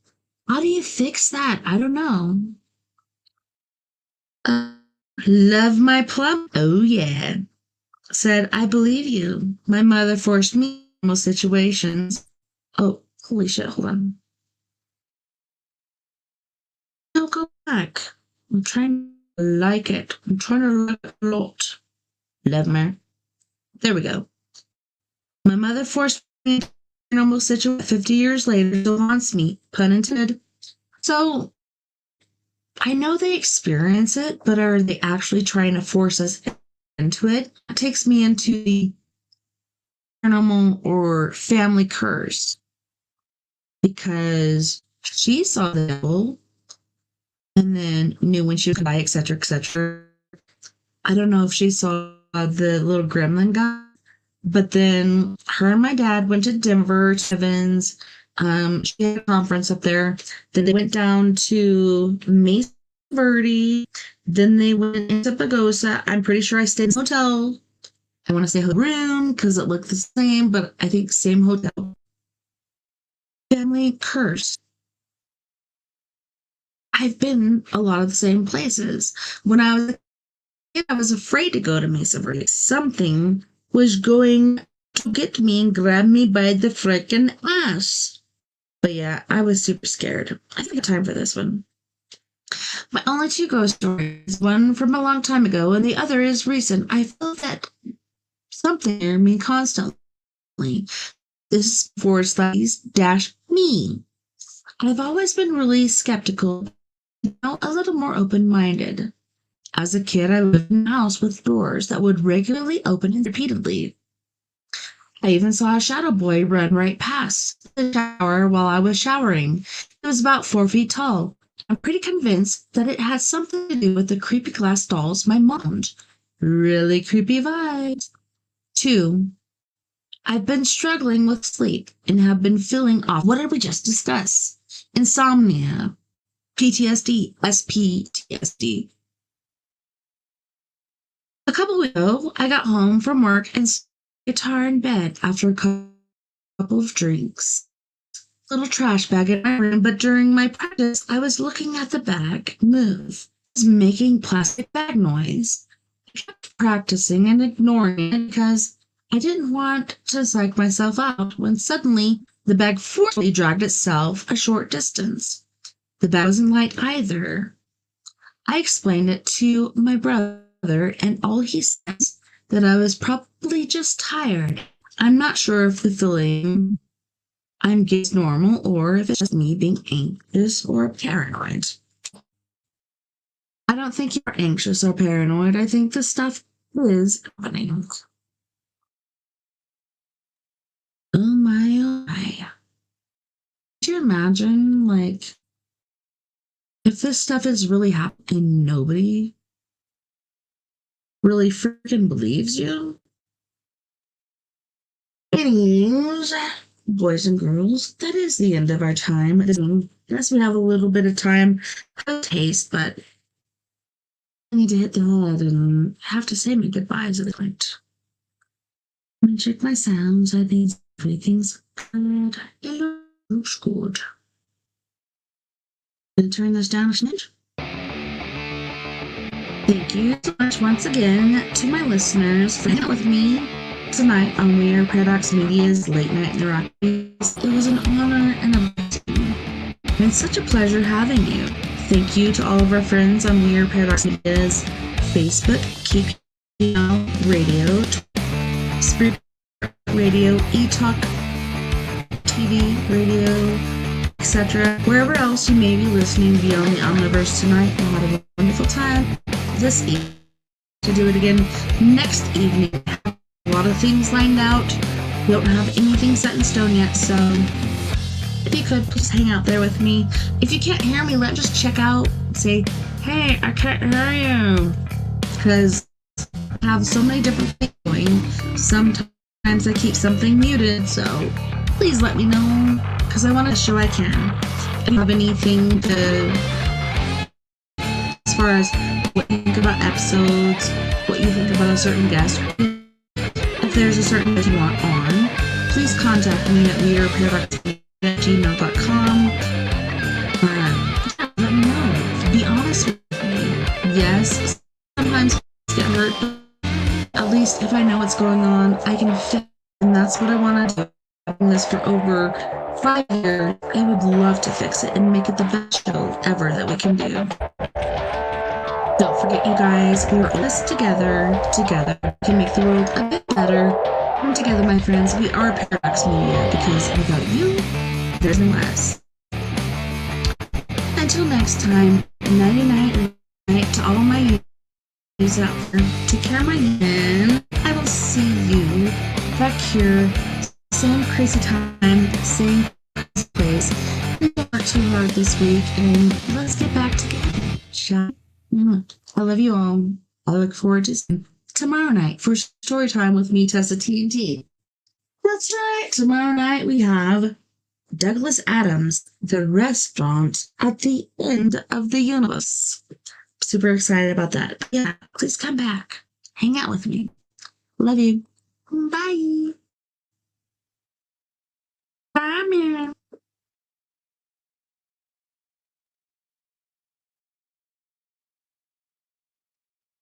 How do you fix that? I don't know. Love my plum? Oh, yeah. Said, I believe you. My mother forced me in most situations. Oh, holy shit, hold on. No, go back. I'm trying to like it. I'm trying to like it a lot. Love me. There we go. My mother forced me in almost situation 50 years later still haunts me. Pun intended. So, I know they experience it, but are they actually trying to force us into it? That takes me into the paranormal or family curse. Because she saw the devil and then knew when she was by, etc., etc. I don't know if she saw the little gremlin guy, but then her and my dad went to Denver, to Evans. She had a conference up there. Then they went down to Mesa Verde. Then they went into Pagosa. I'm pretty sure I stayed in the hotel. I want to say room because it looked the same, but I think same hotel. Family curse. I've been a lot of the same places. When I was a kid, I was afraid to go to Mesa Verde. Something was going to get me and grab me by the frickin' ass. But yeah, I was super scared. I think I have time for this one. My only two ghost stories, one from a long time ago and the other is recent. I feel that something near me constantly. This / me. I've always been really skeptical, now a little more open-minded. As a kid, I lived in a house with doors that would regularly open repeatedly. I even saw a shadow boy run right past the shower while I was showering. It was about 4 feet tall. I'm pretty convinced that it had something to do with the creepy glass dolls my mom owned. Really creepy vibes. 2. I've been struggling with sleep and have been feeling off. What did we just discuss? Insomnia. PTSD. SPTSD. A couple weeks ago, I got home from work and guitar in bed after a couple of drinks. Little trash bag in my room, but during my practice, I was looking at the bag move. It was making plastic bag noise. I kept practicing and ignoring it because I didn't want to psych myself out when suddenly the bag forcefully dragged itself a short distance. The bag wasn't light either. I explained it to my brother, and all he said is that I was probably just tired. I'm not sure if the feeling I'm getting is normal or if it's just me being anxious or paranoid. I don't think you're anxious or paranoid. I think this stuff is happening. Oh my, oh my. Could you imagine, like, if this stuff is really happening and nobody really freaking believes you? Anyways, boys and girls, that is the end of our time. Yes, we have a little bit of time to taste, but I need to hit the head and have to say my goodbyes at this point. Let me check my sounds. I think everything's good. It looks good. Gonna turn this down a smidge. Thank you so much once again to my listeners for hanging out with me tonight on We Are Paradox Media's Late Night Interactions. It was an honor and a blessing. It's such a pleasure having you. Thank you to all of our friends on We Are Paradox Media's Facebook, Keep Radio, Spreaker Radio, eTalk TV, radio, etc. Wherever else you may be listening beyond the Omniverse tonight, I had a wonderful time this evening. To do it again next evening. A lot of things lined out. We don't have anything set in stone yet, so if you could, please hang out there with me. If you can't hear me, just check out. Say, hey, I can't hear you. Because I have so many different things going. Sometimes I keep something muted, so please let me know. Because I want to show I can. If you have anything to, as far as what you think about episodes, what you think about a certain guest, if there's a certain guest you want on, please contact me at weirparadox@gmail.com. Let me know. Be honest with me. Yes, sometimes I get hurt, but at least if I know what's going on, I can fix it, and that's what I want to do. I've done this for over 5 years. I would love to fix it and make it the best show ever that we can do. Don't forget, you guys, we are all this together. Together, we can make the world a bit better. And together, my friends, we are Paradox Media, because without you, there's no us. Until next time, night to all my yous out there. Take care of my men. I will see you back here, same crazy time, same crazy place. Don't work too hard this week, and let's get back together. Shall we? I love you all. I look forward to tomorrow night for story time with me, TessaTNT. That's right. Tomorrow night we have Douglas Adams, the restaurant at the end of the universe. Super excited about that. Yeah, please come back. Hang out with me. Love you. Bye. Bye, man.